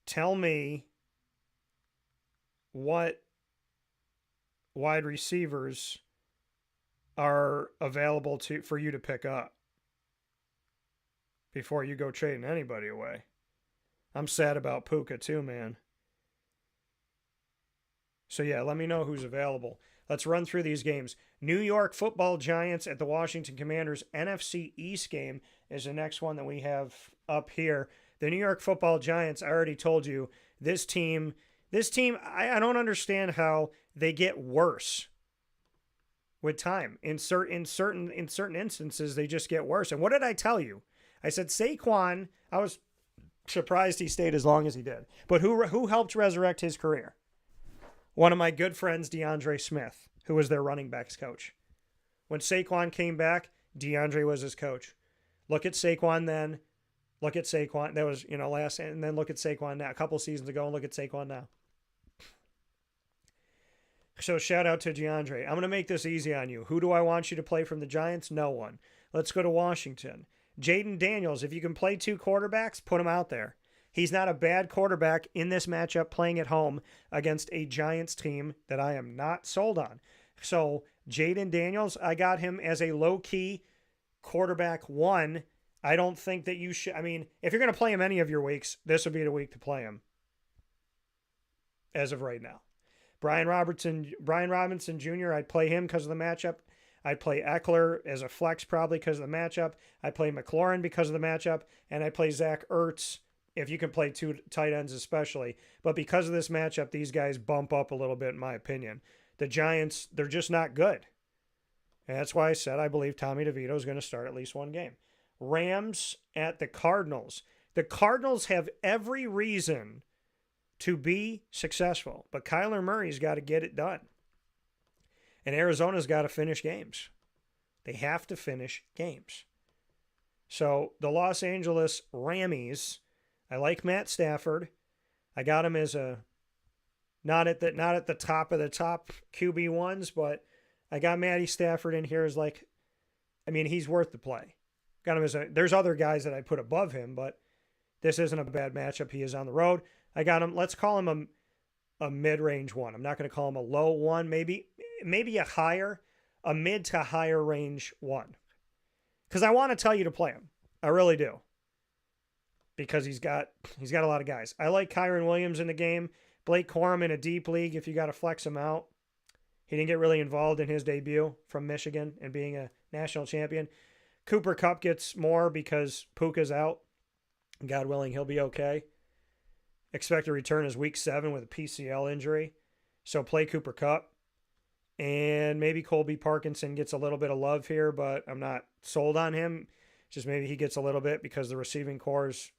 tell me what wide receivers are available for you to pick up before you go trading anybody away. I'm sad about Puka too, man. So yeah, let me know who's available. Let's run through these games. New York Football Giants at the Washington Commanders. NFC East game is the next one that we have up here. The New York Football Giants, I already told you, this team, I don't understand how they get worse with time. In certain instances, they just get worse. And what did I tell you? I said Saquon, I was surprised he stayed as long as he did. But who helped resurrect his career? One of my good friends, DeAndre Smith, who was their running backs coach. When Saquon came back, DeAndre was his coach. Look at Saquon then. Look at Saquon. That was, last, and then look at Saquon now. A couple seasons ago, and look at Saquon now. So shout out to DeAndre. I'm going to make this easy on you. Who do I want you to play from the Giants? No one. Let's go to Washington. Jaden Daniels, if you can play two quarterbacks, put him out there. He's not a bad quarterback in this matchup playing at home against a Giants team that I am not sold on. So Jaden Daniels, I got him as a low-key quarterback one. I don't think that you should. I mean, if you're going to play him any of your weeks, this would be the week to play him as of right now. Brian Robinson Jr., I'd play him because of the matchup. I'd play Eckler as a flex probably because of the matchup. I'd play McLaurin because of the matchup. And I'd play Zach Ertz if you can play two tight ends especially. But because of this matchup, these guys bump up a little bit in my opinion. The Giants, they're just not good. And that's why I said I believe Tommy DeVito is going to start at least one game. Rams at the Cardinals. The Cardinals have every reason to be successful, but Kyler Murray's got to get it done. And Arizona's got to finish games. They have to finish games. So the Los Angeles Rammies, I like Matt Stafford. I got him as a not at the top of the top QB ones, but I got Matty Stafford in here as he's worth the play. Got him as there's other guys that I put above him, but this isn't a bad matchup. He is on the road. I got him. Let's call him a mid-range one. I'm not going to call him a low one. Maybe a mid to higher range one. Because I want to tell you to play him. I really do. Because he's got a lot of guys. I like Kyron Williams in the game. Blake Corum in a deep league if you got to flex him out. He didn't get really involved in his debut from Michigan and being a national champion. Cooper Kupp gets more because Puka's out. God willing, he'll be okay. Expect to return is week 7 with a PCL injury. So play Cooper Kupp. And maybe Colby Parkinson gets a little bit of love here, but I'm not sold on him. Just maybe he gets a little bit because the receiving core is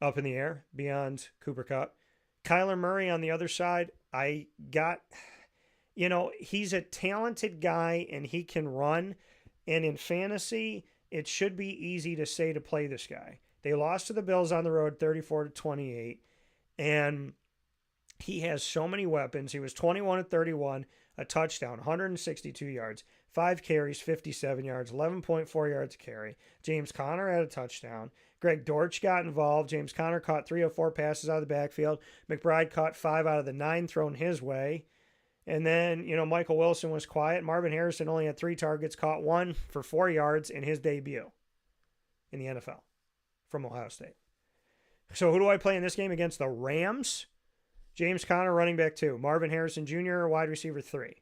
up in the air beyond Cooper Kupp. Kyler Murray on the other side, I got, he's a talented guy and he can run. And in fantasy, it should be easy to say to play this guy. They lost to the Bills on the road 34-28. And he has so many weapons. He was 21-31, a touchdown, 162 yards, 5 carries, 57 yards, 11.4 yards a carry. James Conner had a touchdown. Greg Dortch got involved. James Conner caught 3 of 4 passes out of the backfield. McBride caught 5 out of the 9 thrown his way. And then, Michael Wilson was quiet. Marvin Harrison only had 3 targets, caught 1 for 4 yards in his debut in the NFL from Ohio State. So who do I play in this game against the Rams? James Conner, running back 2. Marvin Harrison Jr., wide receiver 3.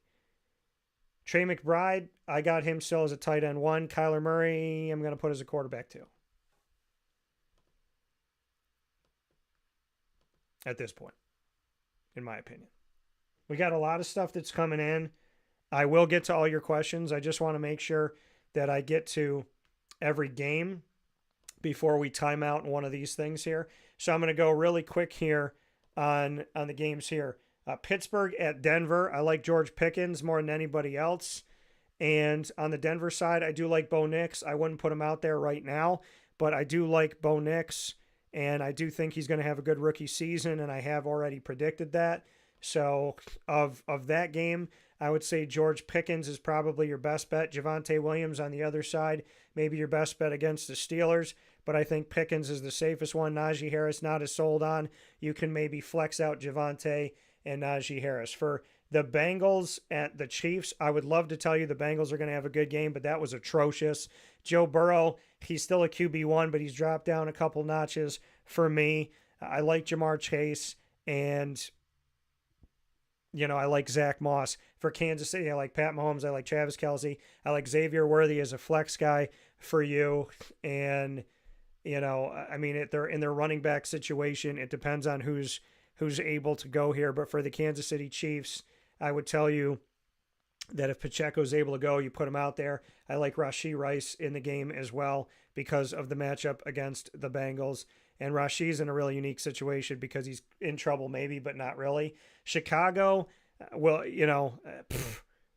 Trey McBride, I got him still as a tight end 1. Kyler Murray, I'm going to put as a quarterback 2. At this point, in my opinion. We got a lot of stuff that's coming in. I will get to all your questions. I just want to make sure that I get to every game before we time out in one of these things here. So I'm going to go really quick here on the games here. Pittsburgh at Denver. I like George Pickens more than anybody else. And on the Denver side, I do like Bo Nix. I wouldn't put him out there right now, but I do like Bo Nix. And I do think he's going to have a good rookie season, and I have already predicted that. So of that game, I would say George Pickens is probably your best bet. Javonte Williams on the other side, maybe your best bet against the Steelers. But I think Pickens is the safest one. Najee Harris not as sold on. You can maybe flex out Javonte and Najee Harris. For the Bengals at the Chiefs, I would love to tell you the Bengals are going to have a good game, but that was atrocious. Joe Burrow, he's still a QB1, but he's dropped down a couple notches for me. I like Jamar Chase, and I like Zach Moss. For Kansas City, I like Pat Mahomes. I like Travis Kelce. I like Xavier Worthy as a flex guy for you. And, they're in their running back situation. It depends on who's able to go here. But for the Kansas City Chiefs, I would tell you that if Pacheco's able to go, you put him out there. I like Rashee Rice in the game as well because of the matchup against the Bengals. And Rashee's in a really unique situation because he's in trouble maybe, but not really. Chicago,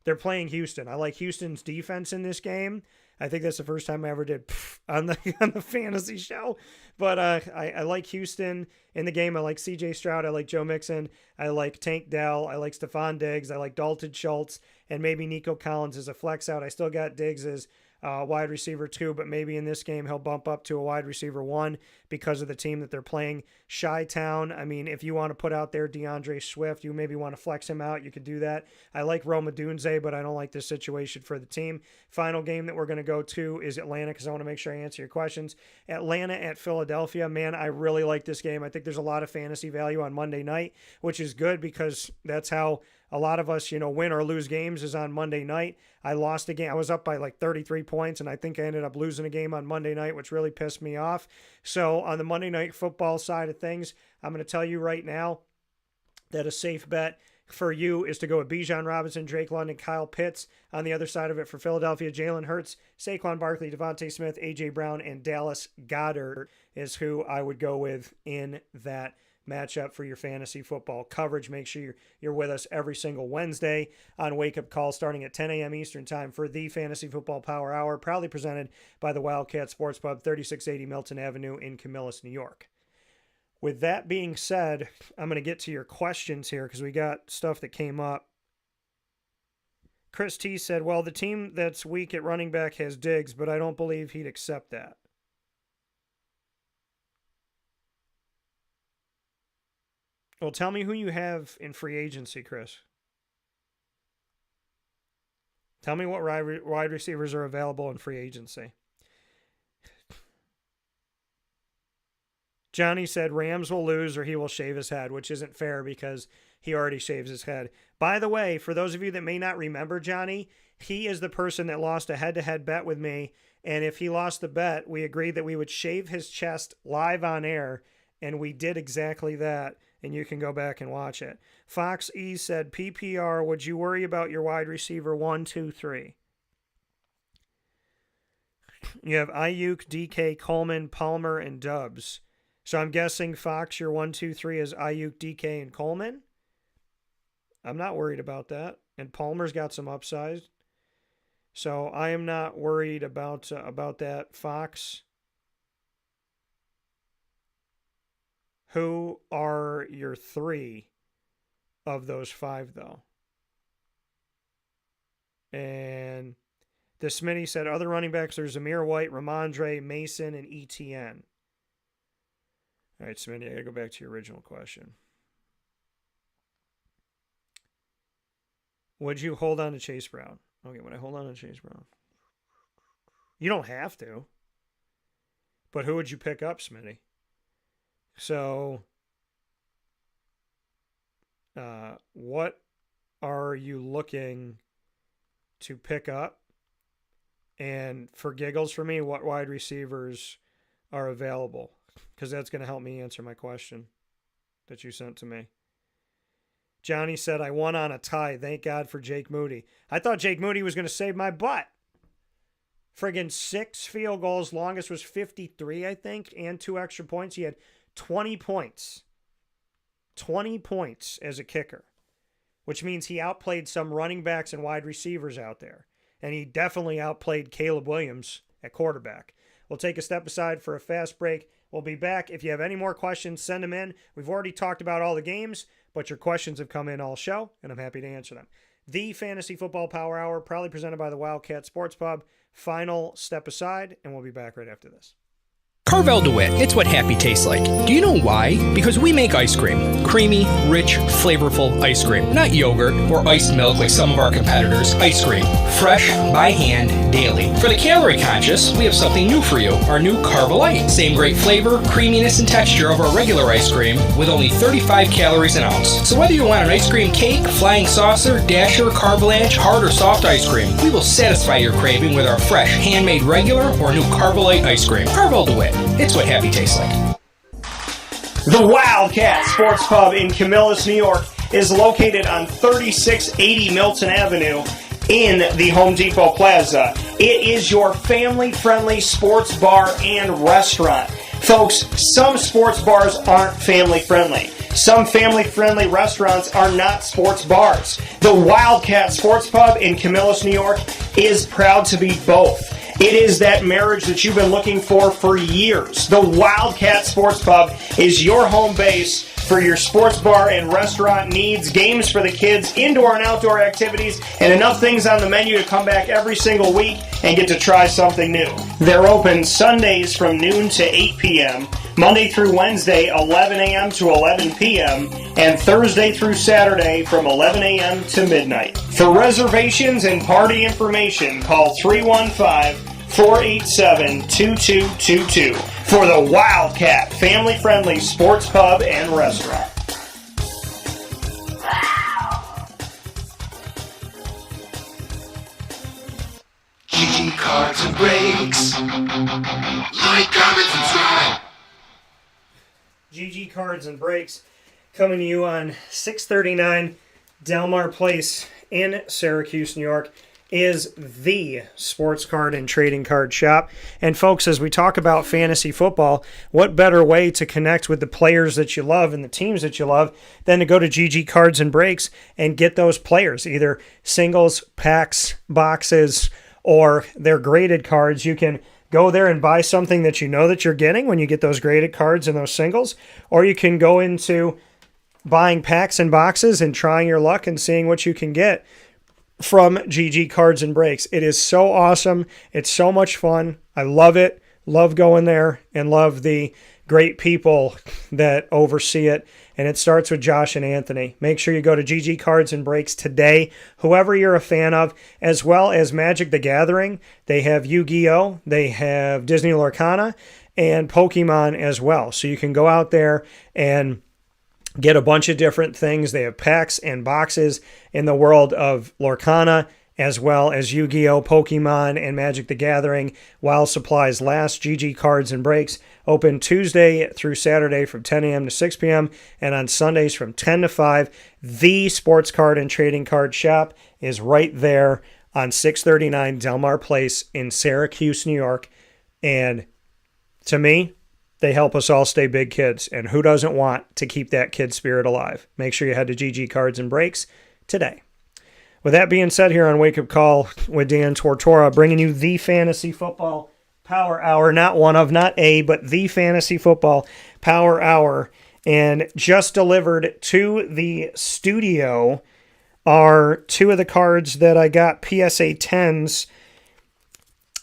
they're playing Houston. I like Houston's defense in this game. I think that's the first time I ever did on the fantasy show. But I like Houston in the game. I like C.J. Stroud. I like Joe Mixon. I like Tank Dell. I like Stephon Diggs. I like Dalton Schultz. And maybe Nico Collins as a flex out. I still got Diggs as wide receiver 2, but maybe in this game he'll bump up to a wide receiver 1 because of the team that they're playing. Chi-Town, if you want to put out there DeAndre Swift, you maybe want to flex him out, you could do that. I like Roma Dunze, but I don't like this situation for the team. Final game that we're going to go to is Atlanta because I want to make sure I answer your questions. Atlanta at Philadelphia, man, I really like this game. I think there's a lot of fantasy value on Monday night, which is good because that's how a lot of us, win or lose games is on Monday night. I lost a game. I was up by like 33 points, and I think I ended up losing a game on Monday night, which really pissed me off. So on the Monday Night Football side of things, I'm going to tell you right now that a safe bet for you is to go with Bijan Robinson, Drake London, Kyle Pitts. On the other side of it for Philadelphia, Jalen Hurts, Saquon Barkley, Devontae Smith, A.J. Brown, and Dallas Goedert is who I would go with in that matchup for your fantasy football coverage. Make sure you're with us every single Wednesday on Wake Up Call starting at 10 a.m. Eastern Time for the Fantasy Football Power Hour, proudly presented by the Wildcat Sports Pub, 3680 Milton Avenue in Camillus, New York. With that being said, I'm going to get to your questions here because we got stuff that came up. Chris T said, well, the team that's weak at running back has Diggs, but I don't believe he'd accept that. Well, tell me who you have in free agency, Chris. Tell me what wide receivers are available in free agency. Johnny said Rams will lose or he will shave his head, which isn't fair because he already shaves his head. By the way, for those of you that may not remember Johnny, he is the person that lost a head-to-head bet with me, and if he lost the bet, we agreed that we would shave his chest live on air, and we did exactly that. And you can go back and watch it. Fox E said, PPR, would you worry about your wide receiver 1, 2, 3? You have Ayuk, DK, Coleman, Palmer, and Dubs. So I'm guessing, Fox, your 1, 2, 3 is Ayuk, DK, and Coleman? I'm not worried about that. And Palmer's got some upside. So I am not worried about that, Fox. Who are your 3 of those 5, though? And the Smitty said other running backs are Zamir White, Ramondre, Mason, and ETN. All right, Smitty, I got to go back to your original question. Would you hold on to Chase Brown? Okay, would I hold on to Chase Brown? You don't have to. But who would you pick up, Smitty? So, what are you looking to pick up? And for giggles for me, what wide receivers are available? Because that's going to help me answer my question that you sent to me. Johnny said, I won on a tie. Thank God for Jake Moody. I thought Jake Moody was going to save my butt. Friggin' 6 field goals. Longest was 53, I think, and 2 extra points. He had 20 points. 20 points as a kicker, which means he outplayed some running backs and wide receivers out there. And he definitely outplayed Caleb Williams at quarterback. We'll take a step aside for a fast break. We'll be back. If you have any more questions, send them in. We've already talked about all the games, but your questions have come in all show, and I'm happy to answer them. The Fantasy Football Power Hour, proudly presented by the Wildcat Sports Pub. Final step aside, and we'll be back right after this. Carvel DeWitt, it's what happy tastes like. Do you know why? Because we make ice cream. Creamy, rich, flavorful ice cream. Not yogurt or iced milk like some of our competitors. Ice cream. Fresh, by hand, daily. For the calorie conscious, we have something new for you. Our new Carvelite. Same great flavor, creaminess, and texture of our regular ice cream with only 35 calories an ounce. So whether you want an ice cream cake, flying saucer, dasher, carvalanche, hard or soft ice cream, we will satisfy your craving with our fresh, handmade regular or new Carvelite ice cream. Carvel DeWitt. It's what happy tastes like. The Wildcat Sports Pub in Camillus, New York is located on 3680 Milton Avenue in the Home Depot Plaza. It is your family-friendly sports bar and restaurant. Folks, some sports bars aren't family-friendly. Some family-friendly restaurants are not sports bars. The Wildcat Sports Pub in Camillus, New York is proud to be both. It is that marriage that you've been looking for years. The Wildcat Sports Pub is your home base for your sports bar and restaurant needs, games for the kids, indoor and outdoor activities, and enough things on the menu to come back every single week and get to try something new. They're open Sundays from noon to 8 p.m., Monday through Wednesday, 11 a.m. to 11 p.m., and Thursday through Saturday from 11 a.m. to midnight. For reservations and party information, call 315-487-2222 for the Wildcat family-friendly sports pub and restaurant. GG Cards and Breaks. Like, comment, subscribe. GG Cards and Breaks coming to you on 639 Delmar Place in Syracuse, New York, is the sports card and trading card shop. And folks, as we talk about fantasy football, what better way to connect with the players that you love and the teams that you love than to go to GG Cards and Breaks and get those players, either singles, packs, boxes, or their graded cards. You can go there and buy something that you know that you're getting when you get those graded cards and those singles, or you can go into buying packs and boxes and trying your luck and seeing what you can get from GG Cards and Breaks. It is so awesome. It's so much fun. I love it. Love going there and love the great people that oversee it. And it starts with Josh and Anthony. Make sure you go to GG Cards and Breaks today, whoever you're a fan of, as well as Magic the Gathering. They have Yu-Gi-Oh! They have Disney Lorcana and Pokemon as well. So you can go out there and get a bunch of different things. They have packs and boxes in the world of Lorcana, as well as Yu-Gi-Oh!, Pokemon, and Magic the Gathering while supplies last. GG Cards and Breaks open Tuesday through Saturday from 10 a.m. to 6 p.m. and on Sundays from 10 to 5. The sports card and trading card shop is right there on 639 Delmar Place in Syracuse, New York. And to me, they help us all stay big kids. And who doesn't want to keep that kid spirit alive? Make sure you head to GG Cards and Breaks today. With that being said, here on Wake Up Call with Dan Tortora, bringing you the Fantasy Football Power Hour, not one of, not a, but the Fantasy Football Power Hour. And just delivered to the studio are two of the cards that I got, PSA 10s.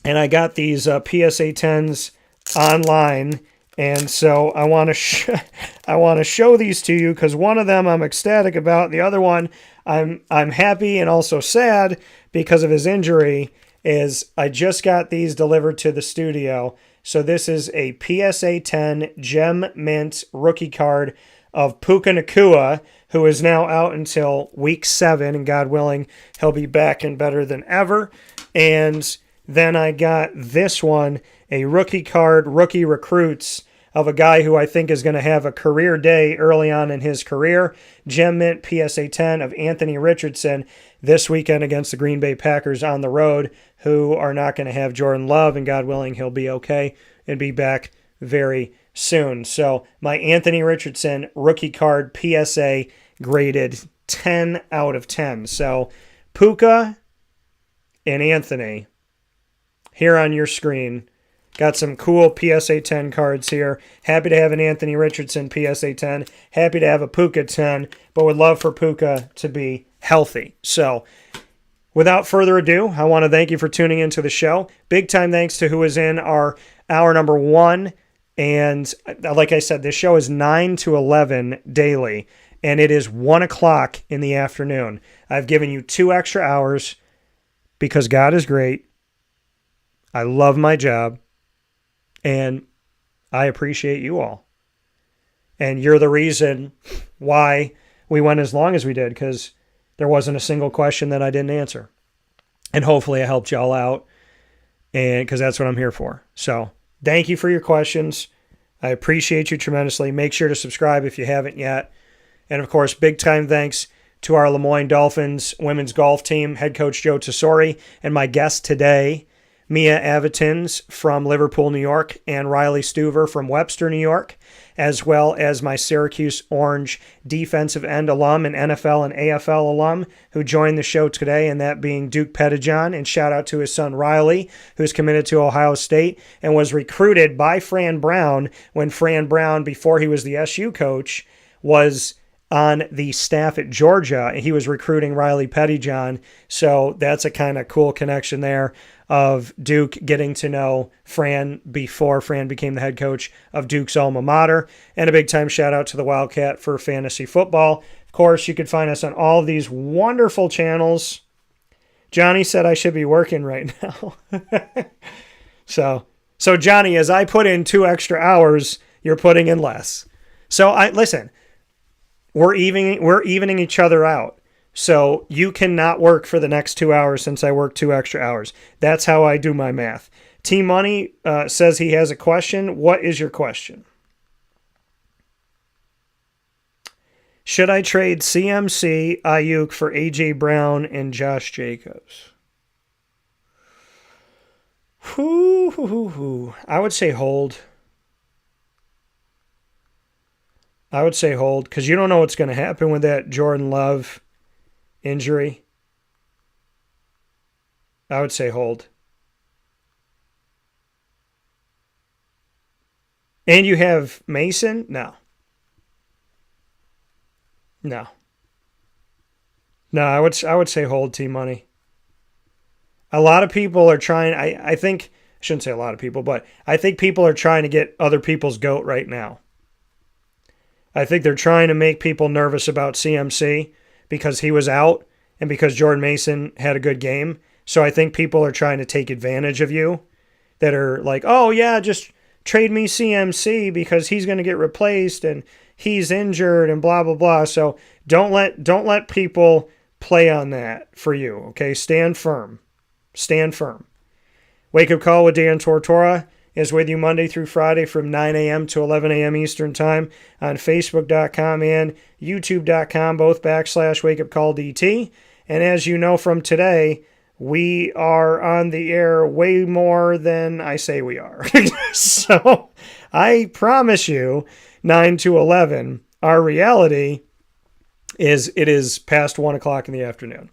And I got these PSA 10s online. And so I want to show these to you because one of them I'm ecstatic about. The other one I'm happy and also sad because of his injury. Is I just got these delivered to the studio. So this is a PSA 10 Gem Mint rookie card of Puka Nacua, who is now out until week 7, and God willing, he'll be back and better than ever. And then I got this one, a rookie card, rookie recruits of a guy who I think is going to have a career day early on in his career. Gem Mint PSA 10 of Anthony Richardson this weekend against the Green Bay Packers on the road, who are not going to have Jordan Love, and God willing, he'll be okay and be back very soon. So my Anthony Richardson rookie card PSA graded 10 out of 10. So Puka and Anthony here on your screen. Got some cool PSA 10 cards here. Happy to have an Anthony Richardson PSA 10. Happy to have a Puka 10, but would love for Puka to be healthy. So without further ado, I want to thank you for tuning into the show. Big time thanks to who was in our hour number 1 And like I said, this show is 9 to 11 daily, and it is 1 o'clock in the afternoon. I've given you 2 extra hours because God is great. I love my job, and I appreciate you all. And you're the reason why we went as long as we did, because there wasn't a single question that I didn't answer. And hopefully I helped y'all out, and because that's what I'm here for. So thank you for your questions. I appreciate you tremendously. Make sure to subscribe if you haven't yet. And, of course, big time thanks to our Lemoyne Dolphins women's golf team, head coach Joe Tesori, and my guest today, Mia Avatins from Liverpool, New York, and Riley Stuver from Webster, New York, as well as my Syracuse Orange defensive end alum and NFL and AFL alum who joined the show today, and that being Duke Pettijohn. And shout out to his son Riley, who's committed to Ohio State and was recruited by Fran Brown when Fran Brown, before he was the SU coach, was on the staff at Georgia, and he was recruiting Riley Pettijohn. So that's a kind of cool connection there of Duke getting to know Fran before Fran became the head coach of Duke's alma mater. And a big time shout out to the Wildcat for fantasy football. Of course, you can find us on all of these wonderful channels. Johnny said I should be working right now. So Johnny, as I put in 2 extra hours, you're putting in less. So listen, we're evening each other out. So you cannot work for the next 2 hours since I work 2 extra hours. That's how I do my math. T-Money says he has a question. What is your question? Should I trade CMC, Ayuk for A.J. Brown and Josh Jacobs? I would say hold. Because you don't know what's going to happen with that Jordan Love injury. I would say hold. And you have Mason? No, I would say hold, T-Money. A lot of people are trying, I think, I shouldn't say a lot of people, but I think people are trying to get other people's goat right now. I think they're trying to make people nervous about CMC because he was out and because Jordan Mason had a good game. So I think people are trying to take advantage of you that are like, oh, yeah, just trade me CMC because he's going to get replaced and he's injured and blah, blah, blah. So don't let people play on that for you, okay? Stand firm. Wake Up Call with Dan Tortora is with you Monday through Friday from 9 a.m. to 11 a.m. Eastern Time on Facebook.com and YouTube.com, both /WakeUpCallDT. And as you know from today, we are on the air way more than I say we are. So I promise you, 9 to 11, our reality is it is past 1 o'clock in the afternoon.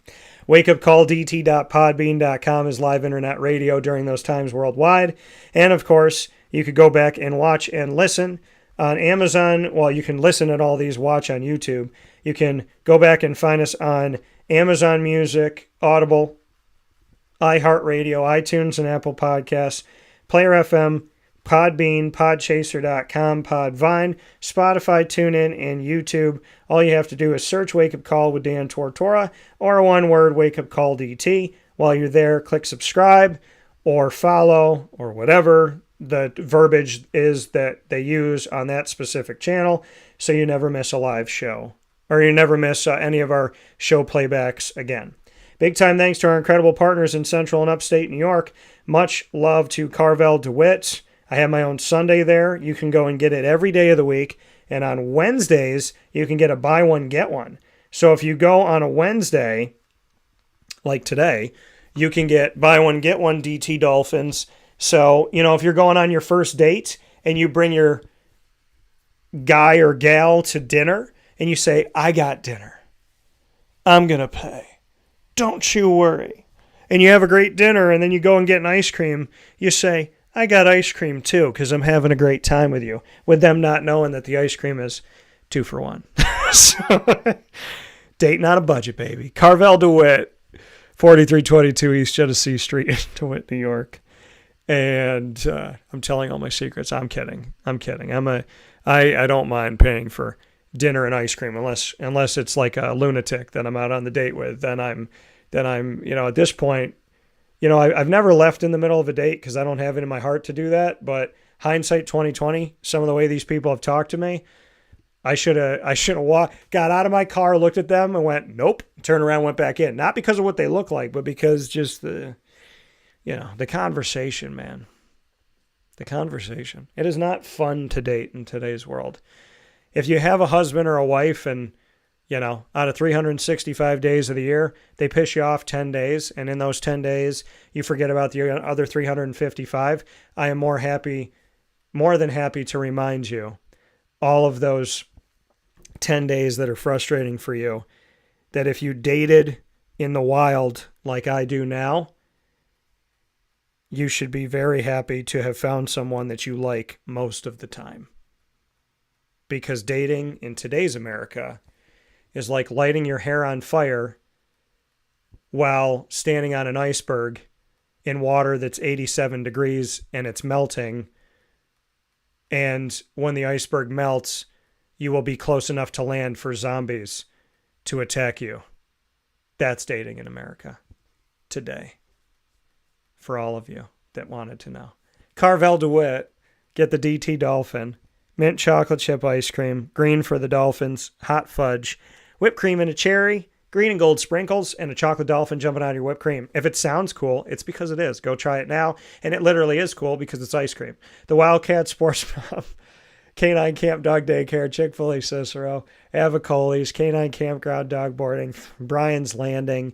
WakeUpCallDT.podbean.com is live internet radio during those times worldwide. And, of course, you could go back and watch and listen on Amazon. Well, you can listen at all these, watch on YouTube. You can go back and find us on Amazon Music, Audible, iHeartRadio, iTunes, and Apple Podcasts, Player FM, Podbean, Podchaser.com, Podvine, Spotify, TuneIn, and YouTube. All you have to do is search Wake Up Call with Dan Tortora or one word, Wake Up Call DT. While you're there, click subscribe or follow or whatever the verbiage is that they use on that specific channel so you never miss a live show or you never miss any of our show playbacks again. Big time thanks to our incredible partners in Central and Upstate New York. Much love to Carvel DeWitt. I have my own Sunday there. You can go and get it every day of the week. And on Wednesdays, you can get a buy one, get one. So if you go on a Wednesday, like today, you can get buy one, get one DT Dolphins. So, if you're going on your first date and you bring your guy or gal to dinner and you say, I got dinner. I'm going to pay. Don't you worry. And you have a great dinner and then you go and get an ice cream. You say, I got ice cream too because I'm having a great time with you, with them not knowing that the ice cream is 2 for $1. So, date, not a budget, baby. Carvel DeWitt, 4322 East Genesee Street, DeWitt, New York. And I'm telling all my secrets. I'm kidding. I don't mind paying for dinner and ice cream unless it's like a lunatic that I'm out on the date with. Then I'm at this point, I've never left in the middle of a date because I don't have it in my heart to do that. But hindsight 2020, some of the way these people have talked to me, I should have got out of my car, looked at them, and went, nope. Turned around, went back in. Not because of what they look like, but because just the conversation, man. The conversation. It is not fun to date in today's world. If you have a husband or a wife and, out of 365 days of the year, they piss you off 10 days, and in those 10 days, you forget about the other 355, I am more than happy to remind you all of those 10 days that are frustrating for you, that if you dated in the wild like I do now, you should be very happy to have found someone that you like most of the time. Because dating in today's America is like lighting your hair on fire while standing on an iceberg in water that's 87 degrees and it's melting. And when the iceberg melts, you will be close enough to land for zombies to attack you. That's dating in America today. For all of you that wanted to know. Carvel DeWitt, get the DT Dolphin. Mint chocolate chip ice cream. Green for the Dolphins. Hot fudge. Whipped cream and a cherry. Green and gold sprinkles. And a chocolate dolphin jumping out of your whipped cream. If it sounds cool, it's because it is. Go try it now. And it literally is cool because it's ice cream. The Wildcat Sports Pub. Canine Camp Dog Daycare. Chick-fil-A Cicero. Avicoli's. Canine Campground Dog Boarding. Brian's Landing.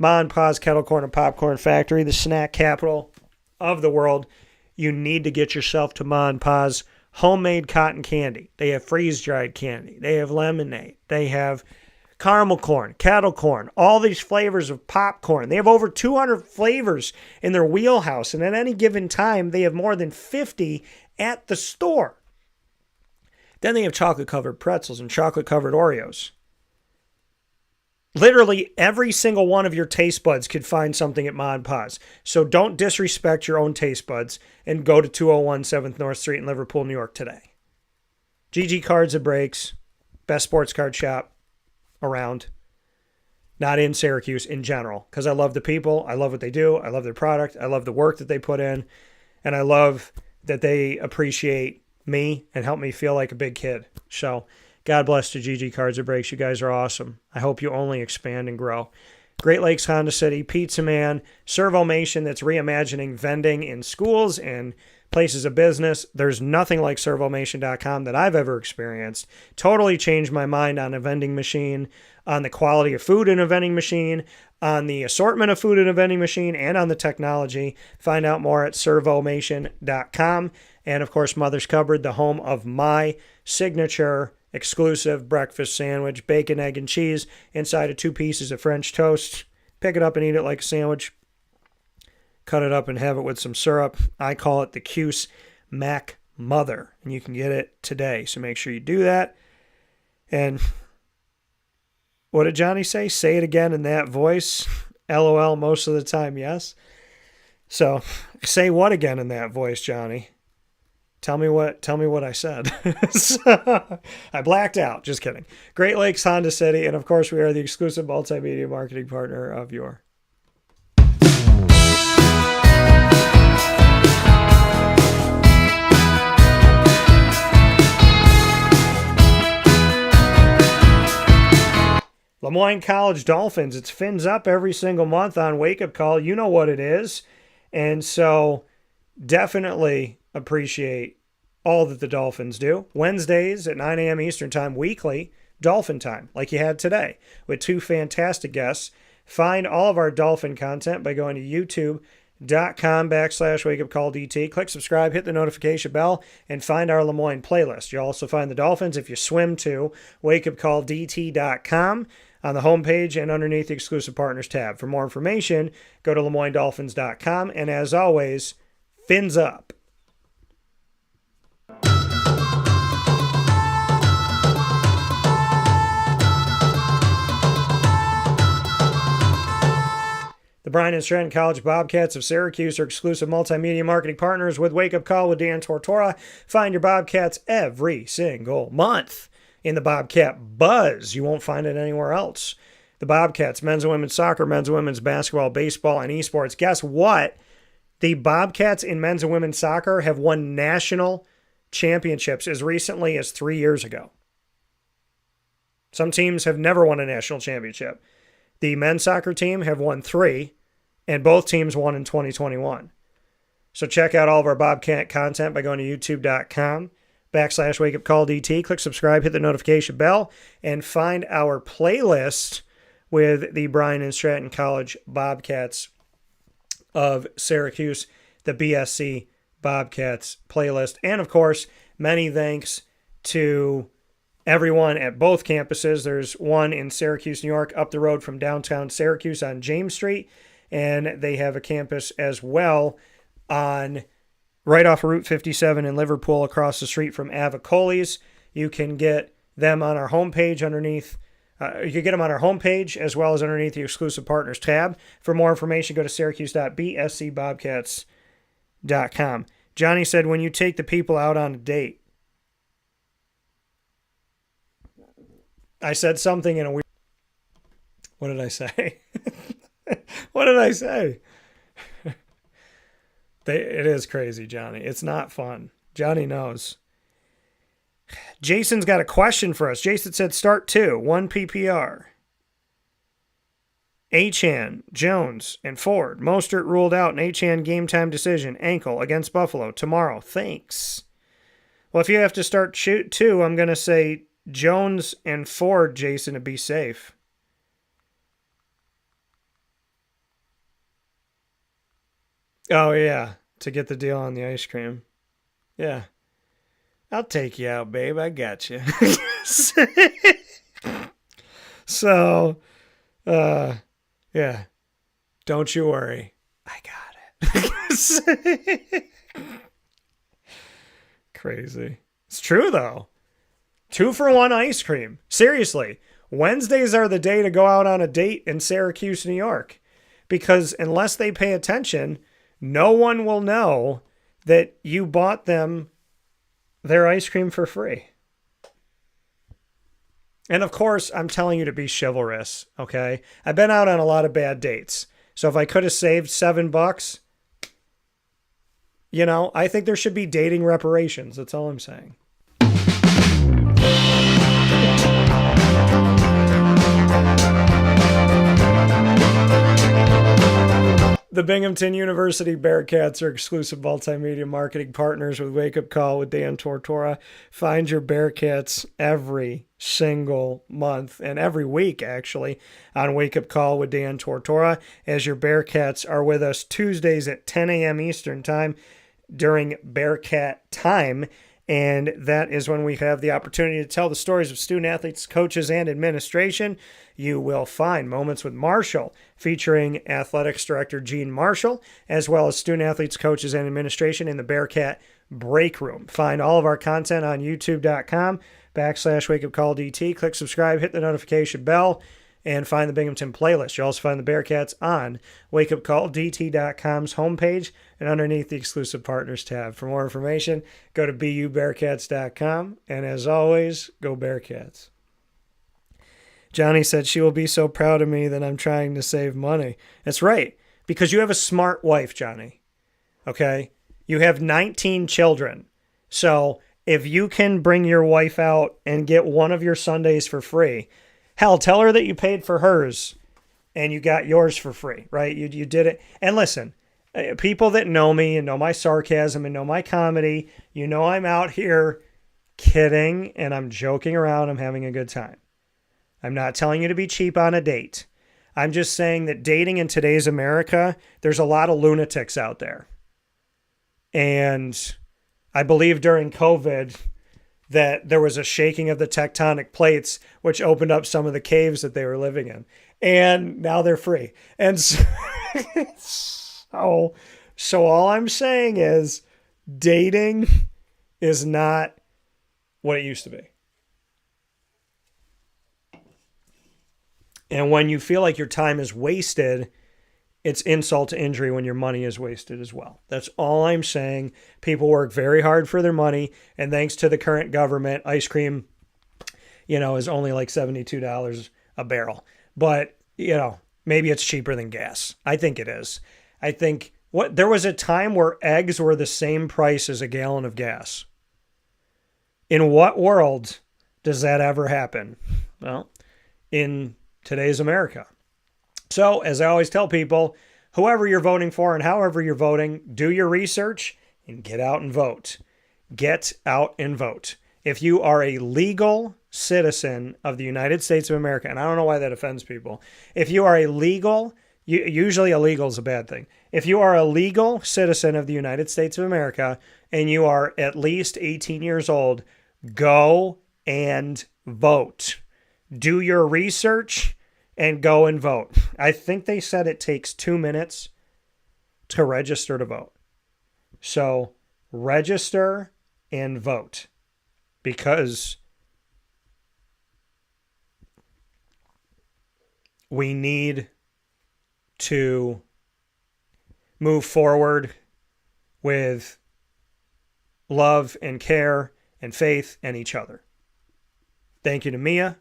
Ma and Pa's Kettle Corn and Popcorn Factory, the snack capital of the world. You need to get yourself to Ma and Pa's homemade cotton candy. They have freeze-dried candy. They have lemonade. They have caramel corn, kettle corn, all these flavors of popcorn. They have over 200 flavors in their wheelhouse, and at any given time, they have more than 50 at the store. Then they have chocolate-covered pretzels and chocolate-covered Oreos. Literally every single one of your taste buds could find something at Ma and Pa's. So don't disrespect your own taste buds and go to 201 7th North Street in Liverpool, New York today. GG Cards and Breaks, best sports card shop around. Not in Syracuse, in general. Because I love the people. I love what they do. I love their product. I love the work that they put in. And I love that they appreciate me and help me feel like a big kid. So God bless to GG Cards and Breaks. You guys are awesome. I hope you only expand and grow. Great Lakes Honda City, Pizza Man, Servomation that's reimagining vending in schools and places of business. There's nothing like Servomation.com that I've ever experienced. Totally changed my mind on a vending machine, on the quality of food in a vending machine, on the assortment of food in a vending machine, and on the technology. Find out more at Servomation.com. And, of course, Mother's Cupboard, the home of my signature exclusive breakfast sandwich, bacon, egg, and cheese inside of 2 pieces of French toast. Pick it up and eat it like a sandwich. Cut it up and have it with some syrup. I call it the Cuse Mac Mother, and you can get it today. So make sure you do that. And what did Johnny say? Say it again in that voice. LOL most of the time, yes. So say what again in that voice, Johnny? Tell me what I said. I blacked out. Just kidding. Great Lakes Honda City. And of course, we are the exclusive multimedia marketing partner of your Lemoyne College Dolphins. It's fins up every single month on Wake Up Call. You know what it is. And so definitely appreciate all that the Dolphins do. Wednesdays at 9 a.m. Eastern Time, weekly Dolphin Time, like you had today, with 2 fantastic guests. Find all of our Dolphin content by going to youtube.com/wakeupcalldt. Click subscribe, hit the notification bell, and find our Lemoyne playlist. You'll also find the Dolphins if you swim to wakeupcalldt.com on the homepage and underneath the exclusive partners tab. For more information, go to LeMoyneDolphins.com. And as always, fins up. The Bryan and Stratton College Bobcats of Syracuse are exclusive multimedia marketing partners with Wake Up Call with Dan Tortora. Find your Bobcats every single month in the Bobcat Buzz. You won't find it anywhere else. The Bobcats, men's and women's soccer, men's and women's basketball, baseball, and esports. Guess what? The Bobcats in men's and women's soccer have won national championships as recently as 3 years ago. Some teams have never won a national championship. The men's soccer team have won 3, and both teams won in 2021. So check out all of our Bobcat content by going to youtube.com/wakeupcalldt. Click subscribe, hit the notification bell, and find our playlist with the Bryan and Stratton College Bobcats of Syracuse, the BSC Bobcats playlist. And, of course, many thanks to everyone at both campuses. There's one in Syracuse, New York, up the road from downtown Syracuse on James Street, and they have a campus as well on right off of Route 57 in Liverpool across the street from Avicoli's. You can get them on our homepage underneath. You can get them on our homepage as well as underneath the exclusive partners tab. For more information, go to syracuse.bscbobcats.com. Johnny said, when you take the people out on a date. I said something in a weird... What did I say? What did I say? It is crazy, Johnny. It's not fun. Johnny knows. Jason's got a question for us. Jason said, start 2, 1 PPR. Achane, Jones, and Ford. Mostert ruled out an Achane game time decision. Ankle against Buffalo tomorrow. Thanks. Well, if you have to start 2, I'm going to say Jones and Ford, Jason, to be safe. Oh, yeah. To get the deal on the ice cream. Yeah. I'll take you out, babe. I got you. So, yeah. Don't you worry. I got it. Crazy. It's true, though. 2 for 1 ice cream. Seriously. Wednesdays are the day to go out on a date in Syracuse, New York. Because unless they pay attention, no one will know that you bought them their ice cream for free. And of course, I'm telling you to be chivalrous, okay? I've been out on a lot of bad dates. So if I could have saved $7, I think there should be dating reparations. That's all I'm saying. The Binghamton University Bearcats are exclusive multimedia marketing partners with Wake Up Call with Dan Tortora. Find your Bearcats every single month and every week, actually, on Wake Up Call with Dan Tortora, as your Bearcats are with us Tuesdays at 10 a.m. Eastern Time during Bearcat Time. And that is when we have the opportunity to tell the stories of student athletes, coaches, and administration. You will find Moments with Marshall featuring Athletics Director Gene Marshall, as well as student athletes, coaches, and administration in the Bearcat Break Room. Find all of our content on youtube.com/wakeupcalldt. Click subscribe, hit the notification bell, and find the Binghamton playlist. You'll also find the Bearcats on wakeupcalldt.com's homepage and underneath the exclusive partners tab. For more information, go to bubearcats.com. And as always, go Bearcats. Johnny said, she will be so proud of me that I'm trying to save money. That's right, because you have a smart wife, Johnny. Okay? You have 19 children. So if you can bring your wife out and get one of your Sundays for free, hell, tell her that you paid for hers and you got yours for free, right? You did it. And listen, people that know me and know my sarcasm and know my comedy, I'm out here kidding and I'm joking around. I'm having a good time. I'm not telling you to be cheap on a date. I'm just saying that dating in today's America, there's a lot of lunatics out there. And I believe during COVID that there was a shaking of the tectonic plates, which opened up some of the caves that they were living in. And now they're free. And so all I'm saying is dating is not what it used to be. And when you feel like your time is wasted, it's insult to injury when your money is wasted as well. That's all I'm saying. People work very hard for their money, and thanks to the current government, ice cream, is only like $72 a barrel. But, maybe it's cheaper than gas. I think it is. I think there was a time where eggs were the same price as a gallon of gas. In what world does that ever happen? Well, in today's America. So, as I always tell people, whoever you're voting for and however you're voting, do your research and get out and vote. Get out and vote. If you are a legal citizen of the United States of America, and I don't know why that offends people, if you are a legal, usually illegal is a bad thing. If you are a legal citizen of the United States of America and you are at least 18 years old, go and vote. Do your research and go and vote. I think they said it takes 2 minutes to register to vote. So register and vote, because we need to move forward with love and care and faith in each other. Thank you to Mia.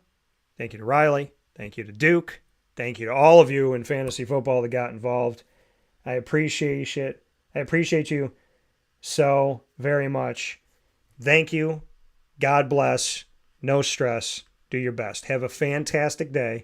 Thank you to Riley. Thank you to Duke. Thank you to all of you in fantasy football that got involved. I appreciate it. I appreciate you so very much. Thank you. God bless. No stress. Do your best. Have a fantastic day.